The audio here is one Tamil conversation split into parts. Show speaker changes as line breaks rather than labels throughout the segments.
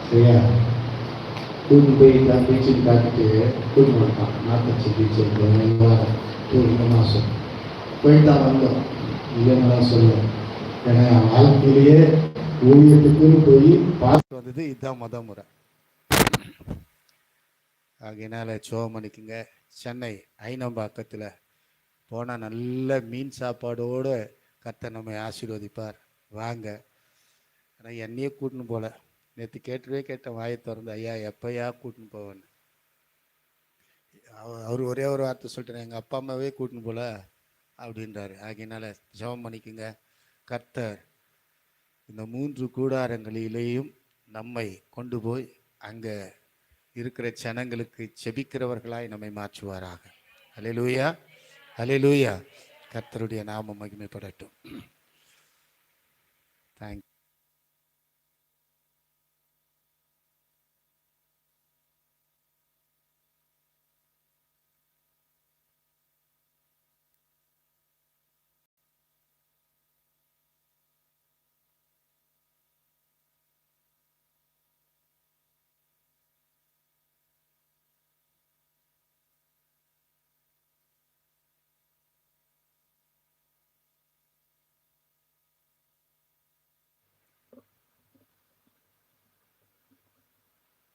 சரியா? கூட்டு போய் பீச்சுன்னு காட்டிட்டு கூட்டு வந்துட்டான். நாற்பத்தி பீச் இந்த மாதம் போயிட்டு தான் வந்தோம். இல்லைன்னு சொல்லுவேன். ஏன்னா வாழ்க்கையிலேயே ஊழியத்துக்குன்னு போய் பார்த்து வந்தது இதுதான் முறை. ஆகையினால சோமணிக்குங்க சென்னை ஐநம்பாக்கத்தில் போனால் நல்ல மீன் சாப்பாடோடு கர்த்தர் நம்மை ஆசீர்வதிப்பார். வாங்க. ஆனால் என்னையே கூட்டின்னு போகல. நேற்று கேட்டேன் வாயை திறந்து, ஐயா எப்போயா கூட்டின்னு போவேன்னு. அவர் ஒரே ஒரு வார்த்தை சொல்லிட்டேன், எங்கள் அப்பா அம்மாவே கூட்டின்னு போகல அப்படின்றாரு. ஆகையினால ஜெபம் பண்ணிக்குங்க. கர்த்தர் இந்த 3 கூடாரங்களிலேயும் நம்மை கொண்டு போய் அங்கே இருக்கிற ஜனங்களுக்கு செபிக்கிறவர்களாய் நம்மை மாற்றுவாராக. அல்லேலூயா, அல்லேலூயா. கர்த்தருடைய நாமம் மகிமைப்படட்டும். தேங்க்யூ.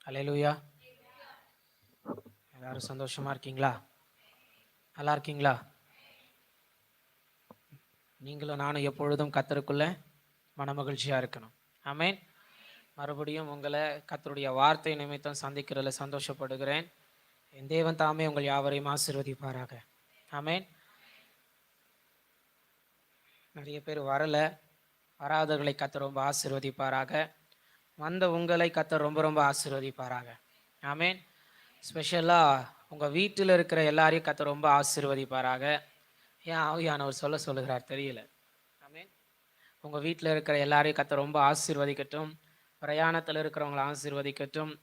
அல்லேலூயா. எல்லாரும் சந்தோஷமா இருக்கீங்களா? நல்லா இருக்கீங்களா? நீங்களும் நானும் எப்பொழுதும் கர்த்தருக்குள்ள மனமகிழ்ச்சியா இருக்கணும். ஆமென். மறுபடியும் உங்களை கர்த்தருடைய வார்த்தை நிமித்தம் சந்திக்கிறதுல சந்தோஷப்படுகிறேன். என் தேவன் தாமே உங்கள் யாவரையும் ஆசீர்வதிப்பாராக. ஆமென். நிறைய பேர் வராதவர்களை கர்த்தர் ரொம்ப ஆசீர்வதிப்பாராக. வந்த உங்களை கர்த்தர் ரொம்ப ரொம்ப ஆசீர்வதிப்பாராக. ஆமென். ஸ்பெஷலாக உங்கள் வீட்டில் இருக்கிற எல்லாரையும் கர்த்தர் ரொம்ப ஆசீர்வதிப்பாராக. ஏன் ஆவியானவர் சொல்லுகிறார் தெரியல. ஆமென். உங்கள் வீட்டில் இருக்கிற எல்லாரையும் கர்த்தர் ரொம்ப ஆசீர்வதிக்கட்டும். பிரயாணத்தில் இருக்கிறவங்களை ஆசீர்வதிக்கட்டும்.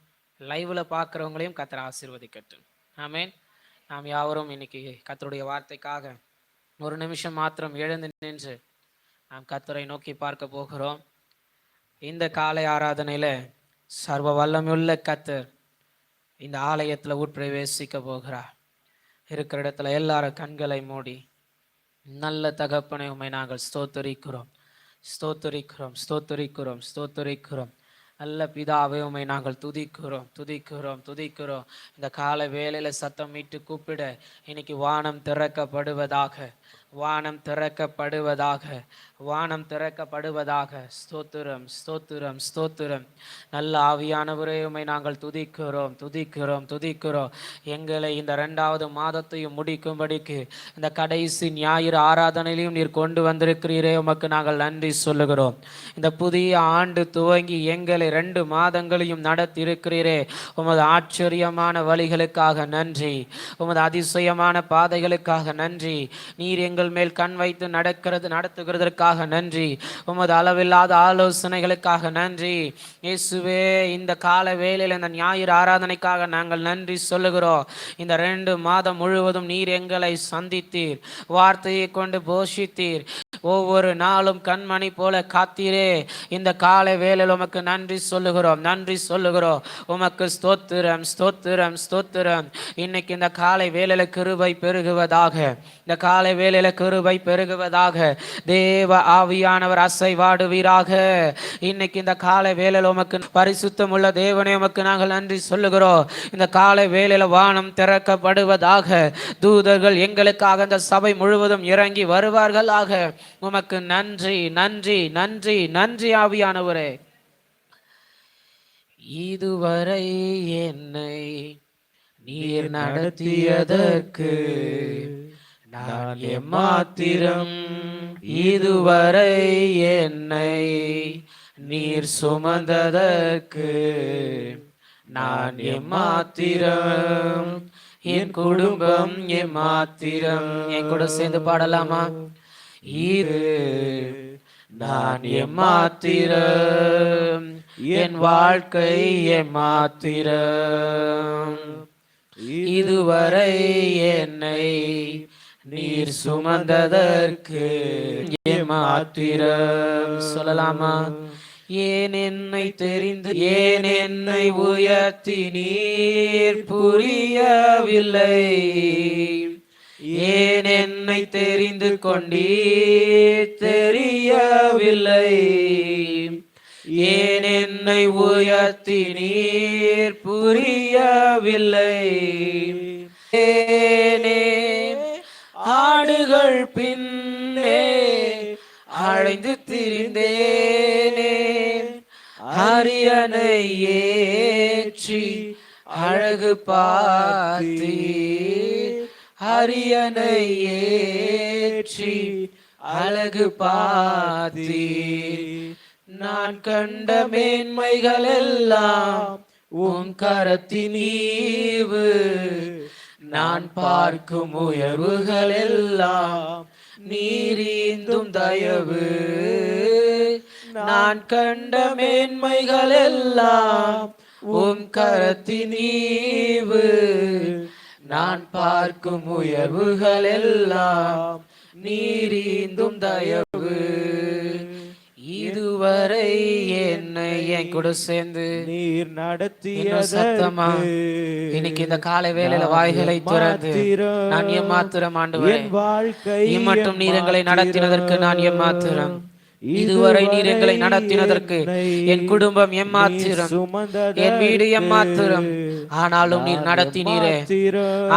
லைவில் பார்க்குறவங்களையும் கர்த்தர் ஆசீர்வதிக்கட்டும். ஆமென். நாம் யாவரும் இன்னைக்கு கர்த்தருடைய வார்த்தைக்காக ஒரு நிமிஷம் மாத்திரம் எழுந்து நின்று நாம் கர்த்தரை நோக்கி பார்க்க போகிறோம். இந்த காலை ஆராதனையில் சர்வ வல்லமையுள்ள கர்த்தர் இந்த ஆலயத்தில் உட்பிரவேசிக்க போகிறார். இருக்கிற இடத்துல எல்லாரும் கண்களை மூடி, நல்ல தகப்பனை உம்மை நாங்கள் ஸ்தோத்தரிக்கிறோம், ஸ்தோத்தரிக்கிறோம், ஸ்தோத்தரிக்கிறோம், ஸ்தோத்தரிக்கிறோம். நல்ல பிதாவே உம்மை நாங்கள் துதிக்கிறோம், துதிக்கிறோம், துதிக்கிறோம். இந்த கால வேளையில் சத்தம் மீட்டு கூப்பிட இன்னைக்கு வானம் திறக்கப்படுவதாக, வானம் திறக்கப்படுவதாக, வானம் திறக்கப்படுவதாக. ஸ்தோத்திரம், ஸ்தோத்திரம், ஸ்தோத்திரம். நல்ல ஆவியானவரே உம்மை நாங்கள் துதிக்கிறோம், துதிக்கிறோம், துதிக்கிறோம். எங்களை இந்த 2வது மாதத்தையும் முடிக்கும்படிக்கு இந்த கடைசி ஞாயிறு ஆராதனையிலையும் நீர் கொண்டு வந்திருக்கிறீரே, உமக்கு நாங்கள் நன்றி சொல்லுகிறோம். இந்த புதிய ஆண்டு துவங்கி எங்களை 2 மாதங்களையும் நடத்தி இருக்கிறீரே, உமது ஆச்சரியமான வழிகளுக்காக நன்றி, உமது அதிசயமான பாதைகளுக்காக நன்றி. நீர் எங்கள் மேல் கண் வைத்து நடத்துகிறதற்காக நன்றி, உமது அளவில்லாத ஆலோசனைகளுக்காக நன்றி. இயேசுவே, இந்த கால வேளையில் இந்த ஞாயிறு ஆராதனைக்காக நாங்கள் நன்றி சொல்லுகிறோம். இந்த 2 மாதம் முழுவதும் நீர் எங்களை சந்தித்தீர், வார்த்தையை கொண்டு போஷித்தீர், ஒவ்வொரு நாளும் கண்மணி போல காத்தீரே. இந்த காலை வேளையில் உமக்கு நன்றி சொல்லுகிறோம், நன்றி சொல்லுகிறோம். உமக்கு ஸ்தோத்திரம், ஸ்தோத்திரம், ஸ்தோத்திரம். இன்னைக்கு இந்த காலை வேளையில் கிருபை பெருகுவதாக, இந்த காலை வேளையில் கிருபை பெருகுவதாக. தேவ ஆவியானவர் அசைவாடுவீராக. இன்னைக்கு இந்த காலை வேளையில் உமக்கு பரிசுத்தம் உள்ள தேவனே உமக்கு நாங்கள் நன்றி சொல்லுகிறோம். இந்த காலை வேளையில் வானம் திறக்கப்படுவதாக, தூதர்கள் எங்களுக்காக இந்த சபை முழுவதும் இறங்கி வருவார்களாக. உமக்கு நன்றி, நன்றி, நன்றி, நன்றி ஆவியானவரே. இதுவரை என்னை நீர் நடத்தியதற்கு நான் எம்மாத்திரம், இதுவரை என்னை நீர் சுமந்ததற்கு நான் எம்மாத்திரம், என் குடும்பம் எம்மாத்திரம். என் கூட சேர்ந்து பாடலாமா? இது நான் எம்மாத்திரம், என் வாழ்க்கை எம்மாத்திரம், இதுவரை என்னை நீர் சுமந்ததற்கு எம்மாத்திரம். சொல்லலாமா? ஏன் என்னை தெரிந்து ஏன் என்னை உயர்த்தி நீர் புரியவில்லை? ஏன் என்னை தெரிந்து கொண்டீர் தெரியவில்லை? ஏன் என்னை உயர்த்தி நீர் புரியவில்லை? ஏனே ஆடுகள் பின்னே அழைந்து திரிந்தேனே, அரியணை ஏற்றி அழகு பார்த்தீர், அரியணை ஏற்றி அழகு பார்த்தீர். நான் கண்ட மேன்மைகள் எல்லாம் உன் கரத்தின் ஈவு, நான் பார்க்கும் உயர்வுகள் எல்லாம் நீரீந்தும் தயவு. நான் கண்ட மேன்மைகள் எல்லாம் உன் கரத்தின் ஈவு, நான் பார்க்கும் உயர்வுகள் எல்லாம் நீரீந்தும் தயவு. இதுவரை என்னை என் கூட சேர்ந்து
நீர் நடத்திய
சத்தமா இன்னைக்கு இந்த காலை வேளையில வாய்களை திறந்து நான் ஏமாத்திரம் ஆண்டவரே, இம்மட்டும் நீர் எங்களை நடத்தினதற்கு நான் ஏமாத்திரம். இதுவரை நீர் எங்களை நடத்தினதற்கு என் குடும்பம் எம்மாத்திரம், என் வீடு எம்மாத்திரம். ஆனாலும் நீர் நடத்தினீரே,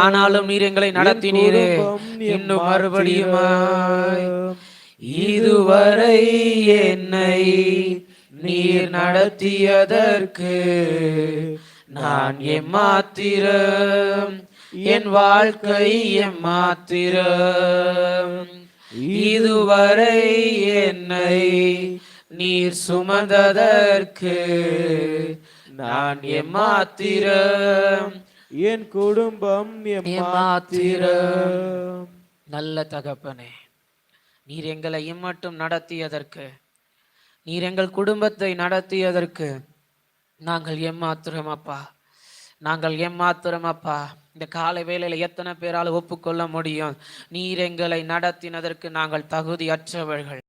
ஆனாலும் நீர் எங்களை நடத்தினீரே இன்னும் மறுபடியுமாய். இதுவரை என்னை நீர் நடத்தியதற்கு நான் எம்மாத்திரம், என் வாழ்க்கை எம்மாத்திரம். இதுவரை என்னை நீர் சுமந்ததற்கு நான் எம்மாத்திரம்,
என் குடும்பம் எம்மாத்திரம்.
நல்ல தகப்பனே, நீர் எங்களை இம்மட்டும் நடத்தியதற்கு, நீர் எங்கள் குடும்பத்தை நடத்தியதற்கு நாங்கள் எம்மாத்திரம் அப்பா, நாங்கள் எம்மாத்திரம் அப்பா. இந்த காலை வேளையில எத்தனை பேரால் ஒப்புக்கொள்ள முடியும்? நீர் எங்களை நடத்தினதற்கு நாங்கள் தகுதியற்றவர்கள்.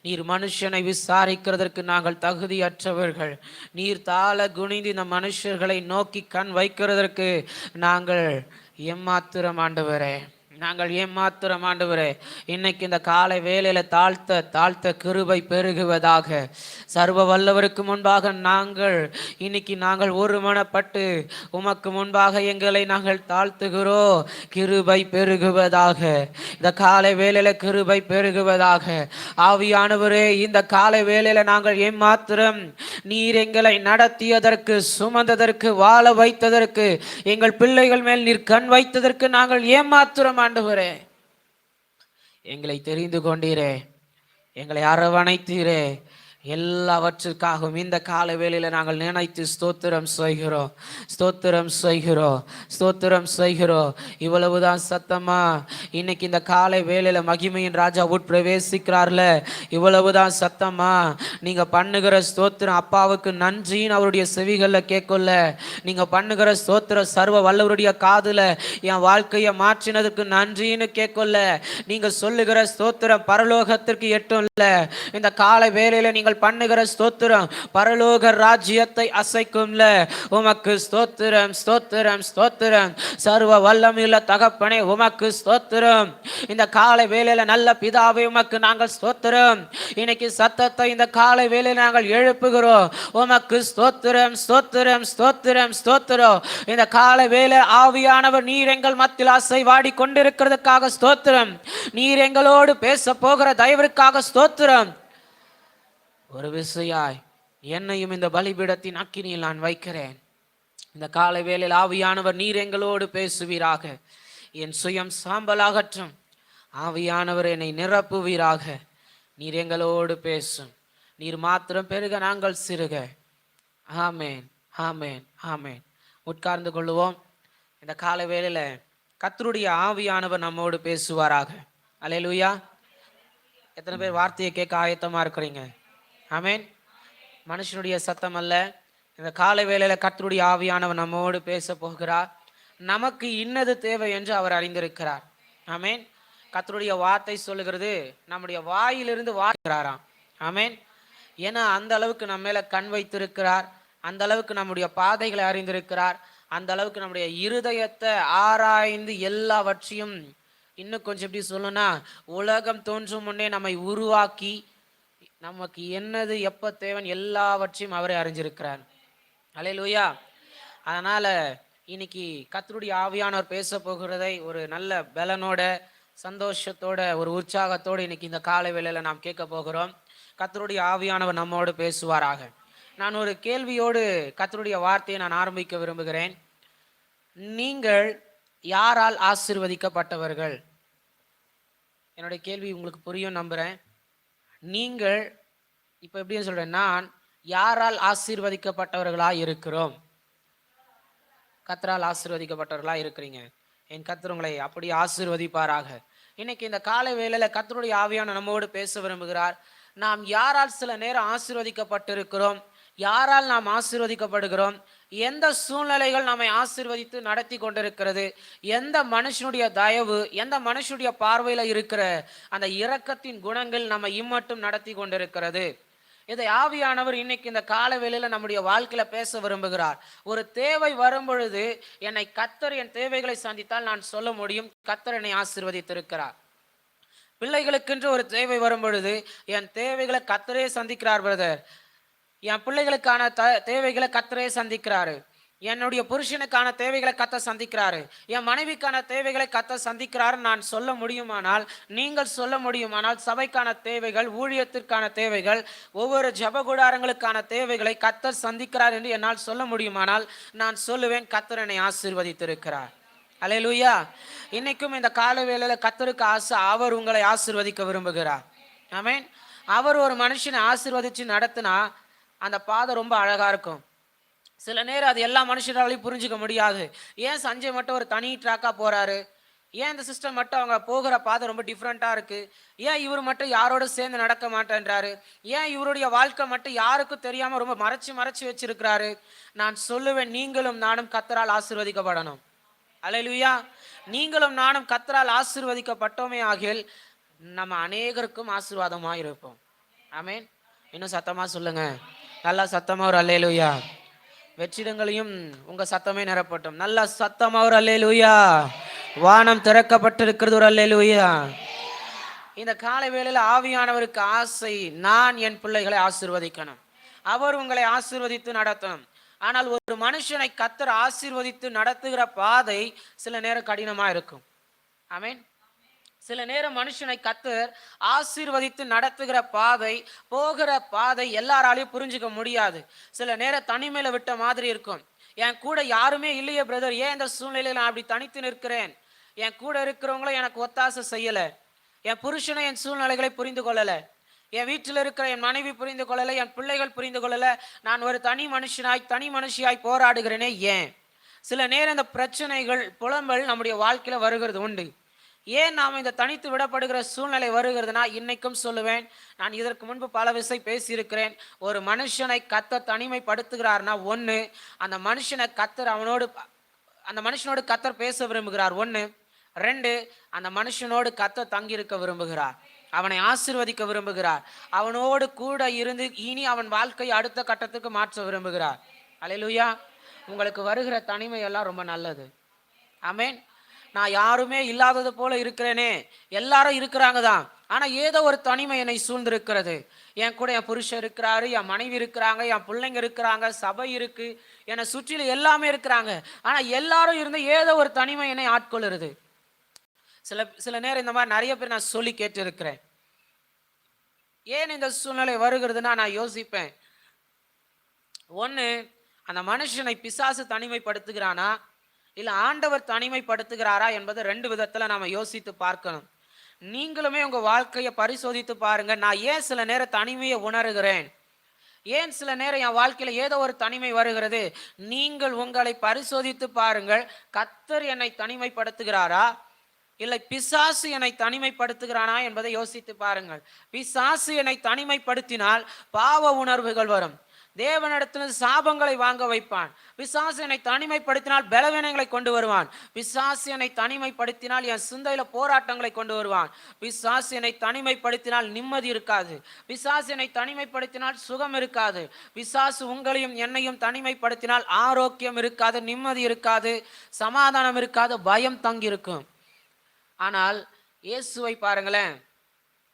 நீர் மனுஷனை விசாரிக்கிறதற்கு நாங்கள் தகுதியற்றவர்கள். நீர் தாள குனிந்து இந்த மனுஷர்களை நோக்கி கண் வைக்கிறதற்கு நாங்கள் எம்மாத்திரம் ஆண்டவரே, நாங்கள் ஏமாத்திரம் ஆண்டவரே. இன்னைக்கு இந்த காலை வேளையில தாழ்த்த கிருபை பெருகுவதாக. சர்வ வல்லவருக்கு முன்பாக நாங்கள் ஒருமனப்பட்டு உமக்கு முன்பாக எங்களை நாங்கள் தாழ்த்துகிறோம். கிருபை பெருகுவதாக, இந்த காலை வேளையில கிருபை பெருகுவதாக. ஆவியானவரே, இந்த காலை வேளையில நாங்கள் ஏமாத்திரம், நீர் எங்களை நடத்தியதற்கு, சுமந்ததற்கு, வாழ வைத்ததற்கு, எங்கள் பிள்ளைகள் மேல் நீர் கண் வைத்ததற்கு நாங்கள் ஏமாத்திரம் ஆண்டவரே. எங்களை தெரிந்து கொண்டீரே, எங்களை அரவணைத்தீரே. எல்லாவற்றிற்காகவும் இந்த கால வேளையில நாங்கள் நினைத்து ஸ்தோத்திரம் செய்கிறோம், ஸ்தோத்திரம் செய்கிறோம், ஸ்தோத்திரம் செய்கிறோம். இவ்வளவுதான் சத்தமா? இன்னைக்கு இந்த காலை வேளையில மகிமையின் ராஜா உட்பிரவேசிக்கிறார்ல, இவ்வளவுதான் சத்தமா? நீங்க பண்ணுகிற ஸ்தோத்திரம் அப்பாவுக்கு நன்றின்னு அவருடைய செவிகள்ல கேட்கல. நீங்க பண்ணுகிற ஸ்தோத்திரம் சர்வ வல்லவருடைய காதுல என் வாழ்க்கையை மாற்றினதுக்கு நன்றின்னு கேட்கல. நீங்க சொல்லுகிற ஸ்தோத்திரம் பரலோகத்திற்கு எட்டும் இல்ல. இந்த காலை வேளையில நீங்கள் பண்ணுகிற ஸ்தோத்திரம் பரலோக ராஜ்யத்தை அசைக்கும்ல. உமக்கு ஸ்தோத்திரம், ஸ்தோத்திரம், ஸ்தோத்திரம். சர்வ வல்லமையுள்ள தகப்பனே உமக்கு ஸ்தோத்திரம். இந்த காலை வேளையில நல்ல பிதாவே உமக்கு நாங்கள் ஸ்தோத்திரம். இன்னைக்கு சத்தத்தை இந்த காலை வேளையில நாங்கள் எழுப்புகிறோம். உமக்கு ஸ்தோத்திரம், ஸ்தோத்திரம், ஸ்தோத்திரம், ஸ்தோத்திரம். இந்த காலை வேளை ஆவியானவர் நீர் எங்கள் மத்தியில் அசைவாடி கொண்டிருக்கிறதுக்காக ஸ்தோத்திரம். நீர் எங்களோடு பேச போகிற தயவிற்காக ஸ்தோத்திரம். ஒரு விசையாய் என்னையும் இந்த பலிபீடத்தின் அக்கினியில் நான் வைக்கிறேன். இந்த காலை வேளையில் ஆவியானவர் நீர் எங்களோடு பேசுவீராக. என் சுயம் சாம்பலாகட்டும். ஆவியானவர் என்னை நிரப்புவீராக. நீர் எங்களோடு பேசும். நீர் மாத்திரம் பெருக, நாங்கள் சிறுக. ஆமேன், ஆமேன், ஆமேன். உட்கார்ந்து கொள்ளுவோம். இந்த காலை வேளையில கர்த்தருடைய ஆவியானவர் நம்மோடு பேசுவாராக. அல்லேலூயா. எத்தனை பேர் வார்த்தையை கேட்க ஆயத்தமா இருக்கிறீங்க? ஆமேன். மனுஷனுடைய சத்தம் அல்ல, இந்த காலை வேளையில கர்த்தருடைய ஆவியானவர் நம்மோடு பேச போகிறார். நமக்கு இன்னது தேவை என்று அவர் அறிந்திருக்கிறார். ஆமேன். கர்த்தருடைய வார்த்தை சொல்லுகிறது, நம்முடைய வாயிலிருந்து வார்க்கிறாராம். ஆமேன். ஏன்னா அந்த அளவுக்கு நம்ம மேல கண் வைத்திருக்கிறார், அந்த அளவுக்கு நம்முடைய பாதைகளை அறிந்திருக்கிறார், அந்த அளவுக்கு நம்முடைய இருதயத்தை ஆராய்ந்து எல்லாவற்றையும், இன்னும் கொஞ்சம் எப்படி சொல்லணும்னா, உலகம் தோன்றும் முன்னே நம்மை உருவாக்கி நமக்கு என்னது எப்ப தேவன் எல்லாவற்றையும் அவரே அறிஞ்சிருக்கிறார். அல்லேலூயா. அதனால இன்னைக்கு கர்த்தருடைய ஆவியானவர் பேச போகிறதை ஒரு நல்ல பலனோட, சந்தோஷத்தோட, ஒரு உற்சாகத்தோடு இன்னைக்கு இந்த காலை வேளையில நாம் கேட்க போகிறோம். கர்த்தருடைய ஆவியானவர் நம்மோடு பேசுவாராக. நான் ஒரு கேள்வியோடு கர்த்தருடைய வார்த்தையை நான் ஆரம்பிக்க விரும்புகிறேன். நீங்கள் யாரால் ஆசீர்வதிக்கப்பட்டவர்கள்? என்னுடைய கேள்வி உங்களுக்கு புரியும் நம்புறேன். நீங்கள் இப்போ எப்படி சொல்றேன், நான் யாரால் ஆசீர்வதிக்கப்பட்டவர்களா இருக்கிறோம்? கர்த்தரால் ஆசீர்வதிக்கப்பட்டவர்களா இருக்கிறீங்க. என் கர்த்தர் உங்களை அப்படி ஆசீர்வதிப்பாராக. இன்னைக்கு இந்த காலை வேளையில கர்த்தருடைய ஆவியான நம்மோடு பேச விரும்புகிறார். நாம் யாரால் சில நேரம் ஆசீர்வதிக்கப்பட்டிருக்கிறோம், யாரால் நாம் ஆசீர்வதிக்கப்படுகிறோம், எந்த சூழ்நிலைகள் நம்மை ஆசீர்வதித்து நடத்தி கொண்டிருக்கிறது, எந்த மனுஷனுடைய தயவு, எந்த மனுஷனுடைய பார்வையில இருக்கிற அந்த இரக்கத்தின் குணங்கள் நம்ம இம்மட்டும் நடத்தி கொண்டிருக்கிறது. இதை ஆவியானவர் இன்னைக்கு இந்த கால வேளையில நம்முடைய வாழ்க்கையில பேச விரும்புகிறார். ஒரு தேவை வரும் பொழுது என்னை கர்த்தர் என் தேவைகளை சந்தித்தால் நான் சொல்ல முடியும், கர்த்தர் என்னை ஆசீர்வதித்திருக்கிறார். பிள்ளைகளுக்கென்று ஒரு தேவை வரும் பொழுது என் தேவைகளை கர்த்தரே சந்திக்கிறார் பிரதர். என் பிள்ளைகளுக்கான தேவைகளை கர்த்தரே சந்திக்கிறாரு. என்னுடைய புருஷனுக்கான தேவைகளை கர்த்தர் சந்திக்கிறாரு. என் மனைவிக்கான தேவைகளை கர்த்தர் சந்திக்கிறாரு நான் சொல்ல முடியுமானால், நீங்கள் சொல்ல முடியுமானால், சபைக்கான தேவைகள், ஊழியத்திற்கான தேவைகள், ஒவ்வொரு ஜெப கூடாரங்களுக்கான தேவைகளை கர்த்தர் சந்திக்கிறார் என்று என்னால் சொல்ல முடியுமானால், நான் சொல்லுவேன் கர்த்தர் என்னை ஆசீர்வதித்திருக்கிறார். அல்லேலூயா. இன்னைக்கும் இந்த கால வேளையில கர்த்தருக்கு ஆசை, அவர் உங்களை ஆசீர்வதிக்க விரும்புகிறார். ஆமென். அவர் ஒரு மனுஷனை ஆசீர்வதிச்சு நடத்தினா அந்த பாதை ரொம்ப அழகா இருக்கும். சில நேரம் அது எல்லா மனுஷராலையும் புரிஞ்சுக்க முடியாது. ஏன் சஞ்சய் மட்டும் ஒரு தனி ட்ராக்கா போறாரு, ஏன் இந்த சிஸ்டம் மட்டும் அவங்க போகிற பாதை ரொம்ப டிஃப்ரெண்டா இருக்கு, ஏன் இவர் மட்டும் யாரோட சேர்ந்து நடக்க மாட்டேன்றாரு, ஏன் இவருடைய வாழ்க்கை மட்டும் யாருக்கும் தெரியாம ரொம்ப மறைச்சு வச்சிருக்கிறாரு. நான் சொல்லுவேன், நீங்களும் நானும் கர்த்தரால் ஆசீர்வதிக்கப்படணும். அல்லேலூயா. நீங்களும் நானும் கர்த்தரால் ஆசீர்வதிக்கப்பட்டோமே ஆகில் நம்ம அநேகருக்கும் ஆசீர்வாதமாக இருப்போம். ஆமென். இன்னும் சத்தமா சொல்லுங்க, நல்லா சத்தமா ஒரு அல்லேலூயா. வெற்றிடங்களையும் உங்க சத்தமே நிரப்பட்டும். நல்ல சத்தமா ஒரு அல்லேலூயா. வானம் திறக்கப்பட்டிருக்கிறது, ஒரு அல்லேலூயா. இந்த காலை வேளையில ஆவியானவருக்கு ஆசை, நான் என் பிள்ளைகளை ஆசீர்வதிக்கணும், அவர் உங்களை ஆசீர்வதித்து நடத்தணும். ஆனால் ஒரு மனுஷனை கர்த்தர் ஆசீர்வதித்து நடத்துகிற பாதை சில நேரம் கடினமா இருக்கும். ஆமென். சில நேரம் மனுஷனை கர்த்தர் ஆசீர்வதித்து நடத்துகிற பாதை, போகிற பாதை எல்லாராலையும் புரிஞ்சுக்க முடியாது. சில நேரம் தனிமையில விட்ட மாதிரி இருக்கும். என் கூட யாருமே இல்லையே பிரதர், ஏன் இந்த சூழ்நிலையில நான் அப்படி தனித்து நிற்கிறேன், என் கூட இருக்கிறவங்களும் எனக்கு ஒத்தாசை செய்யல, என் புருஷனை என் சூழ்நிலைகளை புரிந்து கொள்ளல, என் வீட்டில் இருக்கிற என் மனைவி புரிந்து கொள்ளல, என் பிள்ளைகள் புரிந்து கொள்ளல, நான் ஒரு தனி மனுஷியாய் போராடுகிறேனே ஏன்? சில நேரம் இந்த பிரச்சனைகள், புலம்பல் நம்முடைய வாழ்க்கையில வருகிறது உண்டு. ஏன் நாம் இந்த தனித்து விடப்படுகிற சூழ்நிலை வருகிறதுனா, இன்னைக்கும் சொல்லுவேன், நான் இதற்கு முன்பு பல விஷயம் பேசியிருக்கிறேன். ஒரு மனுஷனை கர்த்தர் தனிமைப்படுத்துகிறார்னா, ஒன்று, அந்த மனுஷனை கர்த்தர் அந்த மனுஷனோடு கர்த்தர் பேச விரும்புகிறார். ஒன்று. ரெண்டு, அந்த மனுஷனோடு கர்த்தர் தங்கியிருக்க விரும்புகிறார், அவனை ஆசீர்வதிக்க விரும்புகிறார், அவனோடு கூட இருந்து இனி அவன் வாழ்க்கையை அடுத்த கட்டத்துக்கு மாற்ற விரும்புகிறார். அல்லேலூயா. உங்களுக்கு வருகிற தனிமை எல்லாம் ரொம்ப நல்லது. ஆமென். நான் யாருமே இல்லாதது போல இருக்கிறேனே, எல்லாரும் இருக்கிறாங்க தான், ஆனா ஏதோ ஒரு தனிமை என்னை சூழ்ந்திருக்கிறது. என் கூட என் புருஷன் இருக்கிறாரு, என் மனைவி இருக்கிறாங்க, என் பிள்ளைங்க இருக்கிறாங்க, சபை இருக்கு, என்னை சுற்றிலும் எல்லாமே இருக்கிறாங்க, ஆனா எல்லாரும் இருந்து ஏதோ ஒரு தனிமை என்னை ஆட்கொள்ளுறது. சில நேரம் இந்த மாதிரி நிறைய பேர் நான் சொல்லி கேட்டு இருக்கிறேன். ஏன் இந்த சூழ்நிலை வருகிறதுனா நான் யோசிப்பேன். ஒன்று, அந்த மனுஷனை பிசாசு தனிமைப்படுத்துகிறானா இல்லை ஆண்டவர் தனிமைப்படுத்துகிறாரா என்பது ரெண்டு விதத்தில் நாம் யோசித்து பார்க்கணும். நீங்களுமே உங்கள் வாழ்க்கையை பரிசோதித்து பாருங்க. நான் ஏன் சில நேரம் தனிமையை உணர்கிறேன், ஏன் சில நேரம் என் வாழ்க்கையில் ஏதோ ஒரு தனிமை வருகிறது? நீங்கள் உங்களை பரிசோதித்து பாருங்கள். கர்த்தர் என்னை தனிமைப்படுத்துகிறாரா இல்லை பிசாசு என்னை தனிமைப்படுத்துகிறானா என்பதை யோசித்து பாருங்கள். பிசாசு என்னை தனிமைப்படுத்தினால் பாவ உணர்வுகள் வரும், தேவனிடத்தில் சாபங்களை வாங்க வைப்பான். பிசாசு என்னை தனிமைப்படுத்தினால் பலவீனங்களை கொண்டு வருவான். பிசாசு என்னை தனிமைப்படுத்தினால் என் சிந்தையில போராட்டங்களை கொண்டு வருவான். பிசாசு என்னை தனிமைப்படுத்தினால் நிம்மதி இருக்காது. பிசாசு என்னை தனிமைப்படுத்தினால் சுகம் இருக்காது. பிசாசு உங்களையும் என்னையும் தனிமைப்படுத்தினால் ஆரோக்கியம் இருக்காது, நிம்மதி இருக்காது, சமாதானம் இருக்காது, பயம் தங்கி இருக்கும். ஆனால் இயேசுவை பாருங்களேன்,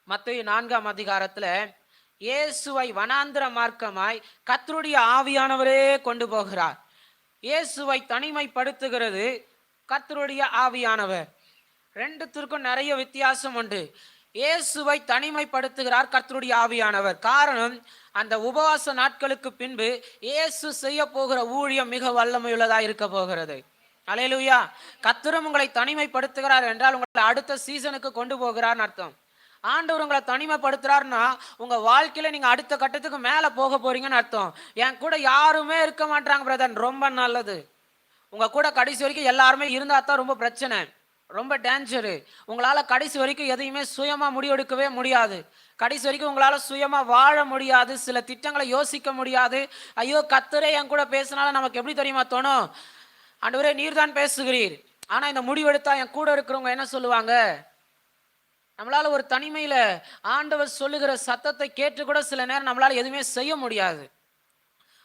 மத்தேயு 4ஆம் அதிகாரத்துல இயேசுவை வனாந்திர மார்க்கமாய் கர்த்தருடைய ஆவியானவரே கொண்டு போகிறார். இயேசுவை தனிமைப்படுத்துகிறது கர்த்தருடைய ஆவியானவர். ரெண்டுத்திற்கும் நிறைய வித்தியாசம் உண்டு. இயேசுவை தனிமைப்படுத்துகிறார் கர்த்தருடைய ஆவியானவர். காரணம், அந்த உபவாச நாட்களுக்கு பின்பு இயேசு செய்ய போகிற ஊழியம் மிக வல்லமையுள்ளதா இருக்க போகிறது. அல்லேலூயா. கர்த்தரும் உங்களை தனிமைப்படுத்துகிறார் என்றால் உங்களை அடுத்த சீசனுக்கு கொண்டு போகிறார்னு அர்த்தம். ஆண்டவர் உங்களை தனிமைப்படுத்துறாருன்னா உங்க வாழ்க்கையில நீங்க அடுத்த கட்டத்துக்கு மேல போக போறீங்கன்னு அர்த்தம். என் கூட யாருமே இருக்க மாட்டாங்க பிரதர், ரொம்ப நல்லது. உங்க கூட கடைசி வரைக்கும் எல்லாருமே இருந்தா தான் ரொம்ப பிரச்சனை, ரொம்ப டேஞ்சரு. உங்களால கடைசி வரைக்கும் எதையுமே சுயமா முடிவெடுக்கவே முடியாது. கடைசி வரைக்கும் உங்களால சுயமா வாழ முடியாது. சில திட்டங்களை யோசிக்க முடியாது. ஐயோ, கர்த்தரே என் கூட பேசினாலும் நமக்கு எப்படி தெரியுமா தோணும்? ஆண்டவரே நீர் தான் பேசுகிறீர். ஆனா இந்த முடிவெடுத்தா என் கூட இருக்கிறவங்க என்ன சொல்லுவாங்க? நம்மளால ஒரு தனிமையில ஆண்டவர் சொல்லுகிற சத்தத்தை கேட்டு கூட சில நேரம் நம்மளால எதுவுமே செய்ய முடியாது.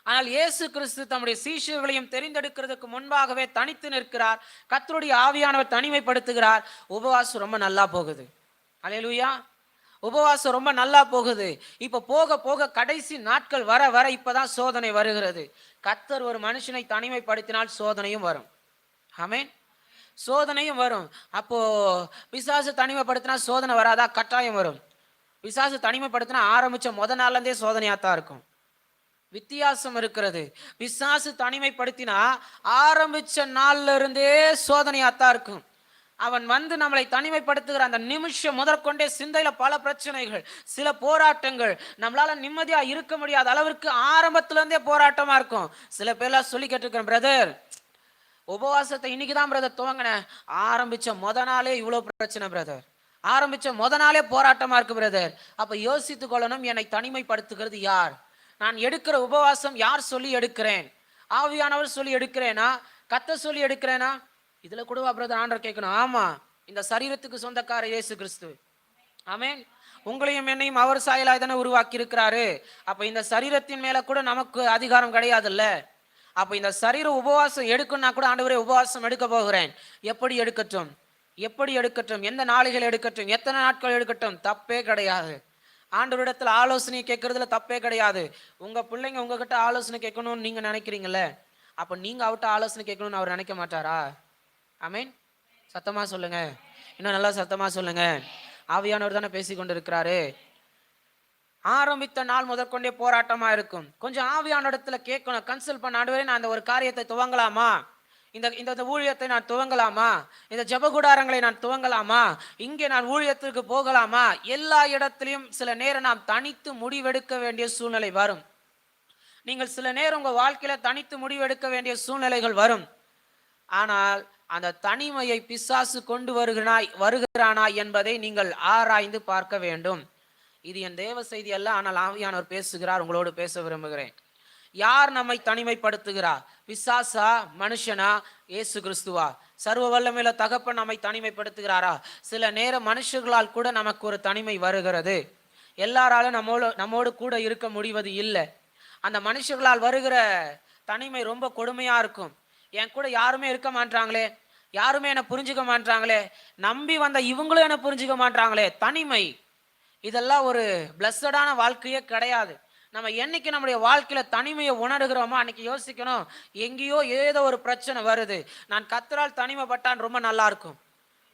ஆனால் இயேசு கிறிஸ்து தம்முடைய சீஷர்களையும் தெரிந்தெடுக்கிறதுக்கு முன்பாகவே தனித்து நிற்கிறார். கர்த்தருடைய ஆவியானவர் தனிமைப்படுத்துகிறார். உபவாசம் ரொம்ப நல்லா போகுது. அல்லேலூயா. உபவாசம் ரொம்ப நல்லா போகுது. இப்ப போக போக கடைசி நாட்கள் வர வர இப்பதான் சோதனை வருகிறது. கர்த்தர் ஒரு மனுஷனை தனிமைப்படுத்தினால் சோதனையும் வரும். ஆமென். சோதனையும் வரும். அப்போ பிசாசு தனிமைப்படுத்தினா சோதனை வராதா? கட்டாயம் வரும். பிசாசு தனிமைப்படுத்தினா ஆரம்பிச்ச நாள்ல இருந்தே சோதனையாத்தான் இருக்கும். வித்தியாசம் இருக்கிறது. பிசாசு தனிமைப்படுத்தினா ஆரம்பிச்ச நாள்ல இருந்தே சோதனையாத்தான் இருக்கும். அவன் வந்து நம்மளை தனிமைப்படுத்துகிற அந்த நிமிஷம் முதற்கொண்டே சிந்தையில பல பிரச்சனைகள், சில போராட்டங்கள், நம்மளால நிம்மதியா இருக்க முடியாத அளவிற்கு ஆரம்பத்துல இருந்தே போராட்டமா இருக்கும். சில பேர்லாம் சொல்லி கேட்டிருக்கேன், பிரதர் உபவாசத்தை இன்னைக்குதான் பிரதர் துவங்கினேன், ஆரம்பிச்ச நாளே இவ்வளவு பிரச்சனை பிரதர், ஆரம்பிச்ச நாளே போராட்டமா இருக்கு பிரதர். அப்ப யோசித்து கொள்ளணும், என்னை தனிமைப்படுத்துகிறது யார்? நான் எடுக்கிற உபவாசம் யார் சொல்லி எடுக்கிறேன்? ஆவியானவர் சொல்லி எடுக்கிறேனா? கர்த்தர் சொல்லி எடுக்கிறேனா? இதுல கூடவா பிரதர் ஆண்டவர் கேட்கணும்? ஆமா, இந்த சரீரத்துக்கு சொந்தக்கார இயேசு கிறிஸ்து. ஆமென். உங்களையும் என்னையும் அவர் சாயலாய் தானே உருவாக்கி இருக்கிறாரு. அப்ப இந்த சரீரத்தின் மேல கூட நமக்கு அதிகாரம் கிடையாதுல்ல. அப்ப இந்த சரீர உபவாசம் எடுக்கணும்னா கூட ஆண்டவரே உபவாசம் எடுக்க போகிறேன். எப்படி எடுக்கட்டும்? எப்படி எடுக்கட்டும்? எந்த நாளிகள் எடுக்கட்டும்? எத்தனை நாட்கள் எடுக்கட்டும்? தப்பே கிடையாது. ஆண்டவரிடத்துல ஆலோசனை கேட்கறதுல தப்பே கிடையாது. உங்க பிள்ளைங்க உங்ககிட்ட ஆலோசனை கேட்கணும்னு நீங்க நினைக்கிறீங்கல்ல, அப்ப நீங்க அவர்கிட்ட ஆலோசனை கேட்கணும்னு அவர் நினைக்க மாட்டாரா? ஆமென். சத்தமா சொல்லுங்க, இன்னும் நல்லா சத்தமா சொல்லுங்க. ஆவியானவர் தானே பேசி கொண்டு இருக்கிறாரு. ஆரம்பித்த நாள் முதற்கொண்டே போராட்டமா இருக்கும். கொஞ்சம் ஆவியான இடத்துல கேட்கணும், கன்சல்ட் பண்ண, ஆண்டவரே நான் அந்த ஒரு காரியத்தை துவங்கலாமா? இந்த ஊழியத்தை நான் துவங்கலாமா? இந்த ஜெபக்கூடாரங்களை நான் துவங்கலாமா? இங்கே நான் ஊழியத்திற்கு போகலாமா? எல்லா இடத்திலையும் சில நேரம் நாம் தனித்து முடிவெடுக்க வேண்டிய சூழ்நிலை வரும். நீங்கள் சில நேரம் உங்க வாழ்க்கையில தனித்து முடிவெடுக்க வேண்டிய சூழ்நிலைகள் வரும். ஆனால் அந்த தனிமையை பிசாசு கொண்டு வருகிறானா என்பதை நீங்கள் ஆராய்ந்து பார்க்க வேண்டும். இது என் தேவ செய்தி அல்ல, ஆனால் ஆவியானவர் பேசுகிறார், உங்களோடு பேச விரும்புகிறேன். யார் நம்மை தனிமைப்படுத்துகிறார்? பிசாசா? மனுஷனா? இயேசு கிறிஸ்துவா? சர்வ வல்லமையுள்ள தகப்பன் நம்மை தனிமைப்படுத்துகிறாரா? சில நேரம் மனுஷர்களால் கூட நமக்கு ஒரு தனிமை வருகிறது. எல்லாராலும் நம்மோடு கூட இருக்க முடிவது இல்லை. அந்த மனுஷர்களால் வருகிற தனிமை ரொம்ப கொடுமையா இருக்கும். என் கூட யாருமே இருக்க மாட்டாங்களே, யாருமே என்னை புரிஞ்சுக்க மாட்டாங்களே, நம்பி வந்த இவங்களும் என்னை புரிஞ்சுக்க மாட்டாங்களே. தனிமை இதெல்லாம் ஒரு பிளஸடான வாழ்க்கையே கிடையாது. நம்ம என்னைக்கு நம்முடைய வாழ்க்கையில தனிமையை உணர்கிறோமோ அன்னைக்கு யோசிக்கணும், எங்கேயோ ஏதோ ஒரு பிரச்சனை வருது. நான் கர்த்தரால் தனிமைப்பட்டான் ரொம்ப நல்லா இருக்கும்.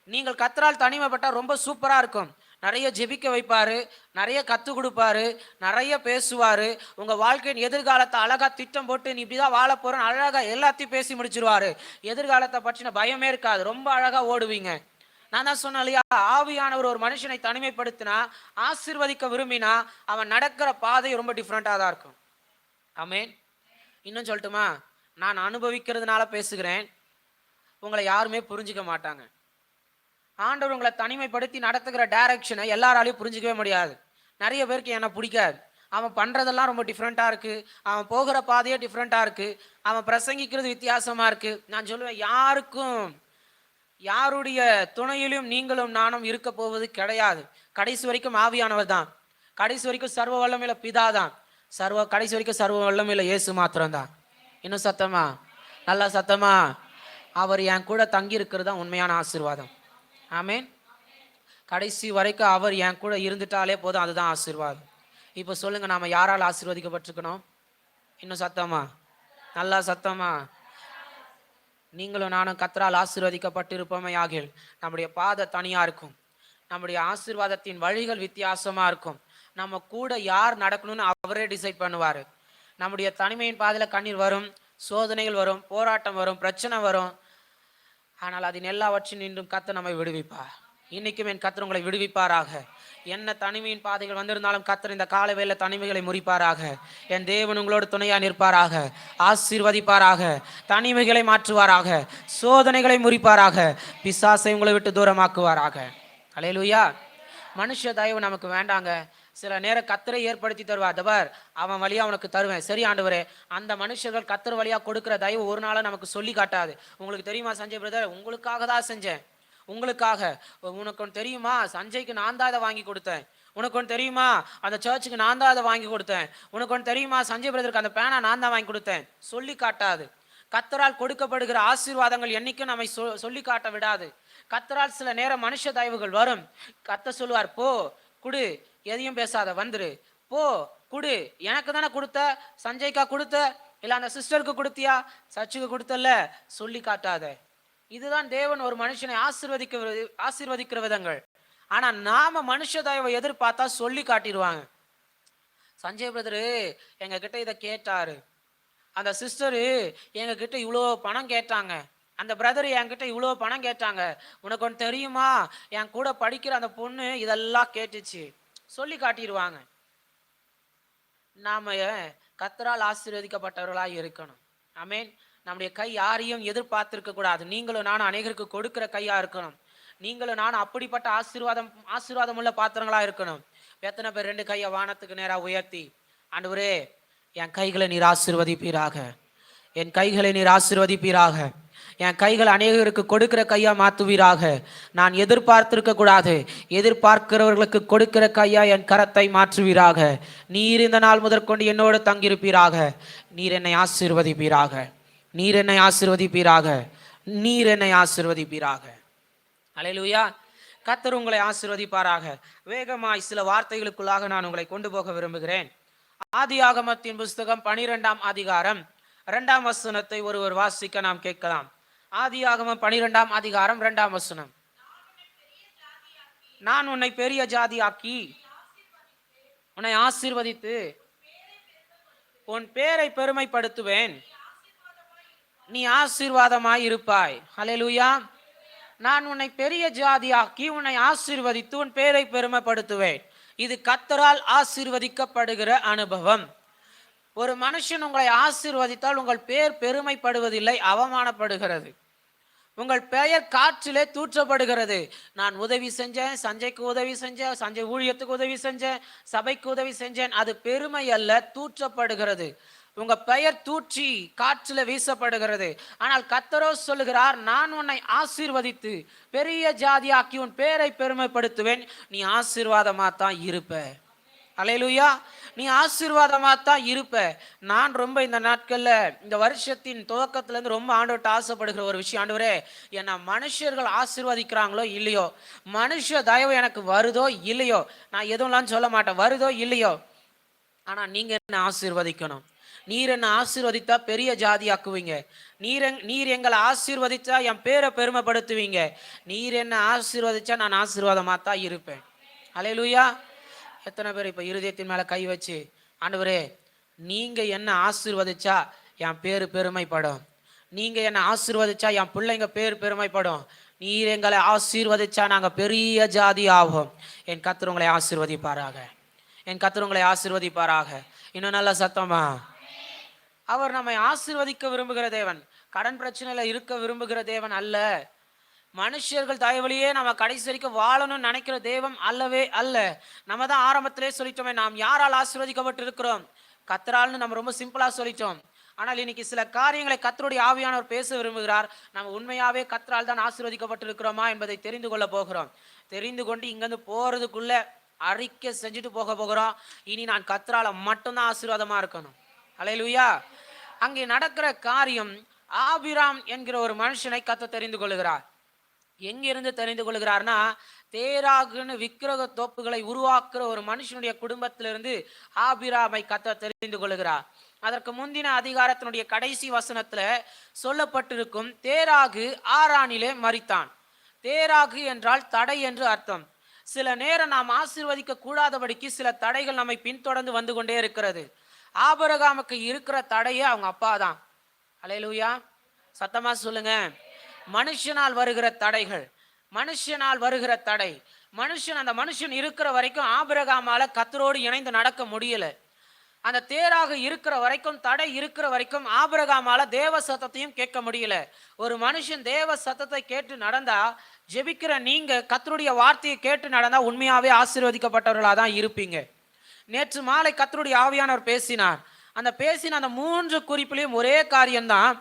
நீங்கள் கர்த்தரால் தனிமைப்பட்டா ரொம்ப சூப்பரா இருக்கும். நிறைய ஜெபிக்க வைப்பாரு, நிறைய கற்றுக் கொடுப்பாரு, நிறைய பேசுவாரு. உங்க வாழ்க்கையின் எதிர்காலத்தை அழகா திட்டம் போட்டு நீ இப்படிதான் வாழ போறேன்னு அழகா எல்லாத்தையும் பேசி முடிச்சிருவாரு. எதிர்காலத்தை பற்றின பயமே இருக்காது, ரொம்ப அழகா ஓடுவீங்க. நான் தான் சொன்னேன் இல்லையா, ஆவியானவர் ஒரு மனுஷனை தனிமைப்படுத்தினா, ஆசீர்வதிக்க விரும்பினா, அவன் நடக்கிற பாதை ரொம்ப டிஃப்ரெண்டாக தான் இருக்கும். ஆமென். இன்னும் சொல்லட்டுமா, நான் அனுபவிக்கிறதுனால பேசுகிறேன், உங்களை யாருமே புரிஞ்சுக்க மாட்டாங்க. ஆண்டவர் உங்களை தனிமைப்படுத்தி நடத்துகிற டைரக்ஷனை எல்லாராலையும் புரிஞ்சிக்கவே முடியாது. நிறைய பேருக்கு என்ன பிடிக்காது. அவன் பண்ணுறதெல்லாம் ரொம்ப டிஃப்ரெண்ட்டாக இருக்குது, அவன் போகிற பாதையே டிஃப்ரெண்ட்டாக இருக்குது, அவன் பிரசங்கிக்கிறது வித்தியாசமாக இருக்குது. நான் சொல்லுவேன், யாருடைய துணையிலும் நீங்களும் நானும் இருக்க போவது கிடையாது. கடைசி வரைக்கும் ஆவியானவர் தான், கடைசி வரைக்கும் சர்வ வல்லமையில பிதா தான், கடைசி வரைக்கும் சர்வ வல்லமையில இயேசு மாத்திரம்தான். இன்னும் சத்தமா, நல்லா சத்தமா, அவர் என் கூட தங்கி இருக்கிறது தான் உண்மையான ஆசீர்வாதம். ஆமேன். கடைசி வரைக்கும் அவர் என் கூட இருந்துட்டாலே போதும், அதுதான் ஆசீர்வாதம். இப்போ சொல்லுங்க, நாம யாரால் ஆசீர்வதிக்கப்பட்டிருக்கணும்? இன்னும் சத்தமா, நல்லா சத்தமா. நீங்களும் நானும் கர்த்தரால் ஆசீர்வதிக்கப்பட்டிருப்போமே ஆகில் நம்முடைய பாதை தனியா இருக்கும், நம்முடைய ஆசீர்வாதத்தின் வழிகள் வித்தியாசமா இருக்கும். நம்ம கூட யார் நடக்கணும்னு அவரே டிசைட் பண்ணுவாரு. நம்முடைய தனிமையின் பாதையில கண்ணீர் வரும், சோதனைகள் வரும், போராட்டம் வரும், பிரச்சனை வரும். ஆனால் அதன் எல்லாவற்றின் நின்றும் கர்த்தர் நம்மை விடுவிப்பார். இன்னைக்கும் என் கர்த்தர் உங்களை விடுவிப்பாராக. என்ன தனிமையின் பாதைகள் வந்திருந்தாலும் கர்த்தர் இந்த கால வேளை தனிமைகளை முறிப்பாராக. என் தேவன் உங்களோடு துணையா நிற்பாராக, ஆசீர்வதிப்பாராக, தனிமைகளை மாற்றுவாராக, சோதனைகளை முறிப்பாராக, பிசாசை உங்களை விட்டு தூரமாக்குவாராக. அல்லேலூயா. மனுஷ தயவு நமக்கு வேண்டாங்க. சில நேரம் கர்த்தரை ஏற்படுத்தி தருவார். தபார், அவன் வழியா அவனுக்கு தருவேன். சரி ஆண்டவரே, அந்த மனுஷர்கள் கர்த்தர் வழியா கொடுக்கிற தயவு ஒரு நாள நமக்கு சொல்லி காட்டாது. உங்களுக்கு தெரியுமா சஞ்சய் பிரதர், உங்களுக்காக தான் செஞ்சேன், உங்களுக்காக. உனக்கு ஒன்று தெரியுமா, சஞ்சய்க்கு நான் தான் இதை வாங்கி கொடுத்தேன். உனக்கு ஒன்று தெரியுமா, அந்த சர்ச்சுக்கு நான் தான் அதை வாங்கி கொடுத்தேன். உனக்கு ஒன்று தெரியுமா, சஞ்சய் பிரதருக்கு அந்த பேனா நான் தான் வாங்கி கொடுத்தேன். சொல்லி காட்டாது. கர்த்தரால் கொடுக்கப்படுகிற ஆசீர்வாதங்கள் என்னைக்கும் நம்மை சொல்லி காட்ட விடாது. கர்த்தரால் சில நேரம் மனுஷ தயவுகள் வரும். கர்த்தர் சொல்லுவார், போ குடு, எதையும் பேசாத, வந்துரு, போ குடு. எனக்கு தானே கொடுத்த, சஞ்சய்க்கா கொடுத்த, இல்லை அந்த சிஸ்டருக்கு கொடுத்தியா, சர்ச்சுக்கு கொடுத்தல, சொல்லி காட்டாத. இதுதான் தேவன் ஒரு மனுஷனை ஆசீர்வதிக்கிற விதங்கள். ஆனா நாம மனுஷ தயவை எதிர்பார்த்தா சொல்லி காட்டிடுவாங்க. சஞ்சய் பிரதரு எங்க கிட்ட இதை கேட்டாரு, அந்த சிஸ்டரு எங்க கிட்ட இவ்வளோ பணம் கேட்டாங்க, அந்த பிரதர் என்கிட்ட இவ்வளோ பணம் கேட்டாங்க, உனக்கு ஒன்று தெரியுமா, என் கூட படிக்கிற அந்த பொண்ணு இதெல்லாம் கேட்டுச்சு, சொல்லி காட்டிடுவாங்க. நாம கர்த்தரால் ஆசீர்வதிக்கப்பட்டவர்களாக இருக்கணும். ஆமேன். நம்முடைய கை யாரையும் எதிர்பார்த்திருக்க கூடாது. நீங்களும் நானும் அநேகருக்கு கொடுக்கிற கையா இருக்கணும். நீங்களும் நானும் அப்படிப்பட்ட ஆசீர்வாதம் உள்ள பாத்திரங்களா இருக்கணும். எத்தனை பேர் 2 கையை வானத்துக்கு நேரா உயர்த்தி, ஆண்டவரே என் கைகளை நீர் ஆசீர்வதிப்பீராக, என் கைகளை நீர் ஆசீர்வதிப்பீராக, என் கைகள் அநேகருக்கு கொடுக்கிற கையா மாத்துவீராக. நான் எதிர்பார்த்திருக்க கூடாது, எதிர்பார்க்கிறவர்களுக்கு கொடுக்கிற கையா என் கரத்தை மாற்றுவீராக. நீர் இந்த நாள் முதற்கொண்டு என்னோடு தங்கியிருப்பீராக. நீர் என்னை ஆசீர்வதிப்பீராக, நீர் என்னை ஆசீர்வதிப்பீராக, நீர் என்னை ஆசீர்வதிப்பீராக. அல்லேலூயா. கர்த்தர் உங்களை ஆசீர்வதிப்பாராக. வேகமாய் சில வார்த்தைகளுக்குள்ளாக நான் உங்களை கொண்டு போக விரும்புகிறேன். ஆதியாகமத்தின் புஸ்தகம் 12ஆம் அதிகாரம் 2ஆம் வசனத்தை ஒருவர் வாசிக்க நாம் கேட்கலாம். ஆதியாகமம் 12ஆம் அதிகாரம் 2ஆம் வசனம். நான் உன்னை பெரிய ஜாதியாக்கி உன்னை ஆசீர்வதித்து உன் பேரை பெருமைப்படுத்துவேன், நீ ஆசீர்வாதமாய் இருப்பாய். அல்லேலூயா. நான் உன்னை பெரிய ஜாதியாக்கி உன்னை ஆசீர்வதித்து உன் பேரை பெருமைப்படுத்துவேன். இது கர்த்தரால் ஆசீர்வதிக்கப்படுகிற அனுபவம். ஒரு மனுஷன் உங்களை ஆசீர்வதித்தால் உங்கள் பேர் பெருமைப்படுவதில்லை, அவமானப்படுகிறது. உங்கள் பெயர் காற்றிலே தூற்றப்படுகிறது. நான் உதவி செஞ்சேன், சஞ்சய்க்கு உதவி செஞ்சேன், சஞ்சய் ஊழியத்துக்கு உதவி செஞ்சேன், சபைக்கு உதவி செஞ்சேன், அது பெருமை அல்ல, தூற்றப்படுகிறது. உங்க பெயர் தூற்றி காற்றில வீசப்படுகிறது. ஆனால் கர்த்தரோ சொல்லுகிறார், நான் உன்னை ஆசீர்வதித்து பெரிய ஜாதியாக்கி உன் பேரை பெருமைப்படுத்துவேன், நீ ஆசீர்வாதமா தான் இருப்ப. அல்லேலூயா. நீ ஆசீர்வாதமா தான் இருப்ப. நான் ரொம்ப இந்த நாட்கள்ல, இந்த வருஷத்தின் துவக்கத்துல இருந்து ரொம்ப ஆண்டவர்கிட்ட ஆசைப்படுகிற ஒரு விஷயம், ஆண்டவரே என்ன மனுஷர்கள் ஆசீர்வதிக்கிறாங்களோ இல்லையோ, மனுஷ தயவு எனக்கு வருதோ இல்லையோ, நான் எதுவும்லாம் சொல்ல மாட்டேன், வருதோ இல்லையோ, ஆனா நீங்க என்ன ஆசீர்வதிக்கணும். நீர் என்ன ஆசீர்வதித்தா பெரிய ஜாதி ஆக்குவீங்க. நீர் எங்களை ஆசீர்வதிச்சா என் பேரை பெருமைப்படுத்துவீங்க. நீர் என்ன ஆசீர்வதிச்சா நான் ஆசீர்வாதமா தான் இருப்பேன். அல்லேலூயா. எத்தனை பேர் இப்ப இருதயத்தின் மேல கை வச்சு, ஆண்டவரே நீங்க என்ன ஆசீர்வதிச்சா என் பேரு பெருமைப்படும், நீங்க என்ன ஆசீர்வதிச்சா என் பிள்ளைங்க பேர் பெருமைப்படும், நீர் எங்களை ஆசீர்வதிச்சா நாங்க பெரிய ஜாதி ஆகும். என் கர்த்தர் உங்களை ஆசீர்வதிப்பாராக, என் கர்த்தர் உங்களை ஆசீர்வதிப்பாராக. இன்னும் நல்ல சத்தமா. அவர் நம்மை ஆசீர்வதிக்க விரும்புகிற தேவன், கடன் பிரச்சனையில இருக்க விரும்புகிற தேவன் அல்ல. மனுஷர்கள் தயவுலையே நம்ம கடைசி வரைக்கும் வாழணும்னு நினைக்கிற தெய்வம் அல்லவே அல்ல. நம்ம தான் ஆரம்பத்திலே சொல்லிட்டோமே, நாம் யாரால் ஆசீர்வதிக்கப்பட்டு இருக்கிறோம்? கர்த்தரால்னு நம்ம ரொம்ப சிம்பிளா சொல்லிட்டோம். ஆனால் இன்னைக்கு சில காரியங்களை கர்த்தருடைய ஆவியானவர் பேச விரும்புகிறார். நம்ம உண்மையாவே கர்த்தரால் தான் ஆசீர்வதிக்கப்பட்டு இருக்கிறோமா என்பதை தெரிந்து கொள்ள போகிறோம். தெரிந்து கொண்டு இங்கிருந்து போறதுக்குள்ள அறிக்கை செஞ்சுட்டு போக போகிறோம். இனி நான் கர்த்தரால மட்டும்தான் ஆசீர்வாதமா இருக்கணும். அல்லேலூயா. அங்கே நடக்கிற காரியம், ஆபிராம் என்கிற ஒரு மனுஷனை கர்த்தர் தெரிந்து கொள்கிறார். எங்கிருந்து தெரிந்து கொள்கிறார்னா, தேராகுன்னு விக்கிரக தோப்புகளை உருவாக்குற ஒரு மனுஷனுடைய குடும்பத்திலிருந்து ஆபிராமை கர்த்தர் தெரிந்து கொள்கிறார். அதற்கு முந்தின அதிகாரத்தினுடைய கடைசி வசனத்துல சொல்லப்பட்டிருக்கும், தேராகு ஆரானிலே மரித்தான். தேராகு என்றால் தடை என்று அர்த்தம். சில நேரம் நாம் ஆசீர்வதிக்க கூடாதபடிக்கு சில தடைகள் நம்மை பின்தொடர்ந்து வந்து கொண்டே இருக்கிறது. ஆபிரகாமுக்கு இருக்கிற தடையே அவங்க அப்பா தான். அல்லேலூயா. சத்தமா சொல்லுங்க. மனுஷனால் வருகிற தடைகள், மனுஷனால் வருகிற தடை. அந்த மனுஷன் இருக்கிற வரைக்கும் ஆபிரகாமால கர்த்தரோடு இணைந்து நடக்க முடியல. அந்த தேராக இருக்கிற வரைக்கும், தடை இருக்கிற வரைக்கும் ஆபிரகாமால தேவ சத்தத்தையும் கேட்க முடியல. ஒரு மனுஷன் தேவ சத்தத்தை கேட்டு நடந்தா, ஜெபிக்கிற நீங்க கர்த்தருடைய வார்த்தையை கேட்டு நடந்தா உண்மையாவே ஆசீர்வதிக்கப்பட்டவர்களா தான் இருப்பீங்க. நேற்று மாலை கர்த்தருடைய ஆவியானவர் பேசினார். அந்த பேசின அந்த 3 குறிப்பிலையும் ஒரே காரியம்தான்.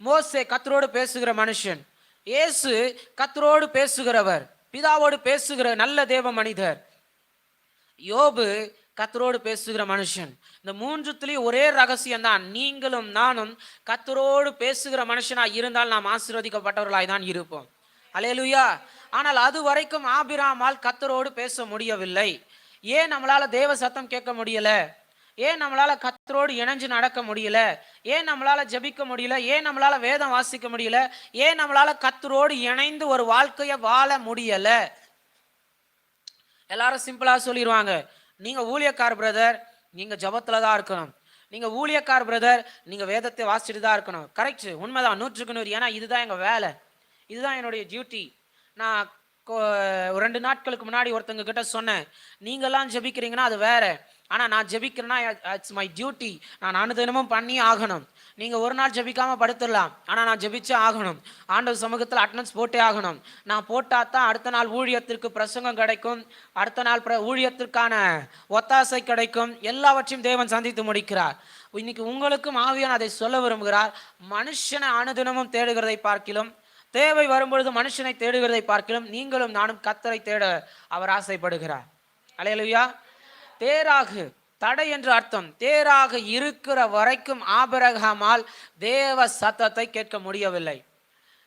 மோசே கர்த்தரோடு பேசுகிற மனுஷன், இயேசு கர்த்தரோடு பேசுகிறவர், பிதாவோடு பேசுகிற நல்ல தேவ மனிதர், யோபு கர்த்தரோடு பேசுகிற மனுஷன். இந்த 3த்துலயும் ஒரே ரகசியம் தான். நீங்களும் நானும் கர்த்தரோடு பேசுகிற மனுஷனா இருந்தால் நாம் ஆசீர்வதிக்கப்பட்டவர்களாய் தான் இருப்போம். அல்லேலூயா. ஆனால் அது வரைக்கும் ஆபிராமால் கர்த்தரோடு பேச முடியவில்லை. ஏன் நம்மளால தேவ சத்தம் கேட்க முடியல? ஏன் நம்மளால கர்த்தரோடு இணைஞ்சு நடக்க முடியல? ஏன் நம்மளால ஜெபிக்க முடியல? ஏன் நம்மளால வேதம் வாசிக்க முடியல? ஏன் நம்மளால கர்த்தரோடு இணைந்து ஒரு வாழ்க்கைய வாழ முடியல? எல்லாரும் சிம்பிளா சொல்லிடுவாங்க, நீங்க ஊழியக்கார் பிரதர், நீங்க ஜபத்துல தான் இருக்கணும். நீங்க ஊழியக்கார் பிரதர், நீங்க வேதத்தை வாசிச்சுட்டு தான் இருக்கணும். கரெக்ட், உண்மைதான், 100க்கு 100. ஏன்னா இதுதான் எங்க வேலை, இதுதான் என்னுடைய டியூட்டி. நான் 2 நாட்களுக்கு முன்னாடி ஒருத்தங்க கிட்ட சொன்னேன், நீங்கெல்லாம் ஜெபிக்கிறீங்கன்னா அது வேற, ஆனா நான் ஜெபிக்கிறேன்னா இட்ஸ் மை டியூட்டி, நான் அனுதினமும் பண்ணி ஆகணும். நீங்க ஒரு நாள் ஜெபிக்காம படுத்துடலாம், ஆனா நான் ஜெபிச்சே ஆகணும். ஆண்டவர் சமூகத்தில் அட்டெண்டன்ஸ் போட்டே ஆகணும். நான் போட்டா தான் அடுத்த நாள் ஊழியத்திற்கு பிரசங்கம் கிடைக்கும், அடுத்த நாள் ஊழியத்திற்கான ஒத்தாசை கிடைக்கும். எல்லாவற்றையும் தேவன் சந்தித்து முடிக்கிறார். இன்னைக்கு உங்களுக்கும் ஆவியான அதை சொல்ல விரும்புகிறார். மனுஷனை அனுதினமும் தேடுகிறதை பார்க்கிலும், தேவை வரும்பொழுது மனுஷனை தேடுகிறதை பார்க்கிலும், நீங்களும் நானும் கர்த்தரை தேட அவர் ஆசைப்படுகிறார். அல்லேலூயா. தேராகு தடை என்று அர்த்தம். தேராக இருக்கிற வரைக்கும் ஆபிரகாமால் தேவ சத்தத்தை கேட்க முடியவில்லை.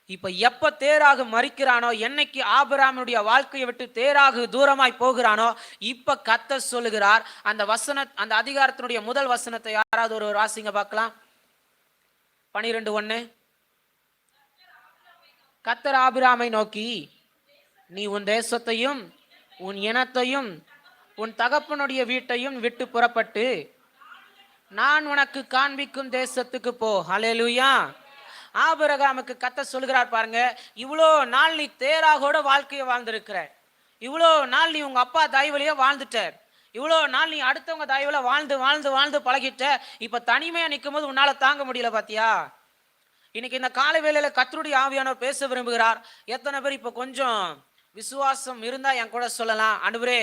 இப்ப எப்ப தேராக மரிக்கிறானோ, என்னைக்கு ஆபிரகாமுடைய வாழ்க்கையை விட்டு தேராக தூரமாய் போகிறானோ, இப்ப கர்த்தர் சொல்லுகிறார். அந்த அதிகாரத்தினுடைய முதல் வசனத்தை யாராவது ஒரு வாசிங்க பார்க்கலாம். 12:1. கர்த்தர் ஆபிரகாமை நோக்கி, நீ உன் தேசத்தையும் உன் இனத்தையும் உன் தகப்பனுடைய வீட்டையும் விட்டு புறப்பட்டு நான் உனக்கு காண்பிக்கும் தேசத்துக்கு போ. ஹல்லேலூயா. ஆபிரகாமுக்கு கர்த்தர் சொல்கிறார் பாருங்க, இவ்வளோ நாள் நீ தேராகோட வாழ்க்கையை வாழ்ந்திருக்கிற, இவ்வளோ நாள் நீ உங்க அப்பா தயவுலயே வாழ்ந்துட்ட, இவ்வளோ நாள் நீ அடுத்தவங்க தயவுல வாழ்ந்து வாழ்ந்து வாழ்ந்து பழகிட்ட. இப்ப தனிமையா நிற்கும் போது உன்னால தாங்க முடியல பாத்தியா? இன்னைக்கு இந்த காலை வேளையில கர்த்தருடைய ஆவியானவர் பேச விரும்புகிறார். எத்தனை பேர் இப்ப கொஞ்சம் விசுவாசம் இருந்தா என் கூட சொல்லலாம், ஆண்டவரே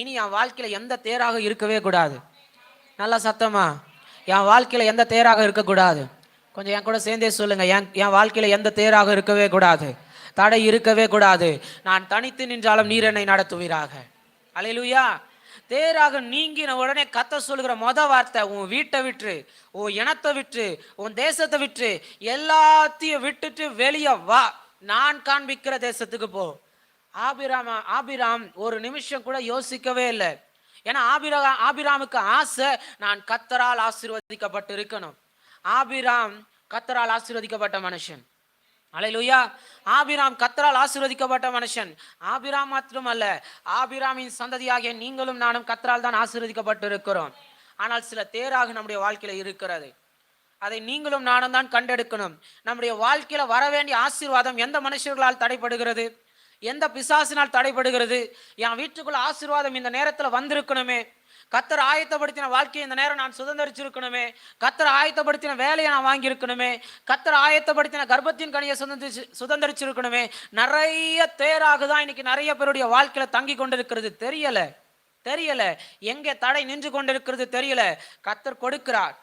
இனி என் வாழ்க்கையில எந்த தேராக இருக்கவே கூடாது. நல்லா சத்தமா, என் வாழ்க்கையில எந்த தேராக இருக்கக்கூடாது. கொஞ்சம் என் கூட சேர்ந்தே சொல்லுங்க, என் வாழ்க்கையில எந்த தேராக இருக்கவே கூடாது, தடை இருக்கவே கூடாது. நான் தனித்து நின்றாலும் நீர் என்னை நடத்துவீராக. அல்லேலூயா. தேராக நீங்கின உடனே கர்த்தர் சொல்லுகிற வார்த்தை, உன் வீட்டை விட்டு, உன் இனத்தை விட்டு, உன் தேசத்தை விட்டு, எல்லாத்தையும் விட்டுட்டு வெளியே வா, நான் காண்பிக்கிற தேசத்துக்கு போ. ஆபிராம் ஒரு நிமிஷம் கூட யோசிக்கவே இல்லை. ஏன்னா ஆபிராமுக்கு ஆசை, நான் கர்த்தரால் ஆசீர்வதிக்கப்பட்டு இருக்கணும். ஆபிராம் கர்த்தரால் ஆசீர்வதிக்கப்பட்ட மனுஷன். அல்லேலூயா. ஆபிராம் கர்த்தரால் ஆசீர்வதிக்கப்பட்ட மனுஷன். ஆபிராம் மாத்திரமல்ல, ஆபிராமின் சந்ததியாகிய நீங்களும் நானும் கர்த்தரால் தான் ஆசீர்வதிக்கப்பட்டு இருக்கிறோம். ஆனால் சில தேராக நம்முடைய வாழ்க்கையில இருக்கிறது. அதை நீங்களும் நானும் தான் கண்டெடுக்கணும். நம்முடைய வாழ்க்கையில வர வேண்டிய ஆசீர்வாதம் எந்த மனுஷர்களால் தடைப்படுகிறது? எந்த பிசாசினால் தடைப்படுகிறது? என் வீட்டுக்குள்ள ஆசீர்வாதம் இந்த நேரத்துல வந்திருக்கணுமே, கர்த்தர் ஆயத்தப்படுத்தின வாழ்க்கையை இந்த நேரம் நான் சுதந்திரிச்சிருக்கணுமே, கர்த்தர் ஆயத்தப்படுத்தின வேலையை நான் வாங்கியிருக்கணுமே, கர்த்தர் ஆயத்தப்படுத்தின கர்ப்பத்தின் கனியை சுதந்திரிச்சிருக்கணுமே. நிறைய தேராக தான் இன்னைக்கு நிறைய பேருடைய வாழ்க்கையில தங்கி கொண்டிருக்கிறது. தெரியல எங்கே தடை நின்று கொண்டிருக்கிறது தெரியல. கர்த்தர் கொடுக்கிறார்,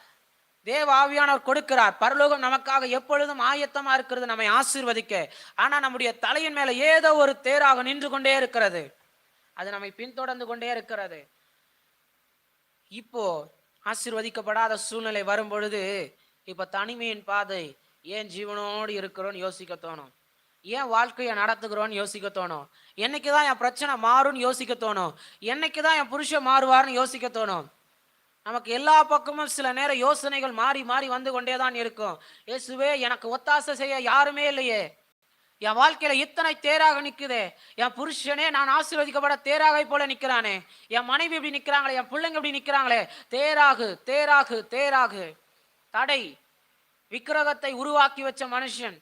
தேவ ஆவியானவர் கொடுக்கிறார். பரலோகம் நமக்காக எப்பொழுதும் ஆயத்தமா இருக்கிறது நம்மை ஆசீர்வதிக்க. ஆனா நம்முடைய தலையின் மேல ஏதோ ஒரு தேராக நின்று கொண்டே இருக்கிறது, அது நம்மை பின்தொடர்ந்து கொண்டே இருக்கிறது. இப்போ ஆசீர்வதிக்கப்படாத சூழ்நிலை வரும் பொழுது இப்ப தனிமையின் பாதை, ஏன் ஜீவனோடு இருக்கிறோன்னு யோசிக்க தோணும், ஏன் வாழ்க்கையை நடத்துகிறோன்னு யோசிக்க தோணும், என்னைக்குதான் என் பிரச்சனை மாறும்னு யோசிக்க தோணும், என்னைக்குதான் என் புருஷன் மாறுவார்னு யோசிக்க தோணும். நமக்கு எல்லா பக்கமும் சில நேரம் யோசனைகள் மாறி மாறி வந்து கொண்டே தான் இருக்கும். இயேசுவே, எனக்கு ஒத்தாசை செய்ய யாருமே இல்லையே, என் வாழ்க்கையில இத்தனை தேராக நிக்குதே, என் புருஷனே நான் ஆசீர்வதிக்கப்பட தேராக போல நிக்கிறானே, என் மனைவி இப்படி நிக்கிறாங்களே, என் பிள்ளைங்க இப்படி நிக்கிறாங்களே, தேராகு தேராகு தேராகு. தடை. விக்கிரகத்தை உருவாக்கி வச்ச மனுஷன்,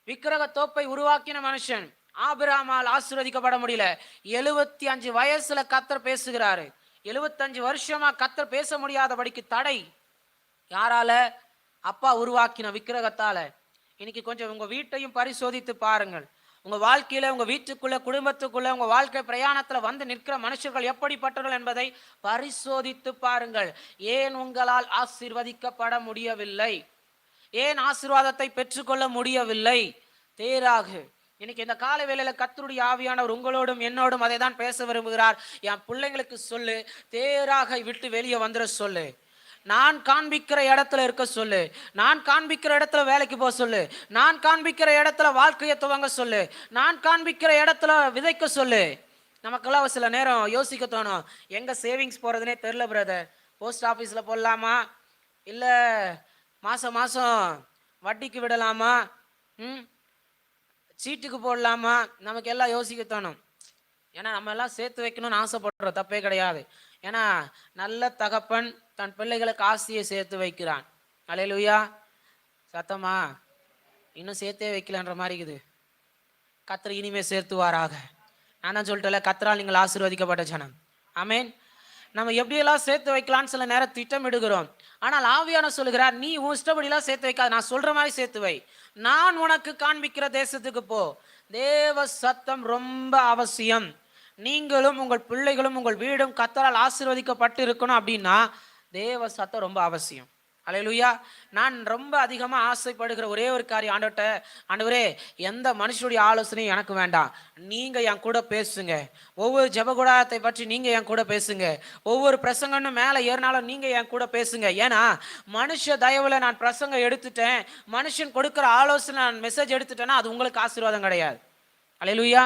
விக்கிரக தோப்பை உருவாக்கின மனுஷன் ஆபிரகாமால் ஆசீர்வதிக்கப்பட முடியல. 75 வயசுல கர்த்தர் பேசுகிறாரு. 75 வருஷமா கர்த்தர் பேச முடியாதபடிக்கு தடை. யாரால? அப்பா உருவாக்கின விக்கிரகத்தால. இன்னைக்கு கொஞ்சம் உங்க வீட்டையும் பரிசோதித்து பாருங்கள். உங்க வாழ்க்கையில, உங்க வீட்டுக்குள்ள, குடும்பத்துக்குள்ள, உங்க வாழ்க்கை பிரயாணத்துல வந்து நிற்கிற மனுஷர்கள் எப்படிப்பட்டவர்கள் என்பதை பரிசோதித்து பாருங்கள். ஏன் உங்களால் ஆசீர்வதிக்கப்பட முடியவில்லை? ஏன் ஆசீர்வாதத்தை பெற்றுக்கொள்ள முடியவில்லை? தேராகு. இன்னைக்கு இந்த கால வேளையில கர்த்தருடைய ஆவியானவர் உங்களோடும் என்னோடும் அதை தான் பேச விரும்புகிறார். என் பிள்ளைங்களுக்கு சொல்லு, தேராக விட்டு வெளியே வந்துட சொல்லு. நான் காண்பிக்கிற இடத்துல இருக்க சொல்லு, நான் காண்பிக்கிற இடத்துல வேலைக்கு போக சொல்லு, நான் காண்பிக்கிற இடத்துல வாழ்க்கையை துவங்க சொல்லு, நான் காண்பிக்கிற இடத்துல விதைக்க சொல்லு. நமக்கெல்லாம் சில நேரம் யோசிக்க தோணும், எங்க சேவிங்ஸ் போறதுனே தெரியல பிரதர். போஸ்ட் ஆஃபீஸில் போடலாமா, இல்லை மாசம் மாசம் வட்டிக்கு விடலாமா, சீட்டுக்கு போடலாமா, நமக்கு எல்லாம் யோசிக்க தோணும். ஏன்னா நம்ம எல்லாம் சேர்த்து வைக்கணும்னு ஆசைப்படுறோம், தப்பே கிடையாது. ஏன்னா நல்ல தகப்பன் தன் பிள்ளைகளுக்கு ஆசையை சேர்த்து வைக்கிறான். அல்லேலூயா. சத்தமா இன்னும் சேர்த்தே வைக்கலன்ற மாதிரி இருக்குது. கர்த்தர் இனிமே சேர்த்துவாராக. நான் தான் சொல்லிட்டேன்ல, கர்த்தரால் நீங்கள் ஆசீர்வதிக்கப்பட்ட ஜனம். ஆமேன். நம்ம எப்படியெல்லாம் சேர்த்து வைக்கலான்னு சில நேரம் திட்டமிடுகிறோம். ஆனால் ஆவியானவர் சொல்லுகிறார், நீ உன் இஷ்டப்படியெல்லாம் சேர்த்து வைக்காது, நான் சொல்ற மாதிரி சேர்த்து வை. நான் உனக்கு காண்பிக்கிற தேசத்துக்கு போ. தேவ சத்தம் ரொம்ப அவசியம். நீங்களும் உங்கள் பிள்ளைகளும் உங்கள் வீடும் கர்த்தரால் ஆசீர்வதிக்கப்பட்டு இருக்கணும் அப்படின்னா தேவ சத்தம் ரொம்ப அவசியம். அல்லேலூயா. நான் ரொம்ப அதிகமாக ஆசைப்படுகிற ஒரே ஒரு காரியம், ஆண்டவரே எந்த மனுஷனுடைய ஆலோசனையும் எனக்கு வேண்டாம், நீங்கள் என் கூட பேசுங்க. ஒவ்வொரு ஜெபக்கூடாரத்தை பற்றி நீங்கள் என் கூட பேசுங்க. ஒவ்வொரு பிரசங்கன்னு மேலே ஏறினாலும் நீங்கள் என் கூட பேசுங்க. ஏன்னா மனுஷ தயவில் நான் பிரசங்கம் எடுத்துட்டேன், மனுஷன் கொடுக்குற ஆலோசனை நான் மெசேஜ் எடுத்துட்டேன்னா அது உங்களுக்கு ஆசீர்வாதம் கிடையாது. அல்லேலூயா.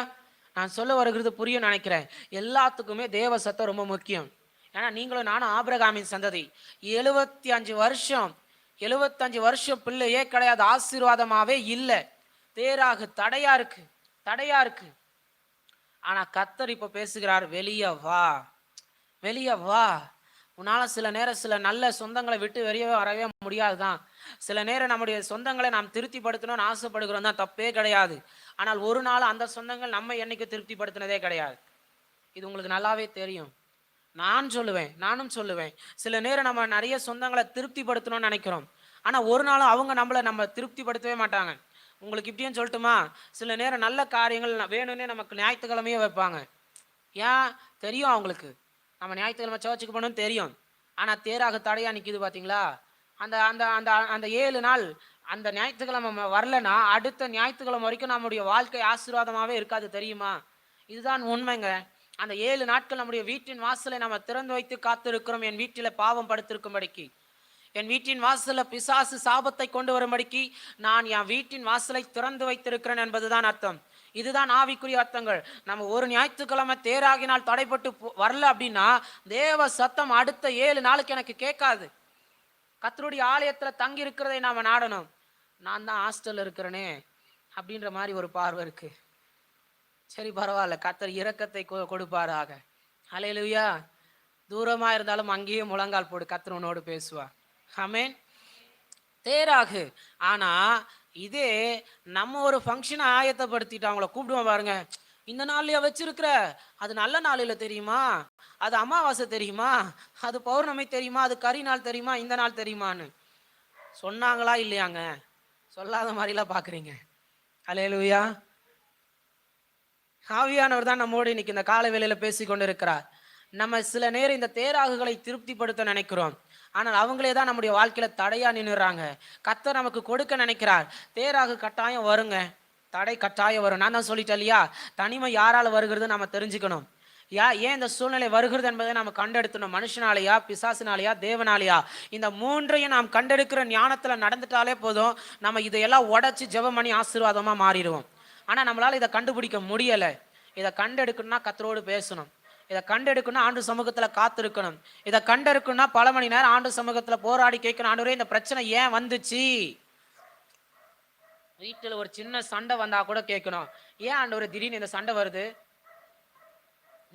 நான் சொல்ல வருகிறது புரியும் நினைக்கிறேன். எல்லாத்துக்குமே தேவ சத்தம் ரொம்ப முக்கியம். ஏன்னா நீங்களும் நானும் ஆபிரகாமின் சந்ததி. 75 வருஷம் பிள்ளையே கிடையாது, ஆசீர்வாதமாவே இல்லை. தேராகு, தடையா இருக்கு. ஆனா கர்த்தர் இப்ப பேசுகிறார், வெளியே வா. உன்னால சில நேரம் சில நல்ல சொந்தங்களை விட்டு வெளியே வரவே முடியாதுதான். சில நேரம் நம்முடைய சொந்தங்களை நாம் திருப்திப்படுத்தணும்னு ஆசைப்படுகிறோம் தான், தப்பே கிடையாது. ஆனால் ஒரு நாள் அந்த சொந்தங்கள் நம்ம என்னைக்கு திருப்திப்படுத்தினதே கிடையாது. இது உங்களுக்கு நல்லாவே தெரியும். நானும் சொல்லுவேன், சில நேரம் நம்ம நிறைய சொந்தங்களை திருப்திப்படுத்தணும்னு நினைக்கிறோம். ஆனால் ஒரு நாளும் அவங்க நம்ம திருப்திப்படுத்தவே மாட்டாங்க. உங்களுக்கு இப்படியும் சொல்லட்டுமா, சில நேரம் நல்ல காரியங்கள் வேணும்னே நமக்கு ஞாயிற்றுக்கிழமையே வைப்பாங்க. ஏன் தெரியும் அவங்களுக்கு, நம்ம ஞாயிற்றுக்கிழமை சர்ச்சுக்கு போகணும்னு தெரியும். ஆனால் தேராக தடையா நிற்கிது பார்த்தீங்களா? அந்த அந்த அந்த அந்த 7 நாள் அந்த ஞாயிற்றுக்கிழமை வரலன்னா அடுத்த ஞாயிற்றுக்கிழமை வரைக்கும் நம்முடைய வாழ்க்கை ஆசீர்வாதமாகவே இருக்காது, தெரியுமா? இதுதான் உண்மைங்க. அந்த 7 நாட்கள் நம்முடைய வீட்டின் வாசலை நம்ம திறந்து வைத்து காத்திருக்கிறோம். என் வீட்டில் பாவம் படுத்திருக்கும்படிக்கு, என் வீட்டின் வாசல பிசாசு சாபத்தை கொண்டு வரும்படிக்கு நான் என் வீட்டின் வாசலை திறந்து வைத்திருக்கிறேன் என்பதுதான் அர்த்தம். இதுதான் ஆவிக்குரிய அர்த்தங்கள். நம்ம ஒரு ஞாயிற்றுக்கிழமை தேராகினால் தடைப்பட்டு வரல அப்படின்னா தேவ சத்தம் அடுத்த 7 நாளுக்கு எனக்கு கேட்காது. கர்த்தருடைய ஆலயத்துல தங்கி இருக்கிறதை நாம நாடணும். நான் தான் ஹாஸ்டல்ல இருக்கிறேனே அப்படின்ற மாதிரி ஒரு பார்வை இருக்கு. சரி பரவாயில்ல, கர்த்தர் இரக்கத்தை கொடுப்பாராக. அல்லேலூயா. தூரமா இருந்தாலும் அங்கேயே முழங்கால் போடு, கர்த்தர் உன்னோடு பேசுவார். ஆமென். தேராகு. ஆனா இதே நம்ம ஒரு ஃபங்க்ஷனை ஆயத்தப்படுத்திட்டு அவங்கள கூப்பிடுவோம் பாருங்க, இந்த நாள்லயா வச்சிருக்கிற? அது நல்ல நாளில தெரியுமா? அது அமாவாசை தெரியுமா? அது பௌர்ணமி தெரியுமா? அது கரி நாள் தெரியுமா? இந்த நாள் தெரியுமான்னு சொன்னாங்களா இல்லையாங்க? சொல்லாத மாதிரிலாம் பார்க்குறீங்க. அல்லேலூயா. ஆவியானவர் தான் நம்மோடு இன்னைக்கு இந்த காலை வேளையில பேசி கொண்டு இருக்கிறார். நம்ம சில நேரம் இந்த தேராகுகளை திருப்திப்படுத்த நினைக்கிறோம். ஆனால் அவங்களே தான் நம்முடைய வாழ்க்கையில தடையா நின்னுறாங்க. கர்த்தர் நமக்கு கொடுக்க நினைக்கிறார். தேராகு கட்டாயம் வருங்க. தடை கட்டாயம் வரும். நான் தான் சொல்லிட்டேன் இல்லையா? தனிமை யாரால வருகிறது நம்ம தெரிஞ்சுக்கணும். ஏன் இந்த சூழ்நிலை வருகிறது என்பதை நாம் கண்டெடுக்கணும். மனுஷனாலேயா, பிசாசினாலேயா, தேவனாலேயா? இந்த மூன்றையும் நாம் கண்டெடுக்கிற ஞானத்துல நடந்துட்டாலே போதும். நம்ம இதையெல்லாம் உடைச்சு ஜெபம் பண்ணி ஆசீர்வாதமா மாறிடுவோம். ஆனா நம்மளால இதை கண்டுபிடிக்க முடியலை. இதை கண்டெடுக்கணும்னா கர்த்தரோடு பேசணும். இதை கண்டெடுக்கணும்னா ஆண்டு சமூகத்துல காத்திருக்கணும். இதை கண்டெடுக்கணும்னா பல மணி நேரம் ஆண்டு சமூகத்துல போராடி கேட்கணும், ஆண்டவரே இந்த பிரச்சனை ஏன் வந்துச்சு? வீட்டில் ஒரு சின்ன சண்டை வந்தா கூட கேட்கணும், ஏன் ஆண்டவரே திடீர்னு இந்த சண்டை வருது?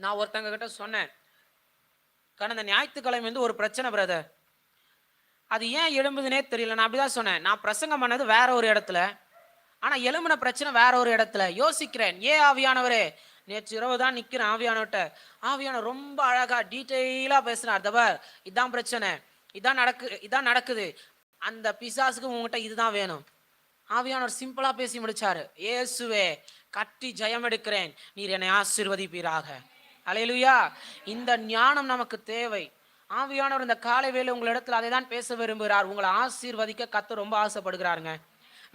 நான் ஒருத்தங்க கிட்ட சொன்னேன், கடந்த ஞாயிற்றுக்கிழமை வந்து ஒரு பிரச்சனை பிரதர், அது ஏன் எழும்புதுனே தெரியல. நான் அப்படிதான் சொன்னேன், நான் பிரசங்கம் பண்ணது வேற ஒரு இடத்துல, ஆனா எழும்பின பிரச்சனை வேற ஒரு இடத்துல. யோசிக்கிறேன், ஏன் ஆவியானவரே? நேற்று இரவு தான் நிக்கிறேன் ஆவியானவர்கிட்ட. ஆவியானவர் ரொம்ப அழகா டீட்டெயிலா பேசுறார். தபார், இதான் பிரச்சனை, இதான் நடக்குது. அந்த பிசாசுக்கு உங்ககிட்ட இதுதான் வேணும். ஆவியானவர் சிம்பிளா பேசி முடிச்சாரு. இயேசுவே, கட்டி ஜெயம் எடுக்கிறேன், நீர் என்னை ஆசீர்வதிப்பீராக. அல்லேலூயா. இந்த ஞானம் நமக்கு தேவை. ஆவியானவர் இந்த காலை வேளை உங்களிடத்துல அதை தான் பேச விரும்புகிறார். உங்களை ஆசீர்வதிக்க கர்த்தர் ரொம்ப ஆசைப்படுகிறாருங்க.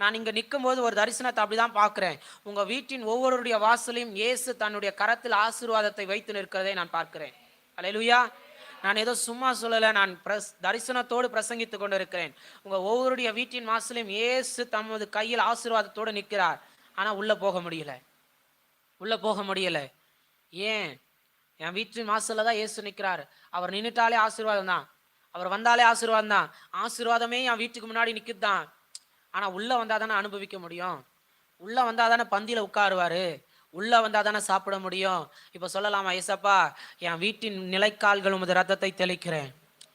நான் இங்க நிற்கும் போது ஒரு தரிசனத்தை அப்படிதான் பார்க்கிறேன். உங்க வீட்டின் ஒவ்வொருடைய வாசலையும் இயேசு தன்னுடைய கரத்தில் ஆசீர்வாதத்தை வைத்து நிற்கிறதை நான் பார்க்கிறேன். அல்லேலூயா. நான் ஏதோ சும்மா சொல்லலை, நான் தரிசனத்தோடு பிரசங்கித்து கொண்டு இருக்கிறேன். உங்க ஒவ்வொருடைய வீட்டின் வாசலையும் இயேசு தமது கையில் ஆசீர்வாதத்தோடு நிற்கிறார். ஆனா உள்ள போக முடியல. ஏன்? என் வீட்டின் வாசல்ல தான் இயேசு நிற்கிறார். அவர் நின்றுட்டாலே ஆசீர்வாதம் தான், அவர் வந்தாலே ஆசீர்வாதம் தான். ஆசீர்வாதமே என் வீட்டுக்கு முன்னாடி நிற்குதான். ஆனா உள்ள வந்தா தானே அனுபவிக்க முடியும். உள்ள வந்தா தானே பந்தியில உட்காருவாரு. உள்ள வந்தா தானே சாப்பிட முடியும். இப்ப சொல்லலாமா, ஏசப்பா என் வீட்டின் நிலைக்கால்கள் உமது ரத்தத்தை தெளிக்கிறேன்.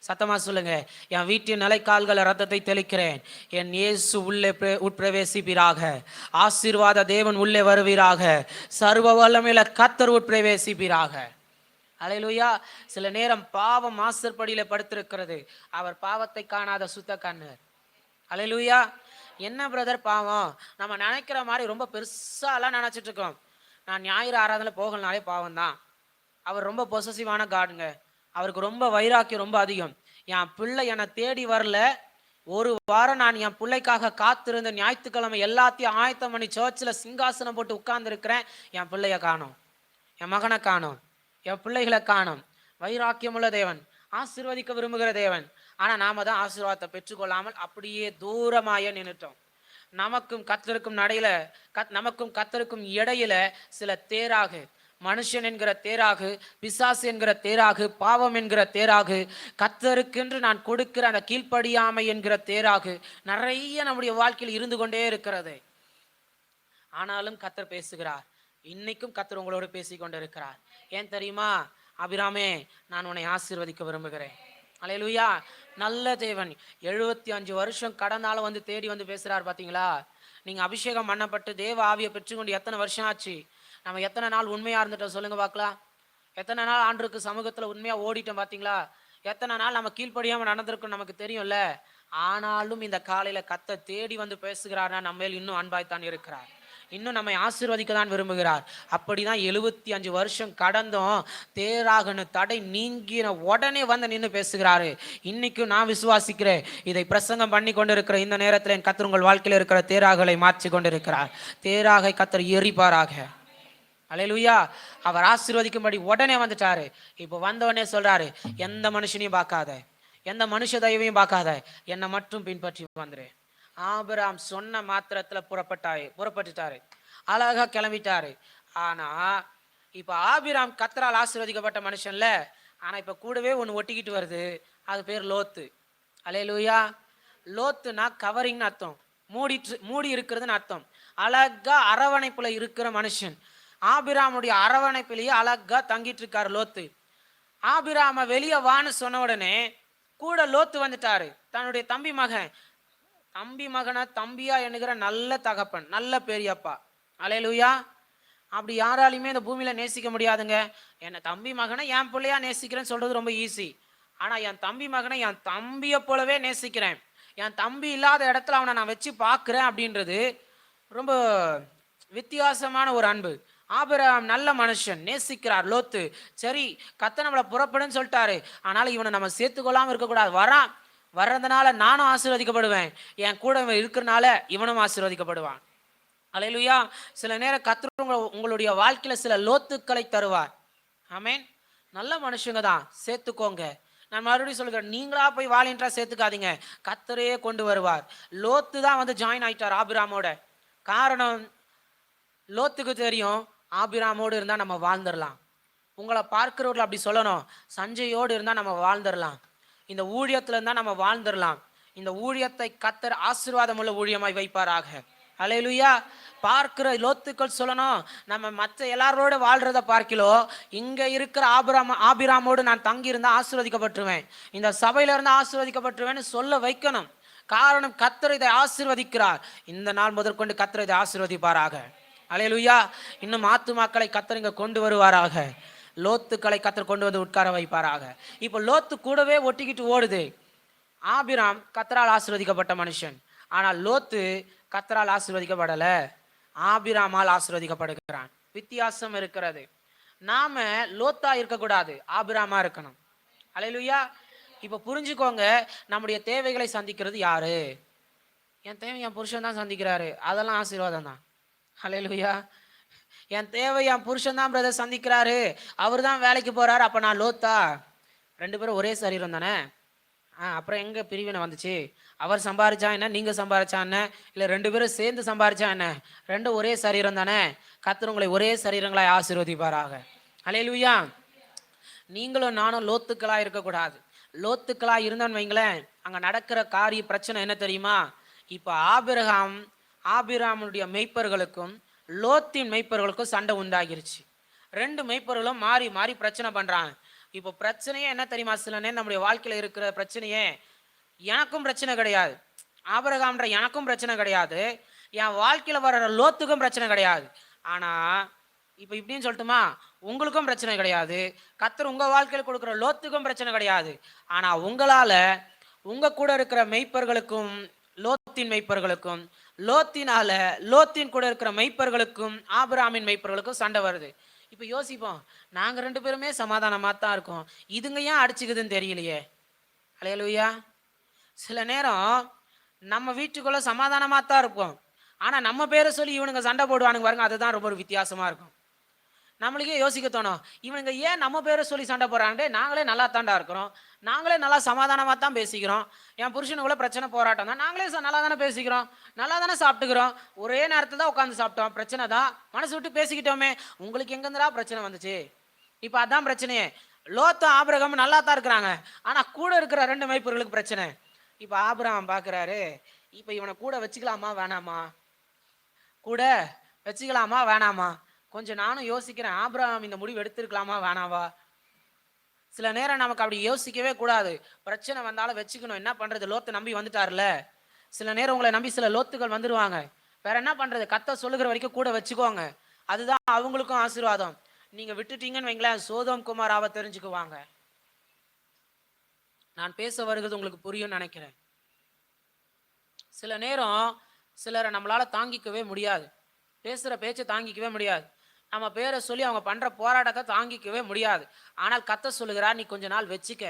சத்தமா சொல்லுங்க, என் வீட்டின் நிலைக்கால்கள் ரத்தத்தை தெளிக்கிறேன். என் இயேசு உள்ளே உட்பிரவேசிப்பீராக. ஆசீர்வாத தேவன் உள்ளே வருவீராக. சர்வ வல்லமையில கர்த்தர் உட்பிரவேசிப்பீராக. அல்லேலூயா. சில நேரம் பாவம் மாஸ்டர்படியில படுத்திருக்கிறது. அவர் பாவத்தை காணாத சுத்த கண்ணர். அல்லேலூயா. என்ன பிரதர் பாவம்? நம்ம நினைக்கிற மாதிரி ரொம்ப பெருசாலாம் நினைச்சிட்டு இருக்கோம். நான் ஞாயிறு ஆராதனை போகலனாலே பாவம் தான். அவர் ரொம்ப பொசசிவான காடுங்க. அவருக்கு ரொம்ப வைராக்கியம் ரொம்ப அதிகம். என் பிள்ளை என்னை தேடி வரல, ஒரு வாரம் நான் என் பிள்ளைக்காக காத்திருந்த ஞாயிற்றுக்கிழமை எல்லாத்தையும் ஆயத்தம் பண்ணி சர்ச்சில் சிங்காசனம் போட்டு உட்கார்ந்துருக்கிறேன். என் பிள்ளைய காணோம், என் மகனை காணோம், என் பிள்ளைகளை காணோம். வைராக்கியமுள்ள தேவன், ஆசீர்வதிக்க விரும்புகிற தேவன். ஆனா நாம தான் ஆசீர்வாதத்தை பெற்றுக்கொள்ளாமல் அப்படியே தூரமாய நின்றுட்டோம். நமக்கும் கர்த்தருக்கும் இடையில சில தேராகு, மனுஷன் என்கிற தேராகு, பிசாசு என்கிற தேராகு, பாவம் என்கிற தேராகு, கர்த்தருக்கென்று நான் கொடுக்கிற அந்த கீழ்ப்படியாமை என்கிற தேராகு நிறைய நம்முடைய வாழ்க்கையில் இருந்து கொண்டே இருக்கிறது. ஆனாலும் கர்த்தர் பேசுகிறார். இன்னைக்கும் கர்த்தர் உங்களோடு பேசிக்கொண்டு இருக்கிறார். ஏன் தெரியுமா? அபிராமே, நான் உன்னை ஆசீர்வதிக்க விரும்புகிறேன். அல்லேலூயா. நல்ல தேவன் 75 வருஷம் கடந்தாலும் வந்து தேடி வந்து பேசுறார். பாத்தீங்களா? நீங்க அபிஷேகம் பண்ணப்பட்டு தேவ ஆவியை பெற்றுக்கொண்டு எத்தனை வருஷம் ஆச்சு? நம்ம எத்தனை நாள் உண்மையா இருந்துட்டோம் சொல்லுங்க பார்க்கலாம். எத்தனை நாள் ஆண்டவருக்கு சமூகத்துல உண்மையா ஓடிட்டோம் பாத்தீங்களா? எத்தனை நாள் நம்ம கீழ்ப்படியாம நடந்திருக்கோம் நமக்கு தெரியும்ல. ஆனாலும் இந்த காலையில கர்த்தர் தேடி வந்து பேசுகிறார்னா நம்ம மேல் இன்னும் அன்பாய்த்தான் இருக்கிறார். இன்னும் நம்மை ஆசீர்வதிக்க தான் விரும்புகிறார். அப்படிதான் 75 வருஷம் கடந்தும் தேராகன தடை நீங்கின உடனே வந்து நின்று பேசுகிறாரு. இன்னைக்கும் நான் விசுவாசிக்கிறேன், இதை பிரசங்கம் பண்ணி கொண்டிருக்கிற இந்த நேரத்தில் என் கர்த்தர் உங்கள் வாழ்க்கையில் இருக்கிற தேராகலை மாற்றி கொண்டிருக்கிறார். தேராகை கர்த்தர் எரிப்பாராக. அல்லேலூயா. அவர் ஆசீர்வதிக்கும்படி உடனே வந்துட்டாரு. இப்போ வந்தவனே சொல்றாரு, எந்த மனுஷனையும் பார்க்காத, எந்த மனுஷ தயவையும் பார்க்காத, என்னை மட்டும் பின்பற்றி வந்துரு. ஆபிரகாம் சொன்ன மாத்திரத்துல புறப்பட்டுட்டாரு, அழகா கிளம்பிட்டாரு. ஆனா இப்ப ஆபிரகாம் கர்த்தரால் ஆசீர்வதிக்கப்பட்ட மனுஷன்ல. ஆனா இப்ப கூடவே ஒண்ணு ஒட்டிக்கிட்டு வருது, அது பேர் லோத்து. அல்லேலூயா. லோத்துனா கவரிங்னு அர்த்தம், மூடி இருக்கிறதுன்னு அர்த்தம். அழகா அரவணைப்புல இருக்கிற மனுஷன். ஆபிரகாமுடைய அரவணைப்பிலேயே அழகா தங்கிட்டு இருக்காரு லோத்து. ஆபிரகாம வெளியே வான்னு சொன்ன உடனே கூட லோத்து வந்துட்டாரு. தன்னுடைய தம்பி மகனை தம்பியா என்கிற நல்ல தகப்பன், நல்ல பெரியப்பா. அல்லேலூயா. அப்படி யாராலையுமே இந்த பூமியில நேசிக்க முடியாதுங்க. என்னை தம்பி மகனை என் பிள்ளையா நேசிக்கிறேன்னு சொல்றது ரொம்ப ஈஸி. ஆனா என் தம்பி மகனை என் தம்பியை போலவே நேசிக்கிறேன், என் தம்பி இல்லாத இடத்துல அவனை நான் வச்சு பார்க்குறேன் அப்படின்றது ரொம்ப வித்தியாசமான ஒரு அன்பு. ஆபிரகாம் நல்ல மனுஷன், நேசிக்கிறார். லோத்து சரி கத்த நம்மளை புறப்படுன்னு சொல்லிட்டாரு, ஆனாலும் இவனை நம்ம சேர்த்துக்கொள்ளாம இருக்கக்கூடாது, வர்றதுனால நானும் ஆசீர்வதிக்கப்படுவேன், என் கூட இவன் இருக்கிறனால இவனும் ஆசீர்வதிக்கப்படுவான். அல்லேலூயா. சில நேரம் கர்த்தர் உங்களுடைய வாழ்க்கையில சில லோத்துக்களை தருவார். ஆமென். நல்ல மனுஷங்க தான், சேர்த்துக்கோங்க. நான் மறுபடியும் சொல்லுகிறேன், நீங்களா போய் வாலின்றா சேர்த்துக்காதீங்க, கர்த்தரே கொண்டு வருவார். லோத்து தான் வந்து ஜாயின் ஆயிட்டார் ஆபிராமோட. காரணம், லோத்துக்கு தெரியும் ஆபிராமோடு இருந்தா நம்ம வாழ்ந்துடலாம். உங்களை பார்க்கிறவர்கள் அப்படி சொல்லணும், சஞ்சயோடு இருந்தா நம்ம வாழ்ந்துடலாம், இந்த ஊழியத்துல இருந்தா நம்ம வாழ்ந்துடலாம். இந்த ஊழியத்தை கர்த்தர் ஆசீர்வாதம் உள்ள ஊழியமாய் வைப்பாராக. அல்லேலூயா. பார்க்கிற லோத்துக்கள் சொல்லணும், நம்ம மற்ற எல்லாரோட வாழ்றத பார்க்கிலோ இங்க இருக்கிற ஆபிராமோடு நான் தங்கி இருந்தா ஆசீர்வதிக்கப்பட்டுருவேன், இந்த சபையில இருந்து ஆசீர்வதிக்கப்பட்டுருவேன்னு சொல்ல வைக்கணும். காரணம், கர்த்தர் இதை ஆசீர்வதிக்கிறார். இந்த நாள் முதற்கொண்டு கர்த்தர் இதை ஆசீர்வதிப்பாராக. அல்லேலூயா. இன்னும் ஆத்துமாக்களை கர்த்தர் இங்க கொண்டு வருவாராக. லோத்துக்களை கர்த்தர் கொண்டு வந்து உட்கார வைப்பாராக. இப்போ லோத்து கூடவே ஒட்டிக்கிட்டு ஓடுது. ஆபிராம் கர்த்தரால் ஆசீர்வதிக்கப்பட்ட மனுஷன், ஆனால் லோத்து கர்த்தரால் ஆசீர்வதிக்கப்படல, ஆபிராமால் ஆசீர்வதிக்கப்படுகிறான். வித்தியாசம் இருக்கிறது. நாம லோத்தா இருக்கக்கூடாது, ஆபிராமா இருக்கணும். அல்லேலூயா. இப்ப புரிஞ்சுக்கோங்க, நம்முடைய தேவைகளை சந்திக்கிறது யாரு? என் தேவை என் புருஷன் தான் சந்திக்கிறாரு, அதெல்லாம் ஆசீர்வாதம் தான். அல்லேலூயா. என் தேவை என் புருஷன் தான் பிரதர் சந்திக்கிறாரு, அவர் தான் வேலைக்கு போறாரு, அப்ப நான் லோத்தா? ரெண்டு பேரும் ஒரே சரீரம் தானே. அப்புறம் எங்க பிரிவினை வந்துச்சு? அவர் சம்பாரிச்சா என்ன, நீங்க சம்பாரிச்சா என்ன, இல்லை ரெண்டு பேரும் சேர்ந்து சம்பாரிச்சா என்ன? ரெண்டும் ஒரே சரீரம் தானே. கர்த்தர் உங்களை ஒரே சரீரங்களாய் ஆசீர்வதிப்பாராக. அல்லேலூயா. நீங்களும் நானும் லோத்துக்களா இருக்கக்கூடாது. லோத்துக்களா இருந்தோன்னு வைங்களேன், அங்க நடக்கிற காரிய பிரச்சனை என்ன தெரியுமா? இப்ப ஆபிராமுடைய மெய்ப்பர்களுக்கும் லோத்தின் மெய்ப்பர்களுக்கும் சண்டை உண்டாகிருச்சு. ரெண்டு மெய்ப்பர்களும் மாறி மாறி பிரச்சனை பண்றாங்க. இப்போ பிரச்சனையே என்ன தெரியுமா? சில நேரம் நம்முடைய வாழ்க்கையில இருக்கிற பிரச்சனையே, எனக்கும் பிரச்சனை கிடையாது, ஆபிரகாம்ன்ற எனக்கும் பிரச்சனை கிடையாது, என் வாழ்க்கையில வர்ற லோத்துக்கும் பிரச்சனை கிடையாது. ஆனா இப்போ இப்படின்னு சொல்லட்டுமா, உங்களுக்கும் பிரச்சனை கிடையாது, கர்த்தர் உங்க வாழ்க்கையில கொடுக்குற லோத்துக்கும் பிரச்சனை கிடையாது. ஆனா உங்களால உங்க கூட இருக்கிற மெய்ப்பர்களுக்கும் லோத்தின் மெய்ப்பர்களுக்கும், லோத்தினால லோத்தின் கூட இருக்கிற மெய்ப்பர்களுக்கும் ஆபிராமின் மெய்ப்பர்களுக்கும் சண்டை வருது. இப்போ யோசிப்போம், நாங்க ரெண்டு பேருமே சமாதானமா தான் இருக்கோம், இதுங்க ஏன் அடிச்சுக்குதுன்னு தெரியலையே. அல்லேலூயா. சில நேரம் நம்ம வீட்டுக்குள்ள சமாதானமா தான் இருப்போம், ஆனா நம்ம பேரை சொல்லி இவனுங்க சண்டை போடுவானுங்க பாருங்க, அதுதான் ரொம்ப ஒரு வித்தியாசமா இருக்கும். நம்மளுக்கே யோசிக்க தோணும், இவனுங்க ஏன் நம்ம பேரை சொல்லி சண்டை போடுறாங்க? நாங்களே நல்லா தாண்டா இருக்கிறோம், நாங்களே நல்லா சமாதானமாக தான் பேசிக்கிறோம், என் புருஷனுக்குள்ள பிரச்சனை போராட்டம் தான், நாங்களே நல்லா தானே பேசிக்கிறோம், நல்லா தானே சாப்பிட்டுக்கிறோம், ஒரே நேரத்தில் தான் உட்காந்து சாப்பிட்டோம், பிரச்சனை தான், மனசு விட்டு பேசிக்கிட்டோமே, உங்களுக்கு எங்கேருந்துடா பிரச்சனை வந்துச்சு? இப்போ அதான் பிரச்சனையே. லோத்தும் ஆபிரகாமும் நல்லா தான் இருக்கிறாங்க, ஆனால் கூட இருக்கிற ரெண்டு மெய்ப்பர்களுக்கு பிரச்சனை. இப்போ ஆபிரகாம் பார்க்குறாரு, இப்போ இவனை கூட வச்சுக்கலாமா வேணாமா, கூட வச்சுக்கலாமா வேணாமா? கொஞ்சம் நானும் யோசிக்கிறேன், ஆபிரகாம் இந்த முடிவு எடுத்திருக்கலாமா வேணாவா? சில நேரம் நமக்கு அப்படி யோசிக்கவே கூடாது. பிரச்சனை வந்தாலும் வச்சுக்கணும், என்ன பண்றது, லோத்தை நம்பி வந்துட்டார்ல. சில நேரம் உங்களை நம்பி சில லோத்துக்கள் வந்துருவாங்க, வேற என்ன பண்றது, கர்த்தர் சொல்லுகிற வரைக்கும் கூட வச்சுக்கோங்க, அதுதான் அவங்களுக்கும் ஆசீர்வாதம். நீங்க விட்டுட்டீங்கன்னு வைங்களேன், சோதோம் குமாராவை தெரிஞ்சுக்குவாங்க. நான் பேச வருகிறது உங்களுக்கு புரியும் நினைக்கிறேன். சில நேரம் சிலரை நம்மளால தாங்கிக்கவே முடியாது, பேசுற பேச்சை தாங்கிக்கவே முடியாது, நம்ம பேரை சொல்லி அவங்க பண்ற போராட்டத்தை தாங்கிக்கவே முடியாது. ஆனால் கர்த்தர் சொல்லுகிறார், நீ கொஞ்ச நாள் வச்சுக்க,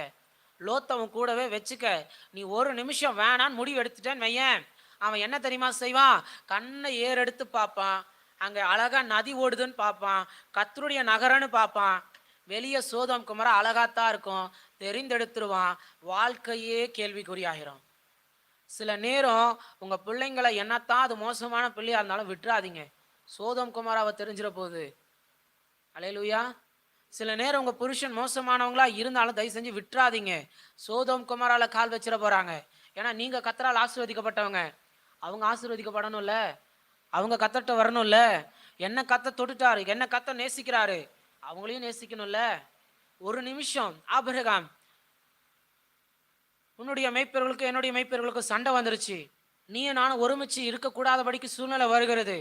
லோத்தவன் கூடவே வச்சுக்க. நீ ஒரு நிமிஷம் வேணான்னு முடிவு எடுத்துட்டேன்னு வையேன், அவன் என்ன தெரியுமா செய்வான்? கண்ணை ஏறெடுத்து பார்ப்பான், அங்க அழகா நதி ஓடுதுன்னு பார்ப்பான், கர்த்தருடைய நகரன்னு பார்ப்பான், வெளியே சோதோம் குமாரா அழகாத்தான் இருக்கும், தெரிந்தெடுத்துருவான், வாழ்க்கையே கேள்விக்குறியாகிரும். சில நேரம் உங்க பிள்ளைங்களை என்னத்தான் அது மோசமான பிள்ளையா இருந்தாலும் விட்டுறாதீங்க, சோதோம் குமாராவை தெரிஞ்சிட போகுது. அல்லேலூயா. சில நேரம் உங்க புருஷன் மோசமானவங்களா இருந்தாலும் தயவு செஞ்சு விட்டுறாதீங்க, சோதோம் குமாரால கால் வச்சிட போறாங்க. ஏன்னா நீங்க கர்த்தரால் ஆசீர்வதிக்கப்பட்டவங்க, அவங்க ஆசீர்வதிக்கப்படணும்ல, அவங்க கர்த்தர்ட்ட வரணும்ல. என்ன கர்த்தர் தொட்டுட்டாரு, என்ன கர்த்தர் நேசிக்கிறாரு, அவங்களையும் நேசிக்கணும்ல. ஒரு நிமிஷம் ஆபிரகாம், உன்னுடைய மெய்ப்பர்களுக்கும் என்னுடைய மெய்ப்பர்களுக்கும் சண்டை வந்துருச்சு, நீயும் நானும் ஒருமிச்சு இருக்கக்கூடாதபடிக்கு சூழ்நிலை வருகிறது,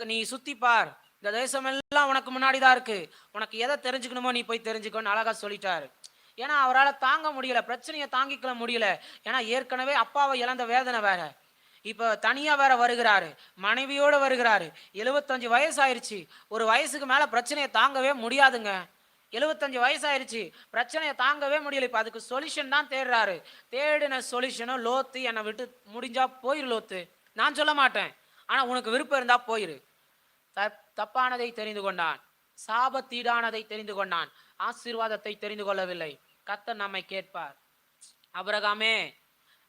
நீ சுத்தி பார், இந்த தேசமெல்லாம் எல்லாம் உனக்கு முன்னாடி தான் இருக்கு, உனக்கு எதை தெரிஞ்சுக்கணுமோ நீ போய் தெரிஞ்சுக்கோன்னு அழகா சொல்லிட்டாரு. ஏன்னா அவரால் தாங்க முடியல, பிரச்சனையை தாங்கிக்கல முடியல. ஏன்னா ஏற்கனவே அப்பாவை இழந்த வேதனை வேற, இப்போ தனியா வேற வருகிறாரு, மனைவியோட வருகிறாரு. 75 வயசு ஆயிருச்சு. ஒரு வயசுக்கு மேல பிரச்சனையை தாங்கவே முடியாதுங்க. 75 வயசாயிருச்சு, பிரச்சனையை தாங்கவே முடியல. இப்போ அதுக்கு சொல்யூஷன் தான் தேடுறாரு. தேடின சொல்யூஷனும், லோத்து என்னை விட்டு முடிஞ்சா போயிரு லோத்து, நான் சொல்ல மாட்டேன், ஆனா உனக்கு விருப்பம் இருந்தா போயிரு. தப்பானதை தெரிந்து கொண்டான், சாபத்தீடானதை தெரிந்து கொண்டான், ஆசீர்வாதத்தை தெரிந்து கொள்ளவில்லை. கர்த்தர் நம்மை கேட்பார். ஆபிரகாமே,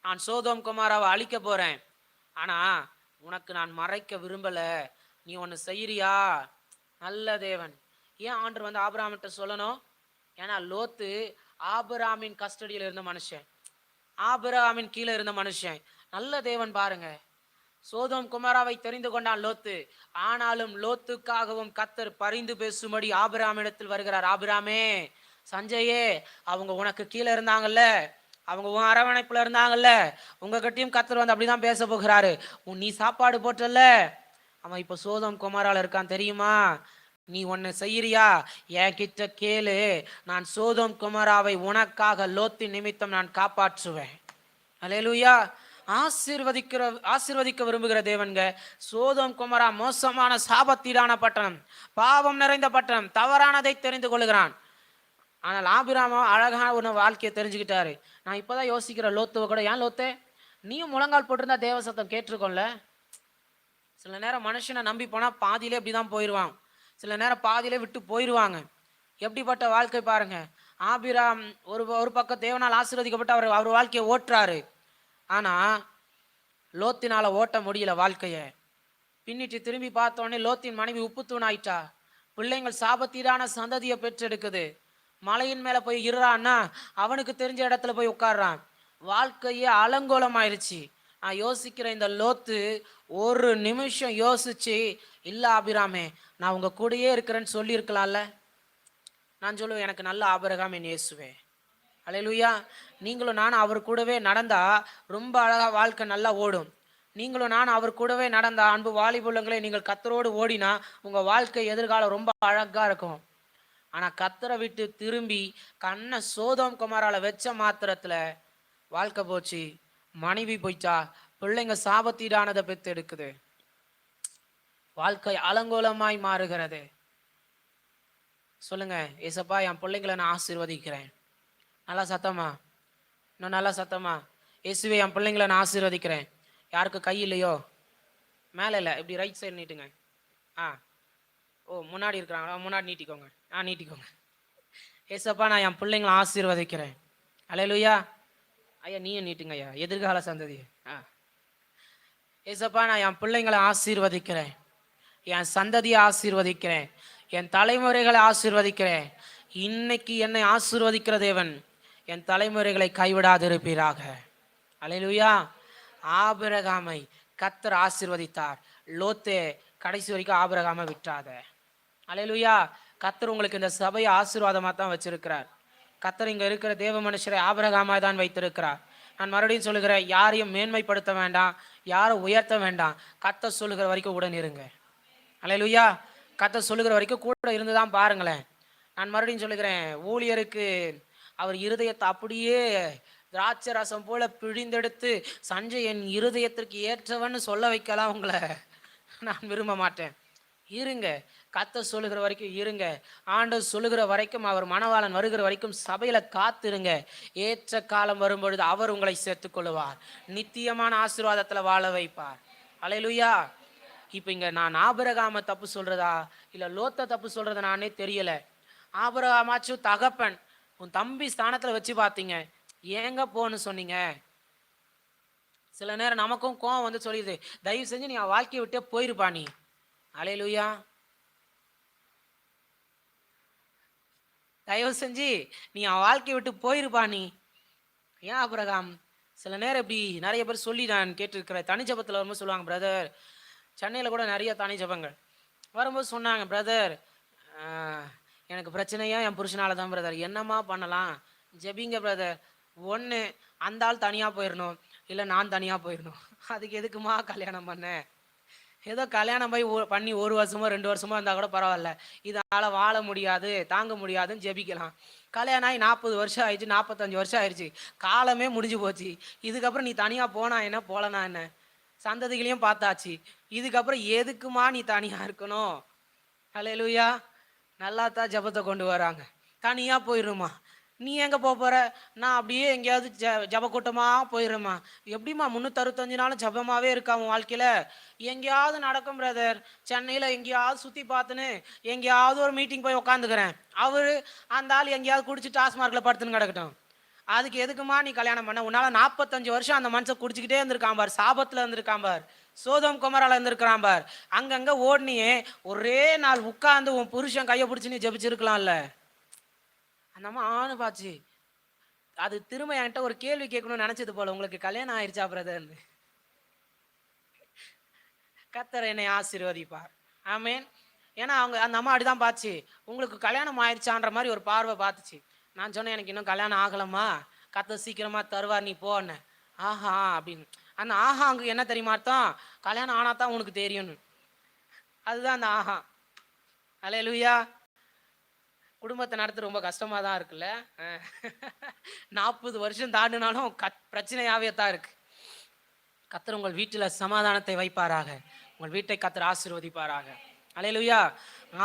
நான் சோதோம் குமாராவை அழிக்க போறேன், ஆனா உனக்கு நான் மறைக்க விரும்பல, நீ ஒன்று செய்யறியா? நல்ல தேவன். ஏன் ஆண்டவர் வந்து ஆபிரகாமிட்ட சொல்லணும்? ஏன்னா லோத்து ஆபிரகாமின் கஸ்டடியில் இருந்த மனுஷன், ஆபிரகாமின் கீழே இருந்த மனுஷன். நல்ல தேவன் பாருங்க, சோதோம் குமாராவை தெரிந்து கொண்டான் லோத்து. ஆனாலும் லோத்துக்காகவும் கர்த்தர் பரிந்து பேசும்படி ஆபிரகாமிடத்தில் வருகிறார். ஆபிரகாமே, சஞ்சயே, அவங்க உனக்கு கீழே இருந்தாங்கல்ல, அவங்க உன் அரவணைப்புல இருந்தாங்கல்ல, உங்ககிட்டயும் கர்த்தர் வந்து அப்படிதான் பேச போகிறாரு. நீ சாப்பாடு போட்டல, அவன் இப்போ சோதோம் குமாரால இருக்கான் தெரியுமா? நீ ஒன்னு செய்யறியா? என் கிட்ட கேளு, நான் சோதோம் குமாராவை உனக்காக லோத்தின் நிமித்தம் நான் காப்பாற்றுவேன். அல்லேலூயா. ஆசீர்வதிக்க விரும்புகிற தேவன்க. சோதோம் குமாரா மோசமான சாபத்தீடான பட்டணம், பாவம் நிறைந்த பட்டணம், தவறானதை தெரிந்து கொள்ளுகிறான். ஆனால் ஆபிராமோ அழகான ஒரு வாழ்க்கையை தெரிஞ்சுக்கிட்டாரு. நான் இப்போதான் யோசிக்கிறேன், லோத்துவை கூட, ஏன் லோத்தே நீயும் முழங்கால் போட்டிருந்தா தேவ சத்தம் கேட்டிருக்கோம்ல. சில நேரம் மனுஷனை நம்பி போனால் பாதியிலே இப்படிதான் போயிடுவான், சில நேரம் பாதியிலே விட்டு போயிடுவாங்க. எப்படிப்பட்ட வாழ்க்கை பாருங்க. ஆபிராம் ஒரு பக்கம் தேவனால் ஆசீர்வதிக்கப்பட்டு அவர் வாழ்க்கையை ஓட்டுறாரு. ஆனா லோத்தினால ஓட்ட முடியல வாழ்க்கைய. பின்னிட்டு திரும்பி பார்த்தோடனே லோத்தின் மனைவி உப்பு தூணாயிட்டா. பிள்ளைங்கள் சாபத்தீடான சந்ததியை பெற்றெடுக்குது. மலையின் மேல போய் இருறான்னா அவனுக்கு தெரிஞ்ச இடத்துல போய் உட்கார்றான். வாழ்க்கையே அலங்கோலம் ஆயிடுச்சு. நான் யோசிக்கிறேன், இந்த லோத்து ஒரு நிமிஷம் யோசிச்சு, இல்ல ஆபிராமே, நான் உங்க கூடயே இருக்கிறேன்னு சொல்லி இருக்கலாம்ல. நான் சொல்லுவேன், எனக்கு நல்ல ஆபிரகாம் என் இயேசுவே. அல்லேலூயா. நீங்களும் நானும் அவர் கூடவே நடந்தா ரொம்ப அழகா வாழ்க்கை நல்லா ஓடும். நீங்களும் நானும் அவர் கூடவே நடந்தா, அன்பு வாலிபுள்ளங்களே, நீங்கள் கர்த்தரோடு ஓடினா உங்க வாழ்க்கை எதிர்காலம் ரொம்ப அழகா இருக்கும். ஆனா கர்த்தரை விட்டு திரும்பி கண்ணை சோதோம் குமாரால வச்ச மாத்திரத்துல வாழ்க்கை போச்சு. மனைவி போயிட்டா, பிள்ளைங்க சாபத்தீடானதை பெற்று எடுக்குது, வாழ்க்கை அலங்கோலமாய் மாறுகிறது. சொல்லுங்க, ஏசப்பா என் பிள்ளைங்களை நான் ஆசீர்வதிக்கிறேன். நல்லா சத்தமா, இன்னும் நல்லா சத்தமா, இயேசுவே என் பிள்ளைங்களை நான் ஆசீர்வதிக்கிறேன். யாருக்கு கை இல்லையோ மேலே இல்லை, இப்படி ரைட் சைடு நீட்டுங்க. ஓ முன்னாடி இருக்கிறாங்களா, முன்னாடி நீட்டிக்கோங்க. நீட்டிக்கோங்க. ஏசப்பா நான் என் பிள்ளைங்களை ஆசீர்வதிக்கிறேன். அல்லேலூயா. ஐயா நீயும் நீட்டுங்க ஐயா, எதிர்கால சந்ததி. ஏசப்பா நான் என் பிள்ளைங்களை ஆசீர்வதிக்கிறேன், என் சந்ததியை ஆசீர்வதிக்கிறேன், என் தலைமுறைகளை ஆசீர்வதிக்கிறேன். இன்னைக்கு என்னை ஆசீர்வதிக்கிற தேவன் என் தலைமுறைகளை கைவிடாதிருப்பீராக. அல்லேலூயா. ஆபிரகாமை கர்த்தர் ஆசீர்வதித்தார். லோத்தே கடைசி வரைக்கும் ஆபிரகாமை விட்டாத. அல்லேலூயா. கர்த்தர் உங்களுக்கு இந்த சபையை ஆசீர்வாதமா தான் வச்சிருக்கிறார். கர்த்தர் இங்க இருக்கிற தேவ மனுஷரை ஆபிரகாமா தான் வைத்திருக்கிறார். நான் மறுபடியும் சொல்லுகிறேன், யாரையும் மேன்மைப்படுத்த வேண்டாம், யாரும் உயர்த்த வேண்டாம். கர்த்தர் சொல்லுகிற வரைக்கும் உடன் இருங்க. அல்லேலூயா. கர்த்தர் சொல்லுகிற வரைக்கும் கூட இருந்துதான் பாருங்களேன். நான் மறுபடியும் சொல்லுகிறேன், ஊழியருக்கு அவர் இருதயத்தை அப்படியே திராட்சை ரசம் போல பிழிந்தெடுத்து சஞ்சய் என் இருதயத்திற்கு ஏற்றவன்னு சொல்ல வைக்கலாம் உங்களை நான் விரும்ப மாட்டேன். இருங்க, கர்த்தர் சொல்லுகிற வரைக்கும் இருங்க. ஆண்டவர் சொல்லுகிற வரைக்கும், அவர் மணவாளன் வருகிற வரைக்கும் சபையில காத்திருங்க. ஏற்ற காலம் வரும்பொழுது அவர் உங்களை சேர்த்துக் கொள்ளுவார், நித்தியமான ஆசீர்வாதத்துல வாழ வைப்பார். அல்லேலூயா. இப்ப இங்க நான் ஆபிரகாம தப்பு சொல்றதா இல்ல லோத்த தப்பு சொல்றதா நானே தெரியல. ஆபிரகாமாச்சும் தகப்பன், உன் தம்பி ஸ்தானத்துல வச்சு பார்த்தீங்க, ஏங்க போன்னு சொன்னீங்க. சில நேரம் நமக்கும் கோவம் வந்து சொல்லிடுது, தயவு செஞ்சு நீ வாழ்க்கையை விட்டே போயிருப்பா நீ. அல்லேலூயா. தயவு செஞ்சு நீ வாழ்க்கையை விட்டு போயிருப்பா நீ. ஏன் ஆபிரகாம்? சில நேரம் இப்படி நிறைய பேர் சொல்லி நான் கேட்டிருக்கிறேன். தனி ஜபத்தில் வரும்போது சொல்லுவாங்க, பிரதர், சென்னையில் கூட நிறைய தனி ஜபங்கள் வரும்போது சொன்னாங்க, பிரதர் எனக்கு பிரச்சனையா என் புருஷனால தான் பிரதர், என்னம்மா பண்ணலாம், ஜெபிங்க பிரதர். ஒன்று அந்த ஆள் தனியாக போயிடணும், இல்லை நான் தனியாக போயிடணும். அதுக்கு எதுக்குமா கல்யாணம் பண்ண? ஏதோ கல்யாணம் போய் பண்ணி 1 வருஷமோ 2 வருஷமோ இருந்தால் கூட பரவாயில்ல, இதனால் வாழ முடியாது தாங்க முடியாதுன்னு ஜெபிக்கலாம். கல்யாணம் ஆகி 40 வருஷம் ஆயிடுச்சு, 45 வருஷம் ஆயிடுச்சு, காலமே முடிஞ்சு போச்சு. இதுக்கப்புறம் நீ தனியாக போனா என்ன போலனா என்ன, சந்ததிகளையும் பார்த்தாச்சு, இதுக்கப்புறம் எதுக்குமா நீ தனியாக இருக்கணும்? ஹல்லேலூயா. நல்லா தான் ஜபத்தை கொண்டு வராங்க. தனியாக போயிடுமா, நீ எங்கே போகிற? நான் அப்படியே எங்கேயாவது ஜப கூட்டமாக போயிடுறேம்மா. எப்படிம்மா 365 நாளும் ஜபமாகவே இருக்கா உன் வாழ்க்கையில்? எங்கேயாவது நடக்கும் பிரதர், சென்னையில் எங்கேயாவது சுற்றி பார்த்துன்னு எங்கேயாவது ஒரு மீட்டிங் போய் உக்காந்துக்கிறேன். அந்த ஆள் எங்கேயாவது குடிச்சு டாஸ்மார்க்கில் படுத்துன்னு கிடக்கட்டும். அதுக்கு எதுக்குமா நீ கல்யாணம் பண்ண? உன்னால் 45 வருஷம் அந்த மனுஷன் குடிச்சிக்கிட்டே இருந்திருக்கான் பார், சாபத்தில் இருந்திருக்கான் பார், சோதம் குமரால இருந்திருக்கிறான் பார், அங்கங்கே ஓடினியே, ஒரே நாள் உட்காந்து உன் புருஷன் கையை பிடிச்சி நீ ஜபிச்சிருக்கலாம்ல. அந்த அம்மா ஆணு பாச்சு, அது திரும்ப என்கிட்ட ஒரு கேள்வி கேட்கணும்னு நினைச்சது போல, உங்களுக்கு கல்யாணம் ஆயிடுச்சா பிரதர்னு. கர்த்தர் என்னை ஆசீர்வதிப்பார். ஆமேன். ஏன்னா அந்த அம்மா அப்படிதான் பாச்சு, உங்களுக்கு கல்யாணம் ஆயிடுச்சான்ற மாதிரி ஒரு பார்வை பார்த்துச்சு. நான் சொன்னேன், எனக்கு இன்னும் கல்யாணம் ஆகலம்மா, கர்த்தர் சீக்கிரமா தருவார், நீ போன. ஆஹா அப்படின்னு. அந்த ஆஹா அங்கே என்ன தெரியுமா அர்த்தம்? கல்யாணம் ஆனா தான் உனக்கு தெரியும்னு. அதுதான் அந்த ஆஹா. அல்லேலூயா. குடும்பத்தை நடத்த ரொம்ப கஷ்டமாக தான் இருக்குல்ல. 40 வருஷம் தாண்டினாலும் பிரச்சனையாகவே தான் இருக்கு. கர்த்தர் உங்கள் வீட்டில் சமாதானத்தை வைப்பாராக, உங்கள் வீட்டை கர்த்தர் ஆசீர்வதிப்பாராக. அல்லேலூயா.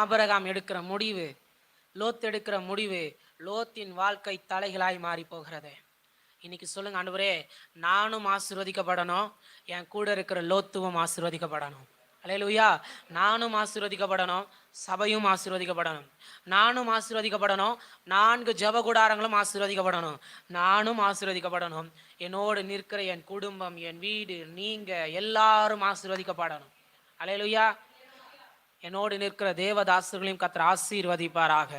ஆபிரகாம் எடுக்கிற முடிவு, லோத் எடுக்கிற முடிவு, லோத்தின் வாழ்க்கை தலைகளாய் மாறி போகிறது. இன்னைக்கு சொல்லுங்க, ஆண்டவரே நானும் ஆசீர்வதிக்கப்படணும், என் கூட இருக்கிற லோத்துவும் ஆசீர்வதிக்கப்படணும். அல்லேலூயா. நானும் ஆசீர்வதிக்கப்படணும், சபையும் ஆசீர்வதிக்கப்படணும். நானும் ஆசீர்வதிக்கப்படணும், 4 ஜபகுடாரங்களும் ஆசீர்வதிக்கப்படணும். நானும் ஆசீர்வதிக்கப்படணும், என்னோடு நிற்கிற என் குடும்பம், என் வீடு, நீங்க எல்லாரும் ஆசீர்வதிக்கப்படணும். அல்லேலூயா. என்னோடு நிற்கிற தேவதாசர்களையும் கர்த்தர் ஆசீர்வதிப்பாராக.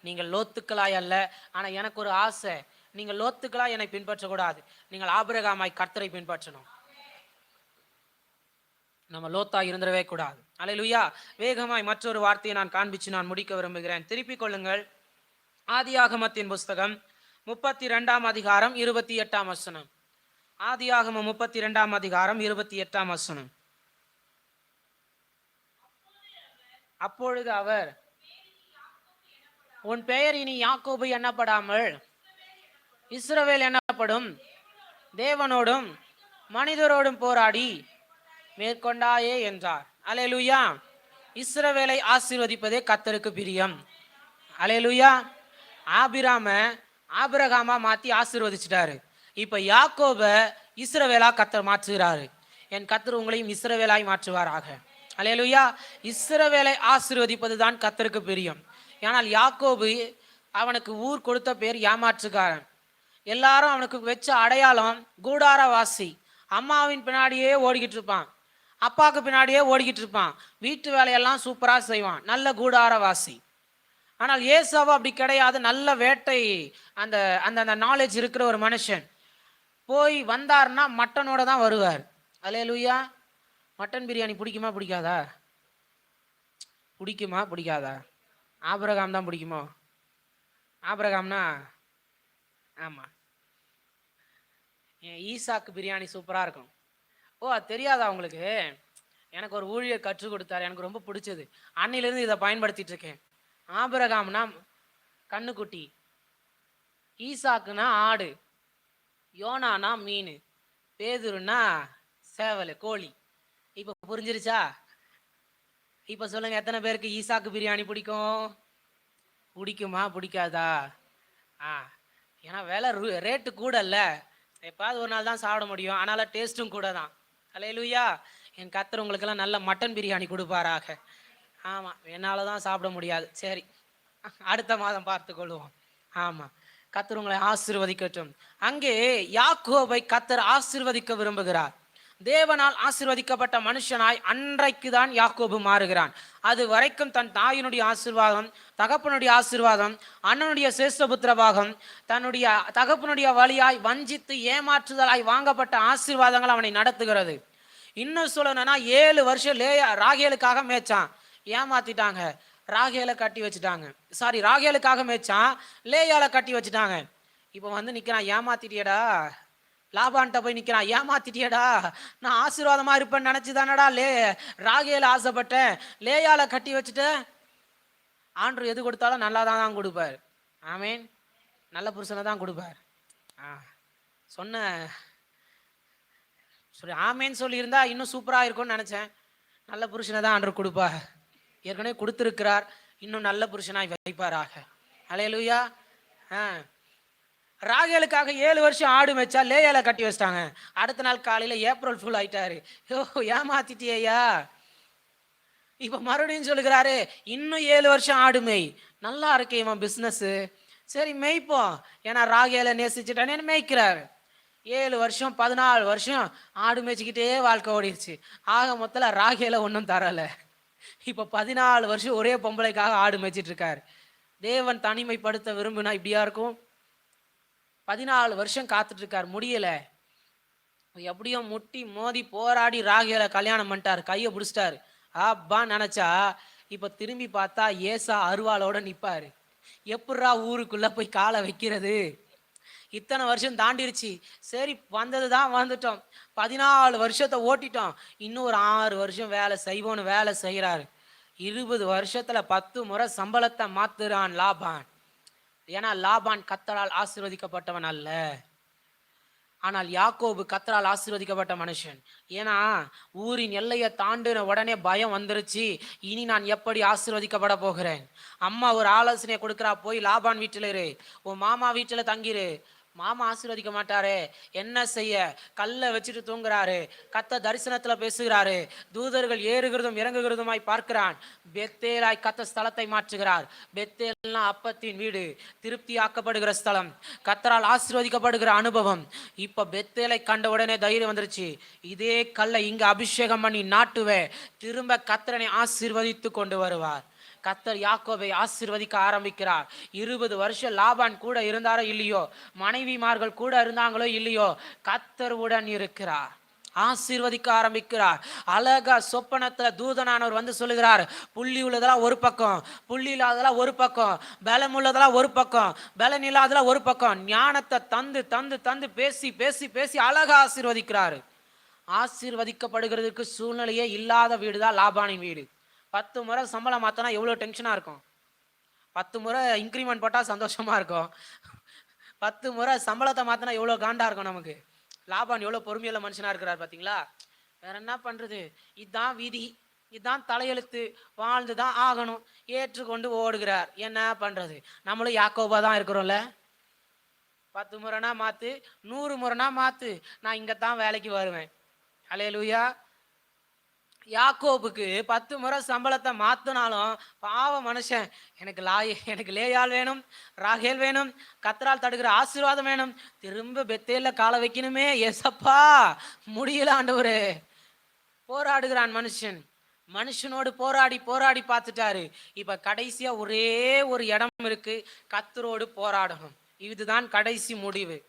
நீங்கள் லோத்துக்களாய் அல்ல, ஆனா எனக்கு ஒரு ஆசை, நீங்கள் லோத்துக்களாய் என்னை பின்பற்றக்கூடாது, நீங்கள் ஆபிரகாமாய் கர்த்தரை பின்பற்றணும். நம்ம லோத்தா இருந்துடவே கூடாது. அல்லேலூயா. வேகமாய் மற்றொரு வார்த்தையை நான் காண்பிச்சு நான் முடிக்க விரும்புகிறேன். திருப்பிக் கொள்ளுங்கள். ஆதியாகமத்தின் புஸ்தகம் 32ஆம் அதிகாரம் 28ஆம் வசனம். ஆதியாகமம் 32ஆம் அதிகாரம் 28ஆம் வசனம். அப்பொழுது அவர், உன் பெயர் இனி யாக்கோபு எண்ணப்படாமல் இஸ்ரவேல் எண்ணப்படும், தேவனோடும் மனிதரோடும் போராடி மேற்கொண்டாயே என்றார். அல்லேலூயா. இஸ்ரவேலை ஆசீர்வதிப்பதே கர்த்தருக்கு பிரியம். அல்லேலூயா. ஆபிரகாமா மாத்தி ஆசீர்வதிச்சிட்டாரு. இப்ப யாக்கோப இஸ்ரவேலா கர்த்தர் மாற்றுகிறாரு. என் கர்த்தர் உங்களையும் இஸ்ரவேலாய் மாற்றுவாராக. அல்லேலூயா. இஸ்ரவேலை ஆசீர்வதிப்பது தான் கர்த்தருக்கு பிரியம். ஆனால் யாக்கோபு, அவனுக்கு ஊர் கொடுத்த பேர் ஏமாற்றுக்காரன். எல்லாரும் அவனுக்கு வச்ச அடையாளம் கூடாரவாசி. அம்மாவின் பின்னாடியே ஓடிக்கிட்டு இருப்பான், அப்பாவுக்கு பின்னாடியே ஓடிக்கிட்டு இருப்பான், வீட்டு வேலையெல்லாம் சூப்பராக செய்வான், நல்ல கூடாரவாசி. ஆனால் ஏசாவு அப்படி கிடையாது, நல்ல வேட்டை அந்த அந்த நாலேஜ் இருக்கிற ஒரு மனுஷன். போய் வந்தார்னா மட்டனோட தான் வருவார். அல்லேலூயா. மட்டன் பிரியாணி பிடிக்குமா பிடிக்காதா? பிடிக்குமா பிடிக்காதா? ஆபிரகாம் தான் பிடிக்குமோ? ஆபிரகாம்னா ஆமாம், ஈசாக்கு பிரியாணி சூப்பராக இருக்கும். ஓ, அது தெரியாதா உங்களுக்கு? எனக்கு ஒரு ஊழியர் கற்றுக் கொடுத்தாரு, எனக்கு ரொம்ப பிடிச்சது, அன்னிலிருந்து இதை பயன்படுத்திட்டு இருக்கேன். ஆபிரகாம்னா கண்ணுக்குட்டி, ஈசாக்குனா ஆடு, யோனானா மீன், பேதுருன்னா சேவல் கோழி. இப்போ புரிஞ்சிருச்சா? இப்போ சொல்லுங்க, எத்தனை பேருக்கு ஈசாக்கு பிரியாணி பிடிக்கும்? பிடிக்குமா பிடிக்காதா? ஏன்னா விலை ரேட்டு கூட இல்லை, எப்பாவது ஒரு நாள் தான் சாப்பிட முடியும், அதனால டேஸ்ட்டும் கூட தான். அல்லேலூயா. என் கர்த்தர் உங்களுக்கெல்லாம் நல்ல மட்டன் பிரியாணி கொடுப்பாராக. ஆமாம், என்னால் தான் சாப்பிட முடியாது. சரி, அடுத்த மாதம் பார்த்து கொள்வோம். ஆமாம், கர்த்தர் உங்களை ஆசீர்வதிக்கட்டும். அங்கே யாக்கோபை கர்த்தர் ஆசீர்வதிக்க விரும்புகிறார். தேவனால் ஆசீர்வதிக்கப்பட்ட மனுஷனாய் அன்றைக்கு தான் யாக்கோபு மாறுகிறான். அது வரைக்கும் தன் தாயினுடைய ஆசீர்வாதம், தகப்பனுடைய ஆசீர்வாதம், அண்ணனுடைய சேஷ்டபுத்திர பாகம், தன்னுடைய தகப்பனுடைய வழியாய் வஞ்சித்து ஏமாற்றுதலாய் வாங்கப்பட்ட ஆசீர்வாதங்கள் அவனை நடத்துகிறது. இன்னும் சொல்லணும்னா 7 வருஷம் ராகேலுக்காக மேய்ச்சான், ஏமாத்திட்டாங்க, ராகேலை கட்டி வச்சுட்டாங்க. ராகேலுக்காக மேய்ச்சான், லேயால கட்டி வச்சுட்டாங்க. இப்போ வந்து நிற்கிறான், ஏமாத்திட்டியடா, லாபான்ட்ட போய் நிற்கிறான், ஏமாத்திட்டியடா, நான் ஆசீர்வாதமா இருப்பேன்னு நினச்சிதானடா ராகேல ஆசைப்பட்டேன், லேயால கட்டி வச்சுட்டேன். ஆண்டவர் எது கொடுத்தாலும் நல்லா தான் கொடுப்பார். ஆமேன். நல்ல புருஷனை தான் கொடுப்பார். சொன்ன சரி ஆமேன்னு சொல்லியிருந்தா இன்னும் சூப்பராக இருக்கும்னு நினச்சேன். நல்ல புருஷனை தான் ஆண்டவர் கொடுப்பார். ஏற்கனவே கொடுத்துருக்கிறார், இன்னும் நல்ல புருஷனாய் வைப்பாராக. அல்லேலூயா. ராகேலுக்காக 7 வருஷம் ஆடு மேய்ச்சா லேயால கட்டி வச்சிட்டாங்க. அடுத்த நாள் காலையில் ஏப்ரல் ஃபுல் ஆயிட்டாரு. ஏமாத்திட்டியா. இப்போ மறுபடியும் சொல்லுகிறாரு, இன்னும் 7 வருஷம் ஆடு மேய். நல்லா இருக்கே இவன் பிஸ்னஸ்ஸு, சரி மேய்ப்போம், ஏன்னா ராகேல நேசிச்சுட்டானே மேய்க்கிறாரு. 7 வருஷம் 14 வருஷம் ஆடு மேய்ச்சிக்கிட்டே வாழ்க்கை ஓடிடுச்சு. ஆக மொத்தத்தில் ராகேல ஒன்றும் தரலை. இப்போ 14 வருஷம் ஒரே பொம்பளைக்காக ஆடு மேய்ச்சிட்டு இருக்காரு. தேவன் தனிமைப்படுத்த விரும்புனா இப்படியா இருக்கும்? 14 வருஷம் காத்துட்டு இருக்கார், முடியல. எப்படியோ முட்டி மோதி போராடி ராகேல கல்யாணம் பண்ணிட்டாரு, கையை பிடிச்சிட்டாரு. அப்பா நினைச்சா இப்ப திரும்பி பார்த்தா ஏசா அருவாளோட நிப்பாரு. எப்படா ஊருக்குள்ள போய் காலை வைக்கிறது? இத்தனை வருஷம் தாண்டிருச்சு, சரி வந்தது தான் வந்துட்டோம், 14 வருஷத்தை ஓட்டிட்டோம், இன்னும் ஒரு 6 வருஷம் வேலை செய்வோன்னு வேலை செய்கிறாரு. 20 வருஷத்துல 10 முறை சம்பளத்தை மாத்துறான் லாபான். ஏன்னா லாபான் கர்த்தரால் ஆசீர்வதிக்கப்பட்டவன் அல்ல, ஆனால் யாக்கோபு கர்த்தரால் ஆசீர்வதிக்கப்பட்ட மனுஷன். ஏன்னா ஊரின் எல்லையை தாண்டின உடனே பயம் வந்துருச்சு, இனி நான் எப்படி ஆசீர்வதிக்கப்பட போகிறேன். அம்மா ஒரு ஆலோசனை கொடுக்குறா, போய் லாபான் வீட்டில் இரு, உன் மாமா வீட்டில் தங்கிரு. மாமா ஆசீர்வதிக்க மாட்டாரு, என்ன செய்ய? கல்லை வச்சுட்டு தூங்குறாரு, கத்த தரிசனத்துல பேசுகிறாரு, தூதர்கள் ஏறுகிறதும் இறங்குகிறதுமாய் பார்க்கிறான். பெத்தேலாய் கத்த ஸ்தலத்தை மாற்றுகிறார். பெத்தேல்னா அப்பத்தின் வீடு, திருப்தி ஆக்கப்படுகிற ஸ்தலம், கத்தரால் ஆசீர்வதிக்கப்படுகிற அனுபவம். இப்ப பெத்தேலை கண்ட உடனே தைரியம் வந்துருச்சு, இதே கல்லை இங்க அபிஷேகம் பண்ணி நாட்டுவே, திரும்ப கத்தரனை ஆசீர்வதித்து கொண்டு வருவார். கர்த்தர் யாக்கோபை ஆசீர்வதிக்க ஆரம்பிக்கிறார். 20 வருஷம் லாபான் கூட இருந்தாரோ இல்லையோ, மனைவிமார்கள் கூட இருந்தாங்களோ இல்லையோ, கர்த்தர் உடன் இருக்கிறார், ஆசீர்வதிக்க ஆரம்பிக்கிறார். அழகா சொப்பனத்துல தூதனானவர் வந்து சொல்லுகிறார், புள்ளி உள்ளதெல்லாம் ஒரு பக்கம், புள்ளி இல்லாததெல்லாம் ஒரு பக்கம், பலம் உள்ளதெல்லாம் ஒரு பக்கம், பலன் இல்லாததெல்லாம் ஒரு பக்கம், ஞானத்தை தந்து தந்து தந்து பேசி பேசி பேசி அழகா ஆசீர்வதிக்கிறாரு. ஆசீர்வதிக்கப்படுகிறதுக்கு சூழ்நிலையே இல்லாத வீடு தான் லாபானின் வீடு. 10 முறை சம்பளம் மாற்றினா எவ்வளோ டென்ஷனாக இருக்கும்? 10 முறை இன்க்ரிமெண்ட் போட்டால் சந்தோஷமாக இருக்கும், 10 முறை சம்பளத்தை மாற்றினா எவ்வளோ காண்டாக இருக்கும் நமக்கு. லாபான் எவ்வளோ பொறுமையுள்ள மனுஷனாக இருக்கிறார் பார்த்தீங்களா? வேற என்ன பண்ணுறது, இதுதான் விதி, இதுதான் தலையெழுத்து, வாழ்ந்து தான் ஆகணும், ஏற்றுக்கொண்டு ஓடுகிறார். என்ன பண்ணுறது, நம்மளும் யாக்கோபா தான் இருக்கிறோம்ல. 10 முறைனா மாற்று, 100 முறைனா மாற்று, நான் இங்கே தான் வேலைக்கு வருவேன். அல்லேலூயா. யாக்கோபுக்கு 10 முறை சம்பளத்தை மாத்தினாலும் பாவ மனுஷன், எனக்கு லேயால் வேணும், ராகேல் வேணும், கர்த்தரால் தடுக்கிற ஆசீர்வாதம் வேணும், திரும்ப பெத்தேல்ல காலை வைக்கணுமே, ஏசப்பா முடியல ஆண்டவரே. போராடுகிறான் மனுஷன், மனுஷனோடு போராடி போராடி பார்த்துட்டாரு. இப்ப கடைசியா ஒரே ஒரு இடம் இருக்கு, கர்த்தரோடு போராடணும். இதுதான் கடைசி முடிவு.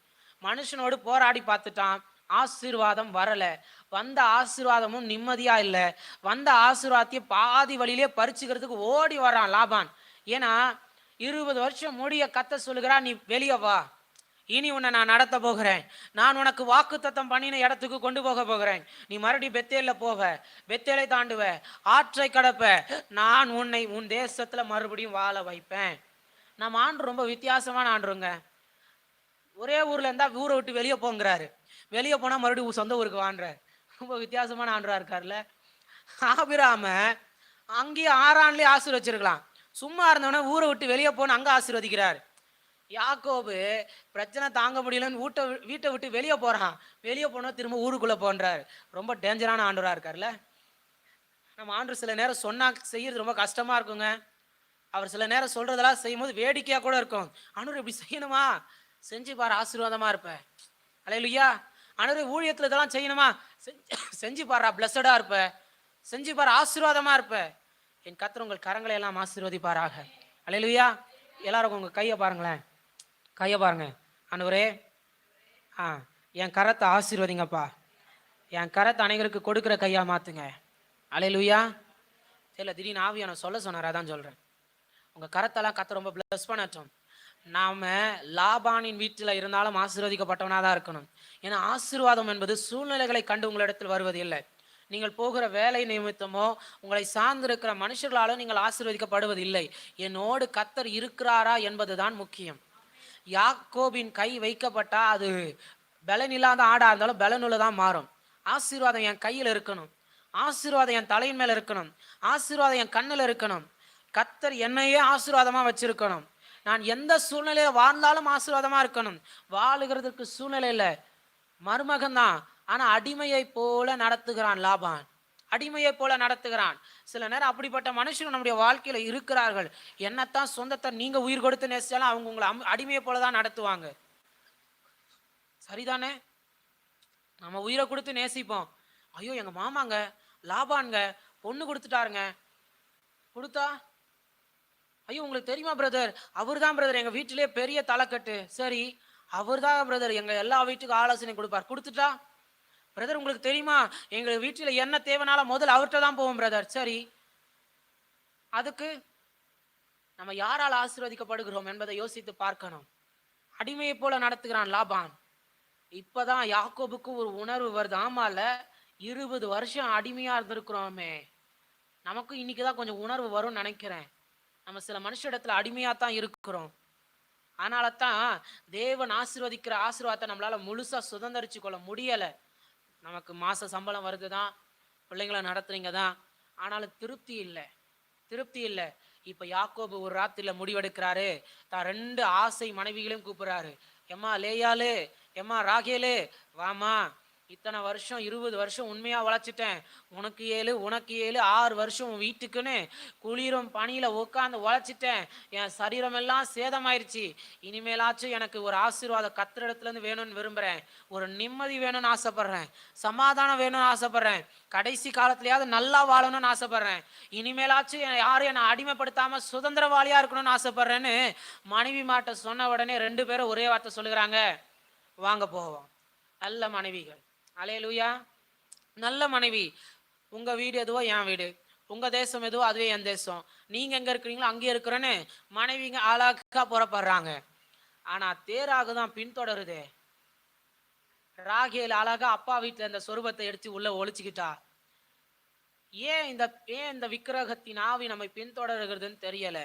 மனுஷனோடு போராடி பார்த்துட்டான், ஆசீர்வாதம் வரல. வந்த ஆசீர்வாதமும் நிம்மதியா இல்லை. வந்த ஆசீர்வாதத்தையும் பாதி வழியிலே பறிச்சுக்கிறதுக்கு ஓடி வரான் லாபான். ஏன்னா 20 வருஷம் முடிய கத்த சொல்லுகிறா, நீ வெளியே வா, இனி உன்னை நான் நடத்த போகிறேன், நான் உனக்கு வாக்குத்தத்தம் பண்ணின இடத்துக்கு கொண்டு போக போகிறேன், நீ மறுபடியும் பெத்தேல்ல போவ, பெத்தேலை தாண்டுவ, ஆற்றை கடப்ப, நான் உன்னை உன் தேசத்துல மறுபடியும் வாழ வைப்பேன். நம்ம ஆண்டு ரொம்ப வித்தியாசமான ஆண்டுங்க. ஒரே ஊர்ல இருந்தா ஊரை விட்டு வெளியே போங்கிறாரு, வெளியே போனா மறுபடியும் சொந்த ஊருக்கு வாங்குறாரு. ரொம்ப வித்தியாசமான ஆண்டரா இருக்காருல்ல. ஆபிராம அங்கேயே ஆறான்லயே ஆசீர்வச்சிருக்கலாம், சும்மா இருந்தவன ஊரை விட்டு வெளியே போன அங்க ஆசீர்வதிக்கிறார். யாக்கோபு பிரச்சனை தாங்க முடியலன்னு வீட்டை விட்டு வெளியே போறான், வெளியே போனா திரும்ப ஊருக்குள்ள போன்றார். ரொம்ப டேஞ்சரான ஆண்டரா இருக்காருல்ல. நம்ம ஆண்டு சில நேரம் சொன்னா செய்யறது ரொம்ப கஷ்டமா இருக்குங்க. அவர் சில நேரம் சொல்றதெல்லாம் செய்யும் போது வேடிக்கையா கூட இருக்கும். ஆண்டவர் இப்படி செய்யணுமா, செஞ்சு பாரு, ஆசீர்வாதமா இருப்ப. அல்லேலூயா. ஆண்டவரே ஊழியத்துல இதெல்லாம் செய்யணுமா, செஞ்சு பாரு, பிளஸடா இருப்ப, செஞ்சு பாரு, ஆசீர்வாதமா இருப்ப. என் கர்த்தர் உங்கள் கரங்களை எல்லாம் ஆசீர்வதிப்பாராக. அல்லேலூயா. எல்லாரும் உங்க கையை பாருங்களேன், கையை பாருங்க. ஆண்டவரே என் கரத்தை ஆசீர்வதிங்கப்பா, என் கரத்தை அனைவருக்கு கொடுக்குற கையா மாத்துங்க. அல்லேலூயா. தெரியல, திடீர்னு ஆவியான சொல்ல சொன்னார், அதான் சொல்றேன். உங்க கரத்தெல்லாம் கர்த்தர் ரொம்ப பிளஸ் பண்ணட்டும். நாம லாபானின் வீட்டில் இருந்தாலும் ஆசீர்வதிக்கப்பட்டவனாக தான் இருக்கணும். ஏன்னா ஆசீர்வாதம் என்பது சூழ்நிலைகளை கண்டு உங்களிடத்தில் வருவது இல்லை. நீங்கள் போகிற வேலை நிமித்தமோ உங்களை சார்ந்திருக்கிற மனுஷர்களாலும் நீங்கள் ஆசீர்வதிக்கப்படுவது இல்லை. என்னோடு கர்த்தர் இருக்கிறாரா என்பதுதான் முக்கியம். யாக்கோபின் கை வைக்கப்பட்டா அது பலனில்லாத ஆடா இருந்தாலும் பலனுள்ள தான் மாறும். ஆசீர்வாதம் என் கையில் இருக்கணும், ஆசீர்வாதம் என் தலையின் மேல இருக்கணும், ஆசீர்வாதம் என் கண்ணில் இருக்கணும். கர்த்தர் என்னையே ஆசீர்வாதமா வச்சிருக்கணும். நான் எந்த சூழ்நிலையில வாழ்ந்தாலும் ஆசீர்வாதமா இருக்கணும். வாழுகிறதுக்கு சூழ்நிலை இல்லை, மருமகன் தான். ஆனா அடிமையை போல நடத்துகிறான் லாபான், அடிமையை போல நடத்துகிறான். சில நேரம் அப்படிப்பட்ட மனுஷர்கள் நம்முடைய வாழ்க்கையில இருக்கிறார்கள். என்னத்தான் சொந்தத்தை நீங்க உயிர் கொடுத்து நேசிச்சாலும் அவங்க உங்களை அடிமையை போலதான் நடத்துவாங்க. சரிதானே? நம்ம உயிரை கொடுத்து நேசிப்போம். ஐயோ எங்க மாமாங்க லாபான்ங்க பொண்ணு கொடுத்துட்டாருங்க, கொடுத்தா ஐயோ உங்களுக்கு தெரியுமா பிரதர், அவர் தான் பிரதர் எங்க வீட்டிலே பெரிய தலைக்கட்டு. சரி, அவர் தான் பிரதர் எங்க எல்லா வீட்டுக்கும் ஆலோசனை கொடுப்பார். கொடுத்துட்டா பிரதர் உங்களுக்கு தெரியுமா எங்க வீட்டில என்ன தேவைனாலும் முதல்ல அவர்கிட்ட தான் போவோம் பிரதர். சரி, அதுக்கு நம்ம யாரால் ஆசீர்வதிக்கப்படுகிறோம் என்பதை யோசித்து பார்க்கணும். அடிமையை போல நடத்துகிறான் லாபான். இப்பதான் யாக்கோபுக்கு ஒரு உணர்வு வருது. ஆமால 20 வருஷம் அடிமையா இருந்திருக்கிறோமே, நமக்கும் இன்னைக்குதான் கொஞ்சம் உணர்வு வரும்னு நினைக்கிறேன். நம்ம சில மனுஷ இடத்துல அடிமையா தான் இருக்கிறோம். அதனால தான் தேவன் ஆசீர்வதிக்கிற ஆசீர்வாதத்தை நம்மளால முழுசா சுதந்திரிச்சு கொள்ள முடியல. நமக்கு மாச சம்பளம் வருதுதான், பிள்ளைங்களை நடத்துறீங்க தான், ஆனாலும் திருப்தி இல்லை, திருப்தி இல்லை. இப்ப யாக்கோபு ஒரு ராத்திரில முடிவெடுக்கிறாரு. தான் 2 ஆசை மனைவிகளையும் கூப்பிடுறாரு. எம்மா லேயாலு, எம்மா ராகேலு, வாமா, இத்தனை வருஷம் 20 வருஷம் உண்மையா உழைச்சிட்டேன், உனக்கு 7 உனக்கு 7 6 வருஷம் உன் வீட்டுக்குன்னு குளிரும் பனியில உட்காந்து உழைச்சிட்டேன். என் சரீரம் எல்லாம் சேதமாயிருச்சு. இனிமேலாச்சும் எனக்கு ஒரு ஆசீர்வாத கர்த்தரிடத்துல இருந்து வேணும்னு விரும்புறேன், ஒரு நிம்மதி வேணும்னு ஆசைப்படுறேன், சமாதானம் வேணும்னு ஆசைப்படுறேன், கடைசி காலத்திலயாவது நல்லா வாழணும்னு ஆசைப்படுறேன், இனிமேலாச்சும் யாரும் என்னை அடிமைப்படுத்தாம சுதந்திரவாளியா இருக்கணும்னு ஆசைப்படுறேன்னு மனைவி மாட்ட சொன்ன உடனே 2 பேரும் ஒரே வார்த்தை சொல்லுகிறாங்க, வாங்க போவோம். நல்ல மனைவிகள், அல்லேலூயா. நல்ல மனைவி. உங்க வீடு எதுவோ என் வீடு, உங்க தேசம் எதுவோ அதுவே என் தேசம், நீங்க எங்க இருக்கிறீங்களோ அங்கே இருக்கிறேன்னு மனைவிங்க அழகா புறப்படுறாங்க. ஆனா தேராகுதான் பின்தொடருதே. ராகேல் அழகா அப்பா வீட்டுல இந்த சொரூபத்தை எடுத்து உள்ள ஒழிச்சுக்கிட்டா. ஏன் இந்த விக்கிரகத்தின் ஆவி நம்மை பின்தொடருகிறதுன்னு தெரியல.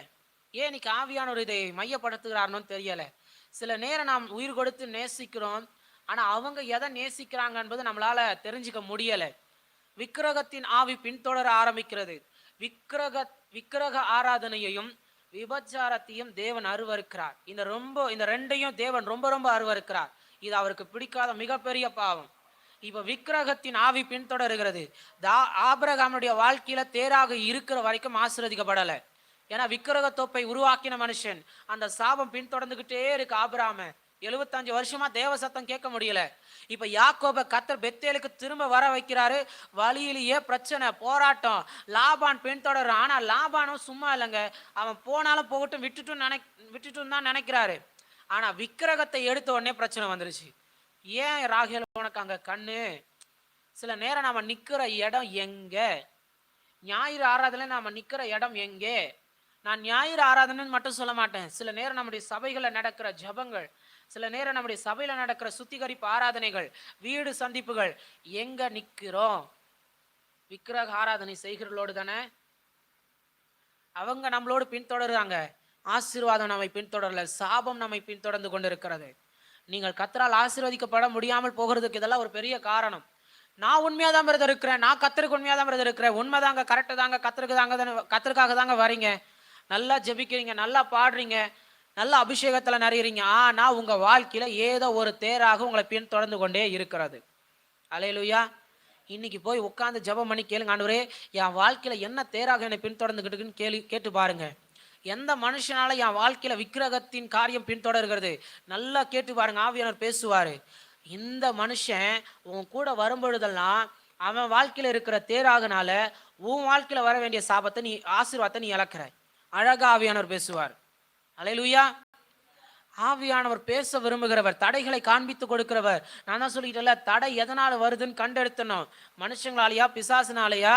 ஏன் இன்னைக்கு ஆவியானவர் இதை மையப்படுத்துகிறாருன்னு தெரியல. சில நேரம் நாம் உயிர் கொடுத்து நேசிக்கிறோம், ஆனா அவங்க எதை நேசிக்கிறாங்க என்பது நம்மளால தெரிஞ்சுக்க முடியல. விக்கிரகத்தின் ஆவி பின்தொடர ஆரம்பிக்கிறது. விக்கிரக ஆராதனையையும் விபச்சாரத்தையும் தேவன் அருவருக்கிறார். இந்த 2ஐயும் தேவன் ரொம்ப ரொம்ப அருவருக்கிறார். இது அவருக்கு பிடிக்காத மிகப்பெரிய பாவம். இப்ப விக்கிரகத்தின் ஆவி பின்தொடருகிறது. ஆபிரகாமுடைய வாழ்க்கையில தேராக இருக்கிற வரைக்கும் ஆசீர்வதிக்கப்படலை. ஏன்னா விக்கிரக தோப்பை உருவாக்கின மனுஷன். அந்த சாபம் பின்தொடர்ந்துகிட்டே இருக்கு. ஆபிரகாம 75 வருஷமா தேவ சத்தம் கேட்க முடியல. இப்ப யாக்கோப கர்த்தர் பெத்தேலுக்கு திரும்ப வர வைக்கிறாரு. வழியிலேயே பிரச்சனை, போராட்டம். லாபான் பின்தொடர்றான். ஆனா லாபானும் சும்மா இல்லைங்க, அவன் போனாலும் போகட்டும் விட்டுட்டும் தான் நினைக்கிறாரு. ஆனா விக்கிரகத்தை எடுத்த உடனே பிரச்சனை வந்துருச்சு. ஏன் ராகேல் உனக்கு அங்க கண்ணு? சில நேரம் நாம நிக்கிற இடம் எங்க? ஞாயிறு ஆராதனை நாம நிக்கிற இடம் எங்கே? நான் ஞாயிறு ஆராதனைன்னு மட்டும் சொல்ல மாட்டேன். சில நேரம் நம்முடைய சபைகளை நடக்கிற ஜபங்கள், சில நேரம் நம்முடைய சபையில நடக்கிற சுத்திகரிப்பு ஆராதனைகள், வீடு சந்திப்புகள், எங்க நிக்கிறோம்? விக்கிரக ஆராதனை செய்கிறவர்களோடு தானே. அவங்க நம்மளோடு பின்தொடருறாங்க. ஆசீர்வாதம் நம்மை பின்தொடரல, சாபம் நம்மை பின்தொடர்ந்து கொண்டிருக்கிறது. நீங்கள் கர்த்தரால் ஆசீர்வதிக்கப்பட முடியாமல் போகிறதுக்கு இதெல்லாம் ஒரு பெரிய காரணம். நான் உண்மையா தான் பிரதர் இருக்கிறேன், நான் கர்த்தருக்கு உண்மையா தான் பிரதர் இருக்கிறேன், உண்மைதாங்க, கரெக்டு தாங்க, கர்த்தருக்காக தாங்க வரீங்க, நல்லா ஜெபிக்கிறீங்க, நல்லா பாடுறீங்க, நல்ல அபிஷேகத்துல நிறையறீங்க. ஆனா உங்க வாழ்க்கையில ஏதோ ஒரு தேராக உங்களை பின் தொடர்ந்து கொண்டே இருக்கிறது. அல்லேலூயா. இன்னைக்கு போய் உட்காந்து ஜெபம் பண்ணி கேளுங்க, ஆண்டவரே என் வாழ்க்கையில என்ன தேராக என்னை பின்தொடர்ந்துகிட்டுன்னு கேட்டு பாருங்க. எந்த மனுஷனால என் வாழ்க்கையில விக்கிரகத்தின் காரியம் பின்தொடர்கிறது நல்லா கேட்டு பாருங்க. ஆவியானவர் பேசுவாரு. இந்த மனுஷன் உன் கூட வரும்பொழுதெல்லாம் அவன் வாழ்க்கையில இருக்கிற தேராகனால உன் வாழ்க்கையில வர வேண்டிய சாபத்தை நீ ஆசீர்வாதத்தை நீ இழக்கிற. அழகா ஆவியானவர் பேசுவார். அல்லேலூயா. ஆவியானவர் பேச விரும்புகிறவர், தடைகளை காண்பித்து கொடுக்கிறவர். நான் தான் சொல்லிக்கிட்டேன்ல, தடை எதனால வருதுன்னு கண்டெடுத்தணும். மனுஷங்களாலையா, பிசாசினாலையா,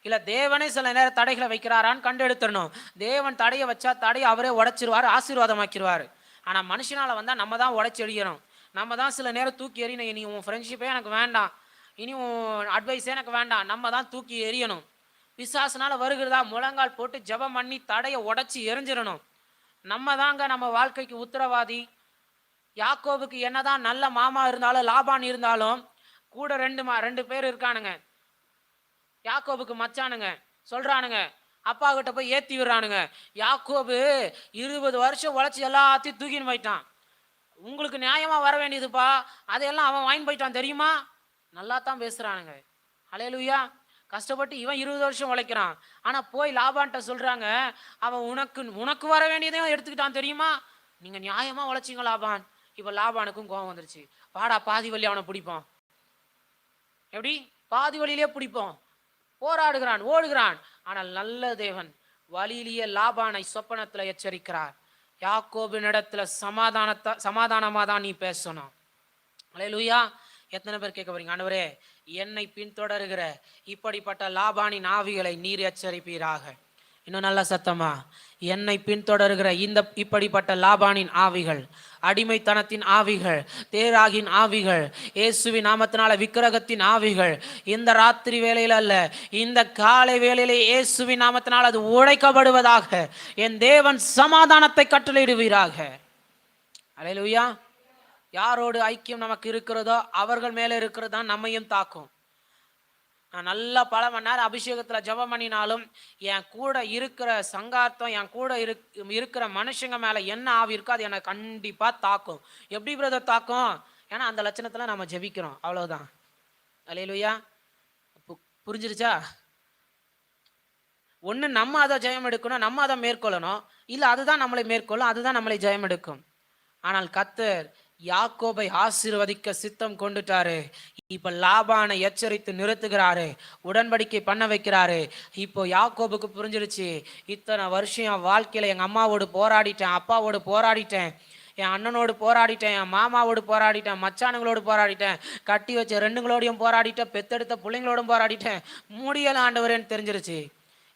இல்ல தேவனே சில நேரம் தடைகளை வைக்கிறாரான்னு கண்டெடுத்தணும். தேவன் தடையை வச்சா தடையை அவரே உடைச்சிருவார், ஆசீர்வாதமாக்கிடுவார். ஆனால் மனுஷனால் வந்தால் நம்ம தான் உடச்சி எறியணும். நம்ம தான் சில நேரம் தூக்கி எறியணும். இனி உன் ஃப்ரெண்ட்ஷிப்பே எனக்கு வேண்டாம், இனி உன் அட்வைஸே எனக்கு வேண்டாம், நம்ம தான் தூக்கி எறியணும். பிசாசுனால வருகிறதா முழங்கால் போட்டு ஜெபம் பண்ணி தடையை உடச்சி எரிஞ்சிடணும். நம்ம தாங்க நம்ம வாழ்க்கைக்கு உத்தரவாதி. யாக்கோபுக்கு என்னதான் நல்ல மாமா இருந்தாலும் லாபான் இருந்தாலும் கூட ரெண்டு பேர் இருக்கானுங்க. யாக்கோபுக்கு மச்சானுங்க சொல்றானுங்க, அப்பா கிட்ட போய் ஏத்தி விடுறானுங்க. யாக்கோபு 20 வருஷம் உழைச்சி எல்லாத்தையும் தூக்கின்னு போயிட்டான். உங்களுக்கு நியாயமா வர வேண்டியதுப்பா, அதையெல்லாம் அவன் வாங்கி போயிட்டான் தெரியுமா? நல்லா தான் பேசுறானுங்க. ஹல்லேலூயா. கஷ்டப்பட்டு இவன் 20 வருஷம் உழைக்கிறான். ஆனா போய் லாபான்ட்ட சொல்றாங்க, அவன் உனக்கு வர வேண்டியதையும் எடுத்துக்கிட்டான் தெரியுமா? நீங்க நியாயமா உழைச்சிங்க லாபான். இப்ப லாபானுக்கும் கோபம் வந்துருச்சு. வாடா பாதி வழி அவனை பிடிப்போம். எப்படி? பாதி வழியிலே பிடிப்போம். போராடுகிறான், ஓடுகிறான். ஆனால் நல்ல தேவன் வழியிலேயே லாபானை சொப்பனத்துல எச்சரிக்கிறார். யாக்கோபின் இடத்துல சமாதானமா தான் நீ பேசணும். அல்லேலூயா. எத்தனை பேர் கேட்க போறீங்க, ஆண்டவரே என்னை பின்தொடர்கிற இப்படிப்பட்ட லாபானின் ஆவிகளை நீர் எச்சரிப்பீராக. இன்னும் நல்ல சத்தமா, என்னை பின்தொடர்கிற இப்படிப்பட்ட லாபானின் ஆவிகள், அடிமைத்தனத்தின் ஆவிகள், தேராகின் ஆவிகள், இயேசுவின் நாமத்தினால விக்கிரகத்தின் ஆவிகள் இந்த ராத்திரி வேளையில் அல்ல, இந்த காலை வேளையிலே இயேசுவின் நாமத்தினால் அது உடைக்கப்படுவதாக. என் தேவன் சமாதானத்தை கட்டளையிடுவீராக. அல்லேலூயா. யாரோடு ஐக்கியம் நமக்கு இருக்கிறதோ அவர்கள் மேலே இருக்கிறது தான் நம்மையும் தாக்கும். நான் நல்லா பல மணி நேரம் அபிஷேகத்தில் ஜெபம் பண்ணினாலும் என் கூட இருக்கிற சங்கார்த்தம், என் கூட இருக்கிற மனுஷங்க மேலே என்ன ஆவி இருக்கோ அது எனக்கு கண்டிப்பாக தாக்கும். எப்படி பிரதர் தாக்கும்? ஏன்னா அந்த லட்சணத்தில் நம்ம ஜெபிக்கிறோம், அவ்வளோதான். அல்லேலூயா. புரிஞ்சிருச்சா? ஒன்று நம்ம அதை ஜெயம் எடுக்கணும், நம்ம அதை மேற்கொள்ளணும், இல்லை அதுதான் நம்மளை மேற்கொள்ளும், அதுதான் நம்மளை ஜெயம் எடுக்கும். ஆனால் கர்த்தர் யாக்கோபை ஆசீர்வதிக்க சித்தம் கொண்டுட்டாரு. இப்ப லாபானை எச்சரித்து நிறுத்துகிறாரு, உடன்படிக்கை பண்ண வைக்கிறாரு. இப்போ யாக்கோபுக்கு புரிஞ்சிருச்சு, இத்தனை வருஷம் என் வாழ்க்கையில எங்க அம்மாவோடு போராடிட்டேன், அப்பாவோடு போராடிட்டேன், என் அண்ணனோடு போராடிட்டேன், என் மாமாவோடு போராடிட்டேன், மச்சானுங்களோடு போராடிட்டேன், கட்டி வச்ச ரெண்டுங்களோடையும் போராடிட்டேன், பெத்தெடுத்த பிள்ளைங்களோடும் போராடிட்டேன், முடியல ஆண்டவரேன்னு தெரிஞ்சிருச்சு.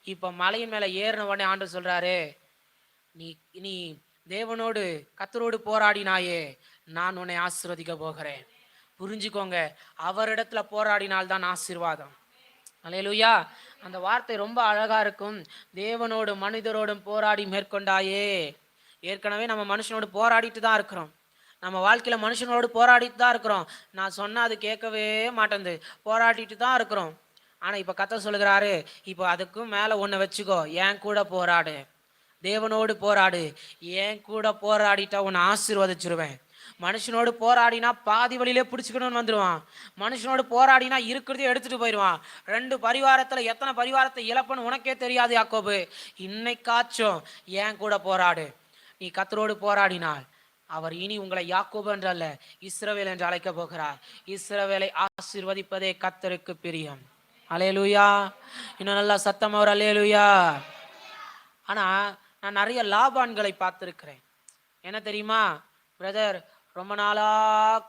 இப்போ மலையின் மேலே ஏறின உடனே ஆண்டவர் சொல்றாரு, நீ தேவனோடு கர்த்தரோடு போராடினாயே, நான் உன்னை ஆசீர்வதிக்க போகிறேன். புரிஞ்சுக்கோங்க, அவரிடத்துல போராடினால்தான் ஆசீர்வாதம். அல்லேலூயா. அந்த வார்த்தை ரொம்ப அழகா இருக்கும். தேவனோடு மனிதரோடும் போராடி மேற்கொண்டாயே. ஏற்கனவே நம்ம மனுஷனோடு போராடிட்டு தான் இருக்கிறோம். நம்ம வாழ்க்கையில மனுஷனோடு போராடிட்டு தான் இருக்கிறோம். நான் சொன்னா அது கேட்கவே மாட்டேங்குது, போராடிட்டு தான் இருக்கிறோம். ஆனா இப்ப கர்த்தர் சொல்லுகிறாரு, இப்போ அதுக்கும் மேல ஒண்ணு வச்சுக்கோ, என் கூட போராடு, தேவனோடு போராடு. என் கூட போராடிட்டா உன்னை ஆசீர்வதிச்சிருவேன். மனுஷனோடு போராடினா பாதி வழியிலே பிடிச்சிக்கணும்னு வந்துடுவான். மனுஷனோடு போராடினா இருக்கிறதே எடுத்துட்டு போயிடுவான். 2 பரிவாரத்துல எத்தனை பரிவாரத்தை இழப்பன்னு உனக்கே தெரியாது யாக்கோபு. இன்னைக்காச்சும் என் கூட போராடு. நீ கர்த்தரோடு போராடினால் அவர் இனி உங்களை யாக்கோபு என்றல்ல இஸ்ரவேல் என்று அழைக்க போகிறார். இஸ்ரவேலை ஆசீர்வதிப்பதே கர்த்தருக்கு பிரியம். அல்லேலூயா. இன்னும் நல்லா சத்தம் அவர் அல்லேலூயா. ஆனா நான் நிறைய லாபான்களை பார்த்துருக்கிறேன். என்ன தெரியுமா பிரதர், ரொம்ப நாளா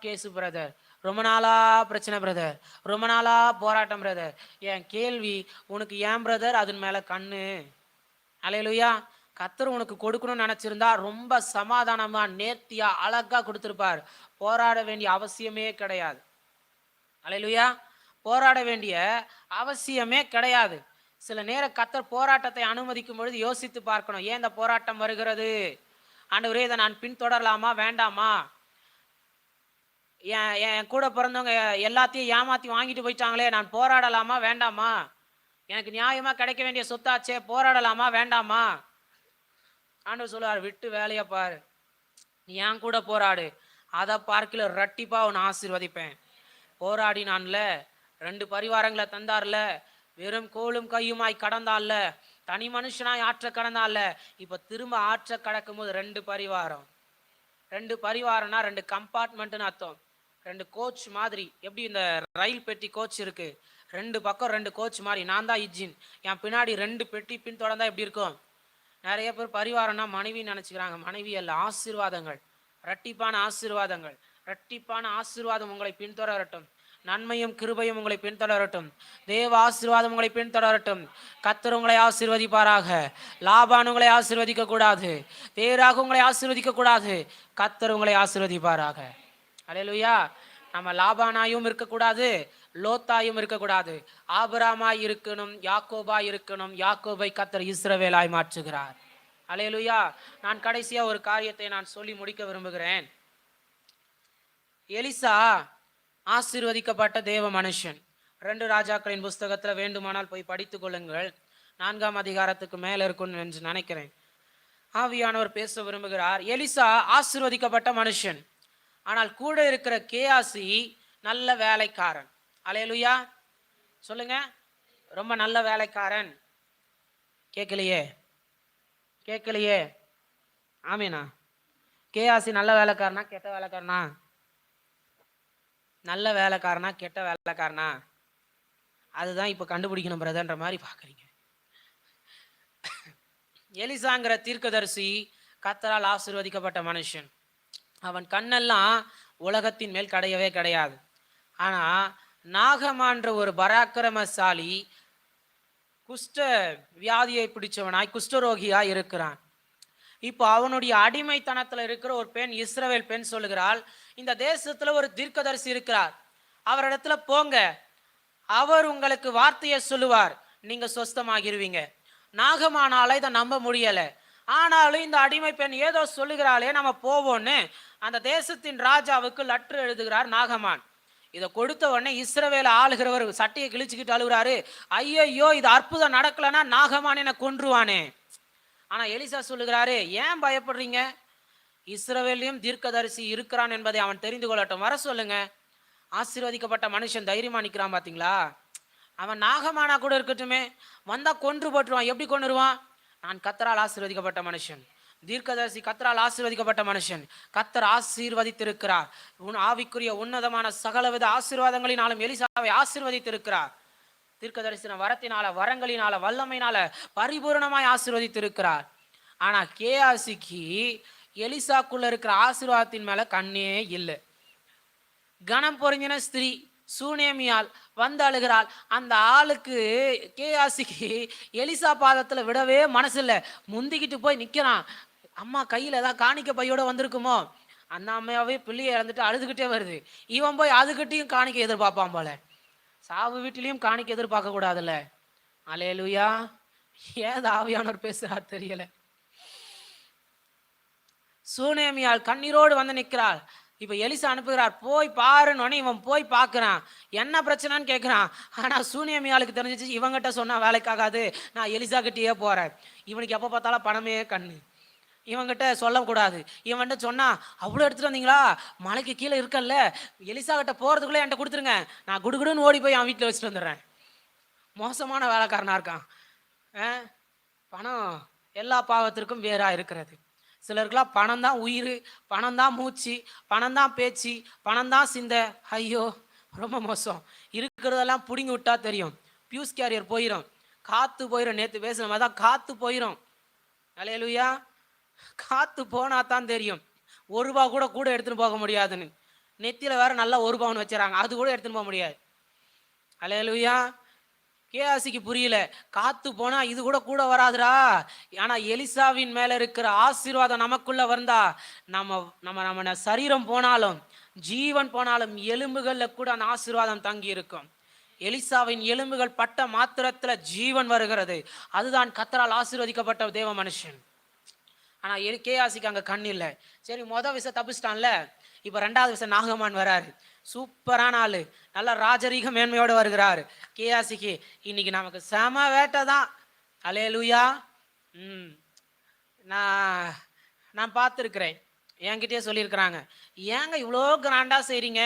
கேசு பிரதர், ரொம்ப நாளா பிரச்சனை பிரதர், ரொம்ப நாளா போராட்டம் பிரதர். என் கேள்வி, உனக்கு ஏன் பிரதர் அதன் மேல கண்ணு? அல்லேலூயா. கர்த்தர் உனக்கு கொடுக்கணும்னு நினைச்சிருந்தா ரொம்ப சமாதானமா நேர்த்தியா அழகா கொடுத்திருப்பார். போராட வேண்டிய அவசியமே கிடையாது. அல்லேலூயா. போராட வேண்டிய அவசியமே கிடையாது. சில நேரம் கர்த்தர் போராட்டத்தை அனுமதிக்கும் பொழுது யோசித்து பார்க்கணும், ஏன் இந்த போராட்டம் வருகிறது? ஆண்டவரே, இதை நான் பின்தொடரலாமா வேண்டாமா? என் கூட பிறந்தவங்க எல்லாத்தையும் ஏமாத்தி வாங்கிட்டு போயிட்டாங்களே, நான் போராடலாமா வேண்டாமா? எனக்கு நியாயமா கிடைக்க வேண்டிய சொத்தாச்சே, போராடலாமா வேண்டாமா? ஆண்டவர் சொல்லுவார், விட்டு வேலையை பாரு, நீ என் கூட போராடு, அதை பார்க்கல ரட்டிப்பா உன்னை ஆசீர்வதிப்பேன். போராடினான்ல, 2 பரிவாரங்களை தந்தார்ல, வெறும் கோலும் கையுமாய் கடந்தான்ல, தனி மனுஷனாய் ஆற்ற கடந்தான்ல, இப்ப திரும்ப ஆற்ற கடக்கும் போது 2 பரிவாரம். 2 பரிவாரம்னா 2 கம்பார்ட்மெண்ட்னு அர்த்தம். 2 கோச் மாதிரி. எப்படி இந்த ரயில் பெட்டி கோச் இருக்கு, 2 பக்கம் 2 கோச் மாதிரி. நான் தான் இன்ஜின், என் பின்னாடி 2 பெட்டி பின் தொடர்ந்தா எப்படி இருக்கும்? நிறைய பேர் பரிவாரம்னா மனைவின்னு நினைச்சுக்கிறாங்க. மனைவி அல்ல, ஆசீர்வாதங்கள், இரட்டிப்பான ஆசீர்வாதங்கள். இரட்டிப்பான ஆசீர்வாதம் உங்களை பின்தொடரட்டும். நன்மையும் கிருபையும் உங்களை பின்தொடரட்டும். தேவ ஆசீர்வாதம் உங்களை பின்தொடரட்டும். கர்த்தர் உங்களை ஆசீர்வதிப்பாராக. லாபான் உங்களை ஆசீர்வதிக்க கூடாது. தேராக உங்களை ஆசீர்வதிக்க கூடாது. கர்த்தர் உங்களை ஆசீர்வதிப்பாராக. அல்லேலூயா. நம்ம லாபானாயும் இருக்கக்கூடாது, லோத்தாயும் இருக்கக்கூடாது. ஆபிரகாமாய் இருக்கணும், யாக்கோபாய் இருக்கணும். யாக்கோபை கர்த்தர் இஸ்ரவேலாய் மாற்றுகிறார். அல்லேலூயா. நான் கடைசியா ஒரு காரியத்தை நான் சொல்லி முடிக்க விரும்புகிறேன். எலிசா ஆசீர்வதிக்கப்பட்ட தேவ மனுஷன். 2 ராஜாக்களின் புஸ்தகத்துல வேண்டுமானால் போய் படித்துக் கொள்ளுங்கள். 4ஆம் அதிகாரத்துக்கு மேல இருக்கும் என்று நினைக்கிறேன். ஆவியானவர் பேச விரும்புகிறார். எலிசா ஆசீர்வதிக்கப்பட்ட மனுஷன். ஆனால் கூட இருக்கிற கேயாசி நல்ல வேலைக்காரன். அல்லேலூயா சொல்லுங்க. ரொம்ப நல்ல வேலைக்காரன். கேட்கலையே. ஆமீனா? கேயாசி நல்ல வேலைக்காரனா கெட்ட வேலைக்காரனா? நல்ல வேலைக்காரனா கெட்ட வேலைக்காரனா? அதுதான் இப்ப கண்டுபிடிக்கணும் பிரதர்ன்ற மாதிரி பாக்குறீங்க. எலிசாங்கிற தீர்க்கதரிசி கர்த்தரால் ஆசீர்வதிக்கப்பட்ட மனுஷன். அவன் கண்ணெல்லாம் உலகத்தின் மேல் கிடையவே கிடையாது. ஆனா நாகமான்ற ஒரு பராக்கிரமசாலி குஷ்ட வியாதியை பிடிச்சவனாய் குஷ்டரோகியாய் இருக்கிறான். இப்போ அவனுடைய அடிமைத்தனத்துல இருக்கிற ஒரு பெண், இஸ்ரவேல் பெண் சொல்லுகிறாள், இந்த தேசத்துல ஒரு தீர்க்கதரிசி இருக்கிறார், அவரிடத்துல போங்க, அவர் உங்களுக்கு வார்த்தையை சொல்லுவார், நீங்க சொஸ்தமாகிருவீங்க. நாகமானால இதை நம்ப முடியல. ஆனாலும் இந்த அடிமை பெண் ஏதோ சொல்லுகிறாளே, நம்ம போவோன்னு அந்த தேசத்தின் ராஜாவுக்கு லெட்டர் எழுதுகிறார் நாகமான். இதை கொடுத்த உடனே இஸ்ரவேல ஆளுகிறவர் சட்டையை கிழிச்சுக்கிட்டு அழுகிறாரு, ஐயோ இது அற்புதம் நடக்கலன்னா நாகமான் என்னை கொன்றுவானே. ஆனா எலிசா சொல்லுகிறாரு, ஏன் பயப்படுறீங்க? இஸ்ரவேலையும் தீர்க்கதரிசி இருக்கிறான் என்பதை அவன் தெரிந்து கொள்ளட்டும், வர சொல்லுங்க. ஆசீர்வதிக்கப்பட்ட மனுஷன் தைரியமா நிற்கிறான் பாத்தீங்களா? அவன் நாகமானா கூட இருக்கட்டுமே, வந்தா கொன்று போட்டுருவான். எப்படி கொன்றுருவான்? நான் கர்த்தரால் ஆசீர்வதிக்கப்பட்ட மனுஷன், தீர்க்கதரிசி கர்த்தரால் ஆசீர்வதிக்கப்பட்ட மனுஷன். கர்த்தர் ஆசீர்வதித்திருக்கிறார். ஆவிக்குரிய உன்னதமான சகலவித ஆசீர்வாதங்களினாலும் எலிசாவை ஆசீர்வதித்திருக்கிறார். தீர்க்கதரிசன வரத்தினால, வரங்களினால, வல்லமையினால பரிபூர்ணமாய் ஆசீர்வதித்திருக்கிறார். ஆனா கேயாசிக்கு எலிசாக்குள்ள இருக்கிற ஆசீர்வாதத்தின் மேல கண்ணே இல்லை. கணம் பொறிஞ்சின ஸ்திரீ சூனேமியால் வந்து அழுகிறாள். அந்த ஆளுக்கு கேயாசிக்கு எலிசா பாதத்துல விடவே மனசு இல்லை. முந்திக்கிட்டு போய் நிக்கிறான். அம்மா கையில ஏதாவது காணிக்க பையோட வந்திருக்குமோ, அந்த அம்மையாவே பிள்ளையை இறந்துட்டு அழுதுகிட்டே வருது. இவன் போய் அதுகிட்டையும் காணிக்க எதிர்பார்ப்பான் போல. சாவு வீட்டிலையும் காணிக்க எதிர்பார்க்க கூடாதுல்ல. அல்லேலூயா. ஏன் ஆவியானவர் பேசுறார் தெரியல. சூனேமியால் கண்ணீரோடு வந்து நிற்கிறாள். இப்ப எலிசா அனுப்புகிறார், போய் பாருன்னு. இவன் போய் பார்க்கிறான், என்ன பிரச்சனைன்னு கேட்கிறான். ஆனா சூனியமியாளுக்கு தெரிஞ்சிச்சு, இவங்கிட்ட சொன்னா வேலைக்காகாது, நான் எலிசா கிட்டேயே போறேன். இவனுக்கு எப்ப பார்த்தாலும் பணமே கண்ணு, இவங்கிட்ட சொல்லக்கூடாது. இவன்கிட்ட சொன்னா, அவ்வளோ எடுத்துட்டு வந்தீங்களா, மலைக்கு கீழே இருக்கல்ல, எலிசா கிட்ட போறதுக்குள்ளே என்கிட்ட கொடுத்துருங்க, நான் குடுகுடுன்னு ஓடி போய் அவன் வீட்டில் வச்சுட்டு வந்துடுறேன். மோசமான வேலைக்காரனா இருக்கான். பணம் எல்லா பாவத்திற்கும் வேறா இருக்கிறது. சிலருக்குலாம் பணம் தான் உயிர், பணம் தான் மூச்சு, பணம் தான் பேச்சு, பணம் தான் சிந்தை. ஐயோ ரொம்ப மோசம். இருக்கிறதெல்லாம் பிடுங்கி விட்டா தெரியும், பியூஸ் கேரியர் போயிடும், காத்து போயிடும். நேற்று பேசுன மாதிரி தான் காத்து போயிடும். அல்லேலூயா. காத்து போனா தான் தெரியும். ₹1 கூட எடுத்துன்னு போக முடியாதுன்னு. நெத்தியில வேற நல்லா ₹1 வச்சுறாங்க, அது கூட எடுத்துன்னு போக முடியாது. அல்லேலூயா. கேயாசிக்கு புரியல, காத்து போனா இது கூட வராதுடா. ஆனா எலிசாவின் மேல இருக்கிற ஆசீர்வாதம் நமக்குள்ள வந்தா, நம்ம சரீரம் போனாலும் ஜீவன் போனாலும் எலும்புகள்ல கூட அந்த ஆசீர்வாதம் தங்கி இருக்கும். எலிசாவின் எலும்புகள் பட்ட மாத்திரத்துல ஜீவன் வருகிறது. அதுதான் கர்த்தரால் ஆசீர்வதிக்கப்பட்ட தேவ மனுஷன். ஆனா கேயாசிக்கு அங்க கண் இல்லை. சரி, விஷயம் தப்பிச்சிட்டான்ல, இப்ப 2வது விஷயம் நாகமான் வராரு. சூப்பரான ஆளு, நல்ல ராஜரீக மேன்மையோடு வருகிறாரு. கேயாசிக்கு இன்னைக்கு நமக்கு செம வேட்டை தான். அல்லேலூயா. நான் பார்த்துருக்கிறேன், என்கிட்டயே சொல்லியிருக்கிறாங்க, ஏங்க இவ்வளோ கிராண்டா செய்றீங்க?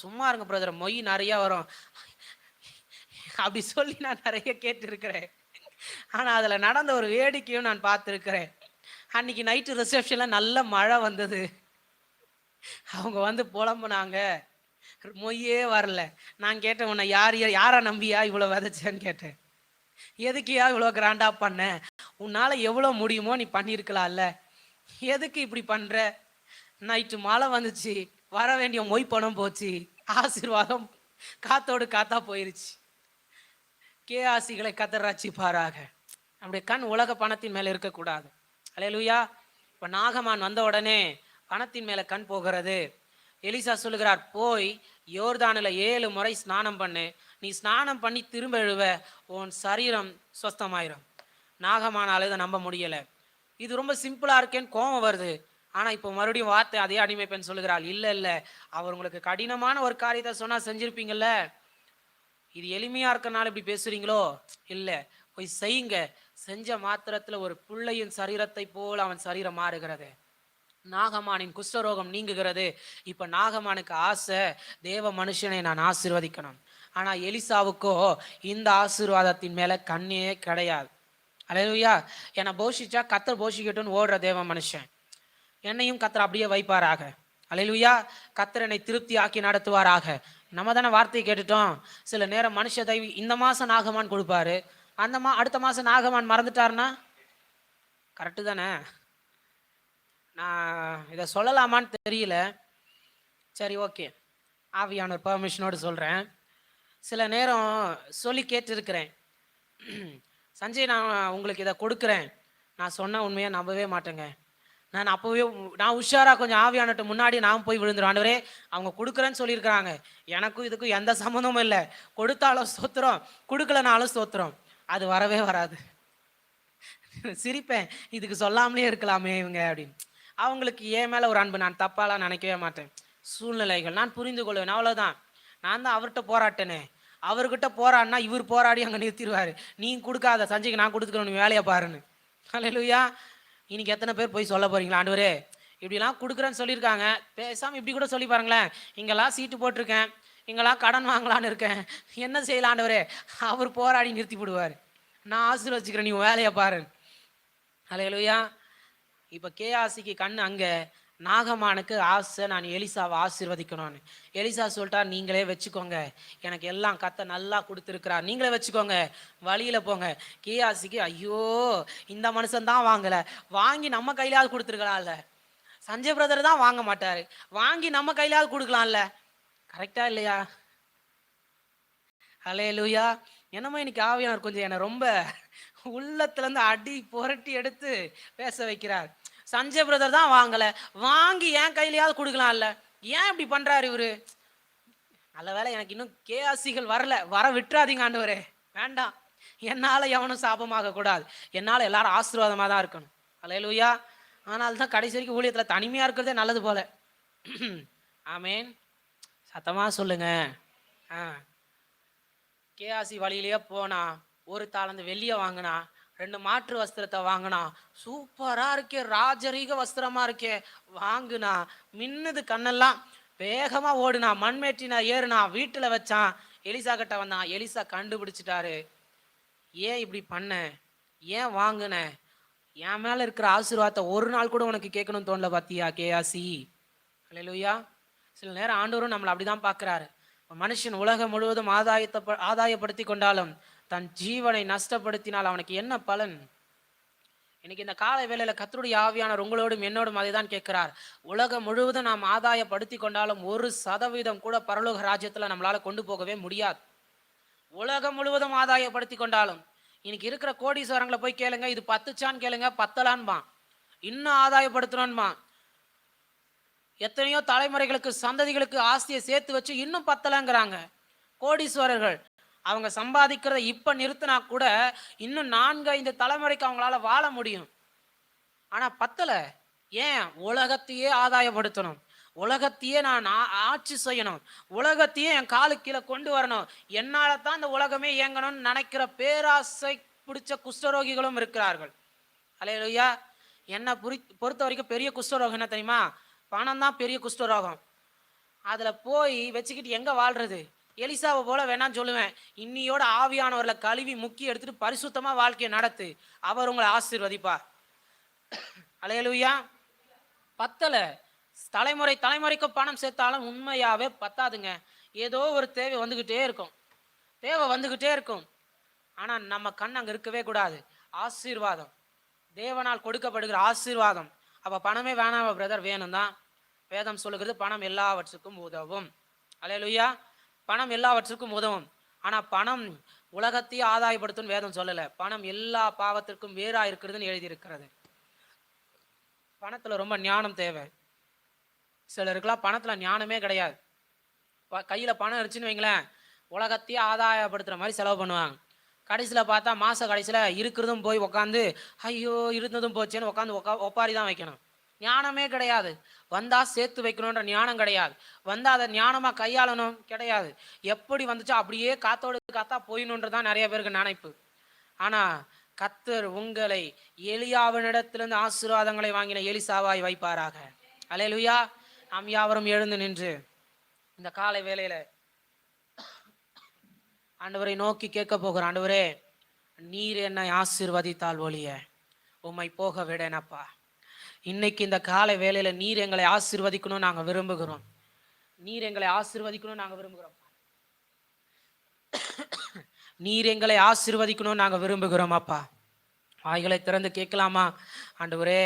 சும்மா இருங்க பிரதர், மொய் நிறைய வரும் அப்படி சொல்லி நான் நிறைய கேட்டிருக்கிறேன். ஆனா அதுல நடந்த ஒரு வேடிக்கையும் நான் பார்த்துருக்கிறேன். அன்னைக்கு நைட்டு ரிசப்ஷன்ல நல்ல மழை வந்தது. அவங்க வந்து புலம்புனாங்க, மொய்யே வரல. நான் கேட்டேன், உன்னை யாரை நம்பியா இவ்வளோ விதைச்சேன்னு கேட்டேன். எதுக்கியா இவ்வளோ கிராண்டா பண்ண? உன்னால எவ்வளோ முடியுமோ நீ பண்ணியிருக்கலாம்ல, எதுக்கு இப்படி பண்ற? நைட்டு மழை வந்துச்சு, வர வேண்டிய மொய் பணம் போச்சு, ஆசீர்வாதம் காத்தோடு காத்தா போயிருச்சு. கேஆசிகளை கத்தர் ரட்சிப்பாராக. நம்முடைய கண் உலக பணத்தின் மேல இருக்கக்கூடாது. அல்லேலூயா. இப்ப நாகமான் வந்த உடனே பணத்தின் மேல கண் போகிறது. எலிசா சொல்லுகிறார், போய் யோர்தானில் 7 முறை ஸ்நானம் பண்ணு, நீ ஸ்நானம் பண்ணி திரும்ப எழுவ, உன் சரீரம் சொஸ்தமாயிரும். நாகமானால இதை நம்ப முடியலை. இது ரொம்ப சிம்பிளா இருக்கேன்னு கோபம் வருது. ஆனா இப்போ மறுபடியும் வார்த்தை அதே அடிமை பெண் சொல்லுகிறாள், இல்லை இல்லை, அவர் உங்களுக்கு கடினமான ஒரு காரியத்தை சொன்னா செஞ்சிருப்பீங்கல்ல, இது எளிமையா இருக்கனால இப்படி பேசுறீங்களோ? இல்லை, போய் செய்யுங்க. செஞ்ச மாத்திரத்துல ஒரு பிள்ளையின் சரீரத்தை போல் அவன் சரீரம் மாறுகிறது. நாகமானின் குஷ்டரோகம் நீங்குகிறது. இப்ப நாகமானுக்கு ஆசை, தேவ மனுஷனை நான் ஆசீர்வதிக்கணும். ஆனா எலிசாவுக்கோ இந்த ஆசீர்வாதத்தின் மேல கண்ணே கிடையாது. அல்லேலூயா. என்னை போஷிச்சா கத்தர் போஷிக்கட்டும்னு ஓடுற தேவ மனுஷன், என்னையும் கத்தர் அப்படியே வைப்பாராக. அல்லேலூயா. கத்தர் என்னை திருப்தி ஆக்கி நடத்துவாராக. நம்ம தானே வார்த்தையை கேட்டுட்டோம். சில நேரம் மனுஷ தெய்வம் இந்த மாசம் நாகமான் கொடுப்பாரு, அடுத்த மாசம் நாகமான் மறந்துட்டாருன்னா கரெக்டு தானே? நான் இதை சொல்லலாமான்னு தெரியல. சரி, ஓகே, ஆவியானவர் பர்மிஷனோடு சொல்கிறேன். சில நேரம் சொல்லி கேட்டிருக்கிறேன், சஞ்சய் நான் உங்களுக்கு இதை கொடுக்குறேன், நான் சொன்னால் உண்மையாக நம்பவே மாட்டேங்க. நான் உஷாராக கொஞ்சம் ஆவியானட்ட முன்னாடி நான் போய் விழுந்துடும். ஆண்டவரே, அவங்க கொடுக்குறேன்னு சொல்லியிருக்கிறாங்க, எனக்கும் இதுக்கும் எந்த சம்மந்தமும் இல்லை, கொடுத்தாலும் ஸ்தோத்திரம், கொடுக்கலனாலும் ஸ்தோத்திரம். அது வரவே வராது. சிரிப்பேன், இதுக்கு சொல்லாமலே இருக்கலாமே இவங்க அப்படின்னு. அவங்களுக்கு ஏன் மேலே ஒரு அன்பு, நான் தப்பாலாம் நினைக்கவே மாட்டேன். சூழ்நிலைகள் நான் புரிந்து கொள்வேன், அவ்வளோதான். நான் தான் அவர்கிட்ட போராட்டனே. அவர்கிட்ட போராடினா இவர் போராடி அங்கே நிறுத்திடுவார். நீ கொடுக்காத, சஞ்சய்க்கு நான் கொடுத்துக்கிறேன், நீ வேலையை பாருன்னு. அல்லேலூயா. இன்னைக்கு எத்தனை பேர் போய் சொல்ல போறீங்களா, ஆண்டவரே இப்படிலாம் கொடுக்குறேன்னு சொல்லியிருக்காங்க, பேசாமல் இப்படி கூட சொல்லி பாருங்களேன், இங்கெல்லாம் சீட்டு போட்டிருக்கேன், இங்கெல்லாம் கடன் வாங்கலான்னு இருக்கேன், என்ன செய்யலாம் ஆண்டவரே? அவர் போராடி நிறுத்தி விடுவார். நான் ஆசீர்வதிக்கிறேன், நீ வேலையை பாரு. அல்லேலூயா. இப்போ கேஆசிக்கு கண் அங்கே, நாகமானுக்கு ஆசை, நான் எலிசாவை ஆசீர்வதிக்கணும்னு. எலிசா சொல்லிட்டா, நீங்களே வச்சுக்கோங்க, எனக்கு எல்லாம் கத்த நல்லா கொடுத்துருக்கிறார், நீங்களே வச்சுக்கோங்க, வழியில் போங்க. கேஆசிக்கு ஐயோ, இந்த மனுஷன் தான் வாங்கலை, வாங்கி நம்ம கையிலாவது கொடுத்துருக்கலாம்ல. சஞ்சய் பிரதர் தான் வாங்க மாட்டார், வாங்கி நம்ம கையிலாவது கொடுக்கலாம்ல. கரெக்டா இல்லையா? அல்லேலூயா. என்னமோ இன்னைக்கு ஆவியானவர் கொஞ்சம் என்னை ரொம்ப உள்ளத்துலேருந்து அடி புரட்டி எடுத்து பேச வைக்கிறார். சஞ்சய் பிரதர் தான் வாங்கலை, வாங்கி என் கையிலையாவது கொடுக்கலாம்ல. ஏன் இப்படி பண்ணுறாரு இவரு? நல்ல வேலை எனக்கு இன்னும் கேஆசிகள் வரல, வர விட்டுறாதீங்க ஆண்டவரே, வேண்டாம். என்னால் எவனும் சாபமாக கூடாது, என்னால் எல்லாரும் ஆசீர்வாதமாக தான் இருக்கணும். அல்லேலூயா. ஆனால் தான் கடைசி வரைக்கும் ஊழியத்தில் தனிமையாக இருக்கிறதே நல்லது போல. ஆமேன். சத்தமாக சொல்லுங்க. கேஆசி வழியிலேயே போனா, ஒரு தாளந்து வெள்ளியை வாங்கினா, 2 மாற்று வஸ்திரத்தை வாங்கினா, சூப்பரா இருக்கே, ராஜரீக வஸ்திரமா இருக்கே, வாங்குனா, மின்னுது கண்ணெல்லாம், வேகமா ஓடுனா, மண்மேற்றினா, ஏறுனா, வீட்டுல வச்சான். எலிசா கிட்ட வந்தான். எலிசா கண்டுபிடிச்சிட்டாரு, ஏன் இப்படி பண்ண, ஏன் வாங்கின, என் மேல இருக்கிற ஆசீர்வாதத்தை ஒரு நாள் கூட உனக்கு கேட்கணும்னு தோணல பாத்தியா கேஆசி? அல்லேலூயா. சில நேரம் ஆண்டவரும் நம்மளை அப்படிதான் பார்க்கிறாரு. மனுஷன் உலகம் முழுவதும் ஆதாயப்படுத்தி கொண்டாலும் தன் ஜீவனை நஷ்டப்படுத்தினால் அவனுக்கு என்ன பலன்? இன்னைக்கு இந்த காலை வேளையில கர்த்தருடைய ஆவியானவர் உங்களோடும் என்னோடும் அதை தான் கேட்கிறார். உலகம் முழுவதும் நாம் ஆதாயப்படுத்தி கொண்டாலும் 1% கூட பரலோக ராஜ்யத்துல நம்மளால கொண்டு போகவே முடியாது. உலகம் முழுவதும் ஆதாயப்படுத்தி கொண்டாலும், இன்னைக்கு இருக்கிற கோடீஸ்வரங்களை போய் கேளுங்க, இது 10 கேளுங்க, 10 இன்னும் ஆதாயப்படுத்தணும்மா. எத்தனையோ தலைமுறைகளுக்கு சந்ததிகளுக்கு ஆஸ்தியை சேர்த்து வச்சு இன்னும் 10 கோடீஸ்வரர்கள். அவங்க சம்பாதிக்கிறத இப்ப நிறுத்தினா கூட இன்னும் 4-5 தலைமுறைக்கு அவங்களால வாழ முடியும். ஆனா 10. ஏன்? உலகத்தையே ஆதாயப்படுத்தணும், உலகத்தையே நான் ஆட்சி செய்யணும், உலகத்தையே என் காலு கீழே கொண்டு வரணும், என்னால தான் இந்த உலகமே இயங்கணும்னு நினைக்கிற பேராசை பிடிச்ச குஷ்டரோகிகளும் இருக்கிறார்கள். அல்லேலூயா. என்னை பொறுத்த வரைக்கும் பெரிய குஷ்டரோகம் என்ன தெரியுமா? பணம் தான் பெரிய குஷ்டரோகம். அதுல போய் வச்சுக்கிட்டு எங்க வாழ்றது? எலிசாவை போல வேணான்னு சொல்லுவேன், இன்னியோட ஆவியானவர்ல கழுவி முக்கி எடுத்துட்டு பரிசுத்தமா வாழ்க்கையை நடத்து, அவர் உங்களை ஆசீர்வதிப்பார். அல்லேலூயா. 10. தலைமுறைக்கு பணம் சேர்த்தாலும் உண்மையாவே பத்தாதுங்க. ஏதோ ஒரு தேவை வந்துகிட்டே இருக்கும், ஆனா நம்ம கண் அங்க இருக்கவே கூடாது. ஆசீர்வாதம், தேவனால் கொடுக்கப்படுகிற ஆசீர்வாதம். அப்ப பணமே வேணாம் பிரதர், வேணும் தான். வேதம் சொல்லுகிறது பணம் எல்லாவற்றுக்கும் உதவும். அல்லேலூயா. பணம் எல்லாவற்றுக்கும் உதவும். ஆனா பணம் உலகத்தையே ஆதாயப்படுத்தும் வேதம் சொல்லல. பணம் எல்லா பாவத்திற்கும் வேறா இருக்கிறதுன்னு எழுதியிருக்கிறது. பணத்துல ரொம்ப ஞானம் தேவை. சிலருக்குலாம் பணத்துல ஞானமே கிடையாது. கையில பணம் இருந்துச்சுன்னு வைங்களேன், உலகத்தையே ஆதாயப்படுத்துற மாதிரி செலவு பண்ணுவாங்க. கடைசியில பார்த்தா மாச கடைசியில இருக்கிறதும் போய் உட்காந்து ஐயோ இருந்ததும் போச்சேன்னு உட்காந்து ஒப்பாரி தான் வைக்கணும். ஞானமே கிடையாது. வந்தா சேர்த்து வைக்கணுன்ற ஞானம் கிடையாது. வந்தா அதை ஞானமா கையாளணும் கிடையாது. எப்படி வந்துச்சோ அப்படியே காத்தோடு காத்தா போயிடணுன்றதான் நிறைய பேருக்கு நினைப்பு. ஆனா கர்த்தர் உங்களை எலியாவினிடத்திலிருந்து ஆசீர்வாதங்களை வாங்கின எலிசாவாய் வைப்பாராக. அல்லேலூயா. நாம் யாவரும் எழுந்து நின்று இந்த காலை வேளையில ஆண்டவரை நோக்கி கேட்க போகிறோம். ஆண்டவரே, நீர் என்னை ஆசீர்வதித்தால் ஒழிய உம்மை போக விடேனப்பா. இன்னைக்கு இந்த காலை வேளையில நீர் எங்களை ஆசீர்வதிக்கணும் நாங்க விரும்புகிறோம். நீர் எங்களை ஆசீர்வதிக்கணும் நாங்க விரும்புகிறோம். நீர் எங்களை ஆசீர்வதிக்கணும் நாங்க விரும்புகிறோம் அப்பா. வாய்களை திறந்து கேட்கலாமா? ஆண்டவரே,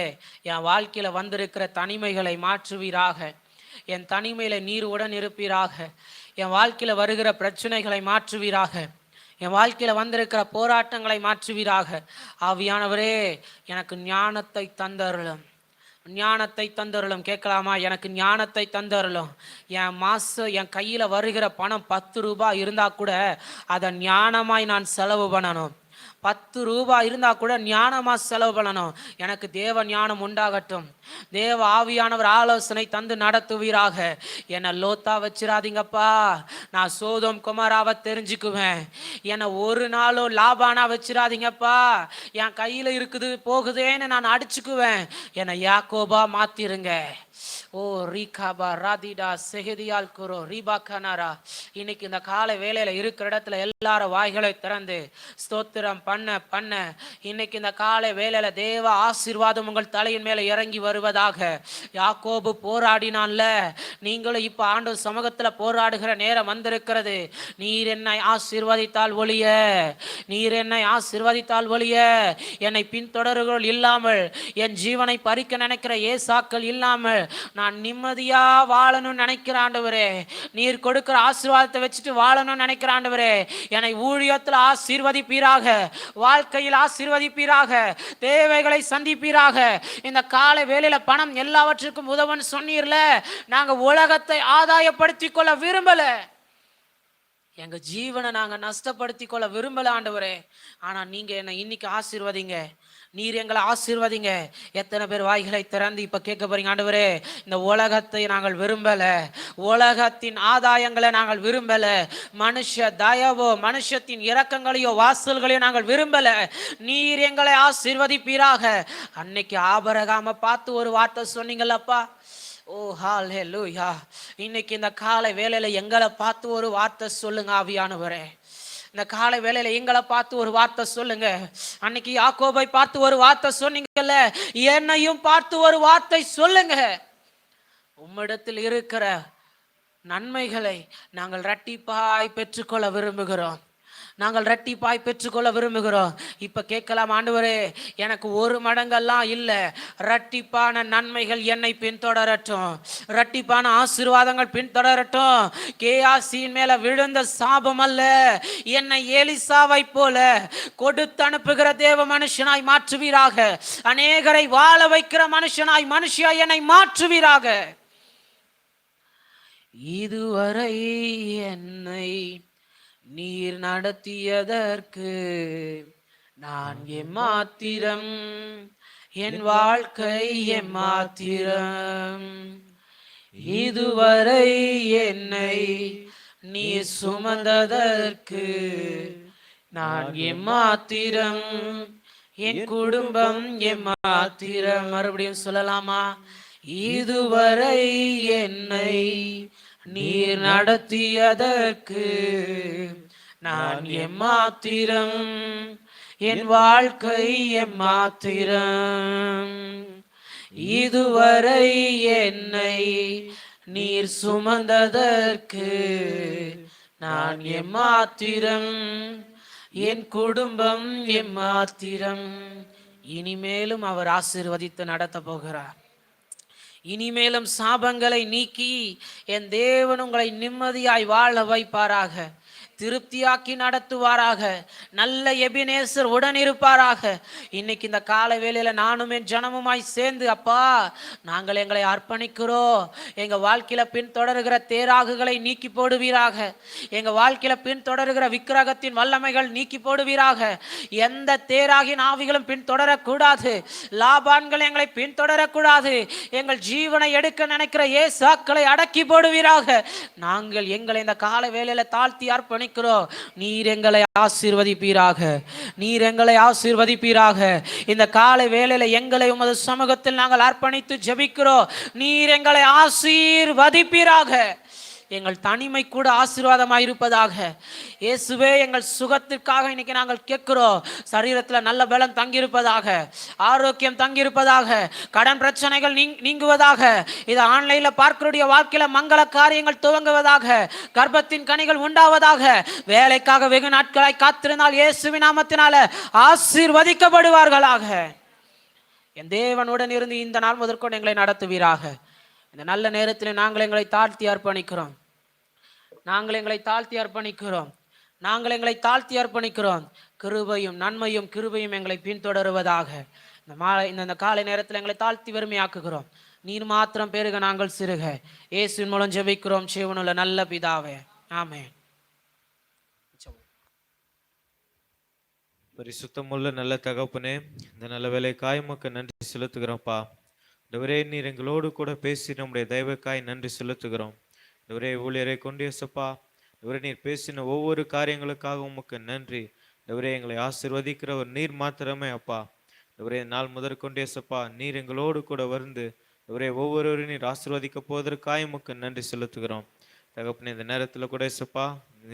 என் வாழ்க்கையில வந்திருக்கிற தனிமைகளை மாற்றுவீராக. என் தனிமையில நீர் உடன் இருப்பீராக. என் வாழ்க்கையில வருகிற பிரச்சனைகளை மாற்றுவீராக. என் வாழ்க்கையில வந்திருக்கிற போராட்டங்களை மாற்றுவீராக. ஆவியானவரே, எனக்கு ஞானத்தை தந்தருளும், ஞானத்தை தந்தருளும். கேட்கலாமா? எனக்கு ஞானத்தை தந்தருளும். என் கையில வருகிற பணம் 10 ரூபாய் இருந்தா கூட அதை ஞானமாய் நான் செலவு பண்ணணும். 10 ரூபாய் இருந்தா கூட ஞானமா செலவு பண்ணணும். எனக்கு தேவ ஞானம் உண்டாகட்டும். தேவ ஆவியானவர் ஆலோசனை தந்து நடத்துவீராக. என்னை லோத்தா வச்சிடாதீங்கப்பா. நான் சோதோம் குமாராவை தெரிஞ்சுக்குவேன். என்னை ஒரு நாளும் லாபானா வச்சிடாதீங்கப்பா. என் கையில இருக்குது போகுதேன்னு நான் அடிச்சுக்குவேன். என்னை யாக்கோபா மாத்திருங்க. ஓ ரீகாபா ராதிடா செஹதியால் குரோ ரீபா கனாரா. இன்னைக்கு இந்த காலை வேளையில இருக்கிற இடத்துல எல்லாரும் வாய்களை திறந்து ஸ்தோத்திரம் பண்ண பண்ண இன்னைக்கு இந்த காலை வேளையில தேவ ஆசீர்வாதம் உங்கள் தலையின் மேல இறங்கி வருவதாக. யாக்கோபு போராடினான்ல, நீங்களும் இப்ப ஆண்டவர் சமூகத்துல போராடுகிற நேரம் வந்திருக்கிறது. நீர் என்னை ஆசீர்வதித்தால் ஒழிய, நீர் என்னை ஆசீர்வதித்தால் ஒழிய என்னை பின்தொடர்கள் இல்லாமல், என் ஜீவனை பறிக்க நினைக்கிற ஏசாக்கள் இல்லாமல் நான் நிம்மதியா வாழணும்னு நினைக்கிற ஆண்டவரே, நீர் கொடுக்கிற ஆசீர்வாதத்தை வச்சுட்டு வாழணும்னு நினைக்கிற ஆண்டவரே, என்னை ஊழியத்தில் ஆசீர்வதிப்பீராக, வாழ்க்கையில் ஆசீர்வதிப்பீராக, தேவைகளை சந்திப்பீராக. இந்த காலை வேளையில பணம் எல்லாவற்றுக்கும் உதவுன்னு சொன்னீர்ல, நாங்க உலகத்தை ஆதாயப்படுத்திக் கொள்ள விரும்பல, எங்க ஜீவனை நாங்க நஷ்டப்படுத்தி கொள்ள விரும்பல ஆண்டவரே. ஆனா நீங்க என்னை இன்னைக்கு ஆசீர்வதிங்க, நீர் எங்களை ஆசீர்வதிங்க. எத்தனை பேர் வாய்களை திறந்து இப்ப கேட்க போறீங்க? ஆண்டவரே, இந்த உலகத்தை நாங்கள் விரும்பல, உலகத்தின் ஆதாயங்களை நாங்கள் விரும்பல, மனுஷ தயவோ மனுஷத்தின் இரக்கங்களையோ வாசல்களையோ நாங்கள் விரும்பல, நீர் எங்களை ஆசீர்வதிப்பீராக. அன்னைக்கு ஆபிரகாமை பார்த்து ஒரு வார்த்தை சொன்னீங்களப்பா. ஓ ஹல்லேலூயா. இன்னைக்கு இந்த காலை வேளையில எங்களை பார்த்து ஒரு வார்த்தை சொல்லுங்க ஆவியானவரே. இந்த காலை வேளையில எங்களை பார்த்து ஒரு வார்த்தை சொல்லுங்க. அன்னைக்கு யாக்கோபை பார்த்து ஒரு வார்த்தை சொன்னீங்கல்ல, என்னையும் பார்த்து ஒரு வார்த்தை சொல்லுங்க. உம்மிடத்தில் இருக்கிற நன்மைகளை நாங்கள் இரட்டிப்பாய் பெற்றுக்கொள்ள விரும்புகிறோம், நாங்கள் இரட்டிப்பாய் பெற்றுக்கொள்ள விரும்புகிறோம். இப்ப கேட்கலாம், ஆண்டவரே எனக்கு 1 மடங்கெல்லாம் இல்ல, இரட்டிப்பான நன்மைகள் என்னை பின்தொடரட்டும், இரட்டிப்பான ஆசீர்வாதங்கள் பின்தொடரட்டும். கேயாசியின் மேல விழுந்த சாபம் அல்ல, என்னை எலிசாவை போல கொடுத்து அனுப்புகிற தேவ மனுஷனாய் மாற்றுவீராக. அநேகரை வாழ வைக்கிற மனுஷனாய் மனுஷியாய் என்னை மாற்றுவீராக. இதுவரை என்னை நீர் நடத்தியதற்கு நான் எம்மாத்திரம், என் வாழ்க்கை எம்மாத்திரம். இதுவரை என்னை நீர் சுமந்ததற்கு நான் எம்மாத்திரம், என் குடும்பம் எம்மாத்திரம். மறுபடியும் சொல்லலாமா? இதுவரை என்னை நீர் நடத்தியதற்கு நான் எம்மாத்திரம், என் வாழ்க்கை எம்மாத்திரம். இதுவரை என்னை நீர் சுமந்ததற்கு நான் எம்மாத்திரம், என் குடும்பம் எம்மாத்திரம். இனிமேலும் அவர் ஆசீர்வதித்து நடத்த போகிறார். இனிமேலும் சாபங்களை நீக்கி என் தேவன் உங்களை நிம்மதியாய் வாழ வைப்பாராக, திருப்தியாக்கி நடத்துவாராக, நல்ல எபினேசர் உடன் இருப்பாராக. இன்னைக்கு இந்த கால வேளையில நானும் என் ஜனமுமாய் சேர்ந்து, அப்பா நாங்கள் எங்களை அர்ப்பணிக்கிறோம், எங்க வாழ்க்கையில பின்தொடர்கிற தேராகுகளை நீக்கி போடுவீராக, எங்க வாழ்க்கையில பின்தொடர்கிற விக்கிரகத்தின் வல்லமைகள் நீக்கி போடுவீராக. எந்த தேராகின் ஆவிகளும் பின்தொடரக்கூடாது, லாபான்கள் எங்களை பின்தொடரக்கூடாது. எங்கள் ஜீவனை எடுக்க நினைக்கிற ஏசாக்களை அடக்கி போடுவீராக. நாங்கள் எங்களை இந்த கால வேளையில தாழ்த்தி அர்ப்பணிக்கிறோம். நீர் எங்களை ஆசீர்வதிப்பீராக, நீர் எங்களை ஆசீர்வதிப்பீராக. இந்த காலை வேளையில எங்களை உமது சமூகத்தில் நாங்கள் அர்ப்பணித்து ஜெபிக்கிறோம். நீர் எங்களை ஆசீர்வதிப்பீராக. எங்கள் தனிமை கூட ஆசீர்வாதமாக இருப்பதாக. இயேசுவே, எங்கள் சுகத்திற்காக இன்னைக்கு நாங்கள் கேட்கிறோம். சரீரத்தில் நல்ல பலம் தங்கியிருப்பதாக, ஆரோக்கியம் தங்கியிருப்பதாக, கடன் பிரச்சனைகள் நீங்குவதாக, இதை ஆன்லைனில் பார்க்கக்கூடிய வாழ்க்கையில மங்கள காரியங்கள் துவங்குவதாக, கர்ப்பத்தின் கனிகள் உண்டாவதாக. வேலைக்காக வெகு நாட்களாய் காத்திருந்தால் இயேசுவின் நாமத்தினால ஆசீர்வதிக்கப்படுவார்களாக. என் தேவனுடன் இருந்து இந்த நாள் முதற்கொண்டு எங்களை நடத்துவீராக. இந்த நல்ல நேரத்தில் நாங்கள் எங்களை தாழ்த்தி அர்ப்பணிக்கிறோம், நாங்கள் எங்களை தாழ்த்தி அர்ப்பணிக்கிறோம், நாங்கள் எங்களை தாழ்த்தி அர்ப்பணிக்கிறோம். கிருபையும் நன்மையும் கிருபையும் எங்களை பின்தொடருவதாக. இந்த காலை நேரத்தில் எங்களை தாழ்த்தி வறுமையாக்குகிறோம். நீர் மாத்திரம் பெருக, நாங்கள் சிறுக. இயேசுவின் மூலம் ஜெபிக்கிறோம் ஜீவனுள்ள நல்ல பிதாவே, ஆமென்.
பரிசுத்தமுள்ள நல்ல தகப்பனே, இந்த நல்ல வேலைக்காய் உமக்கு நன்றி செலுத்துகிறோம்ப்பா. இந்த நீர் எங்களோடு கூட பேசி நம்முடைய தெய்வக்காய் நன்றி செலுத்துகிறோம். இந்த ஊழியரை கொண்டு இயேசுப்பா, இந்த நீர் பேசின ஒவ்வொரு காரியங்களுக்காக உமக்கு நன்றி. இந்த எங்களை ஆசீர்வதிக்கிற ஒரு நீர் மாத்திரமே அப்பா. இந்த நாள் முதற்கொண்டு இயேசுப்பா, நீர் எங்களோடு கூட வந்து ஒவ்வொருவரையும் நீர் ஆசீர்வதிக்க போவதற்காக உமக்கு நன்றி செலுத்துகிறோம் தகப்பனே. இந்த நேரத்தில் கூட இயேசுப்பா,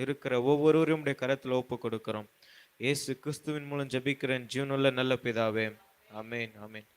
இருக்கிற ஒவ்வொருவரையும் உடைய கரத்தில் ஒப்பு கொடுக்கிறோம். இயேசு கிறிஸ்துவின் மூலம் ஜெபிக்கிறேன் ஜீவனுள்ள நல்ல பிதாவே, ஆமேன், ஆமேன்.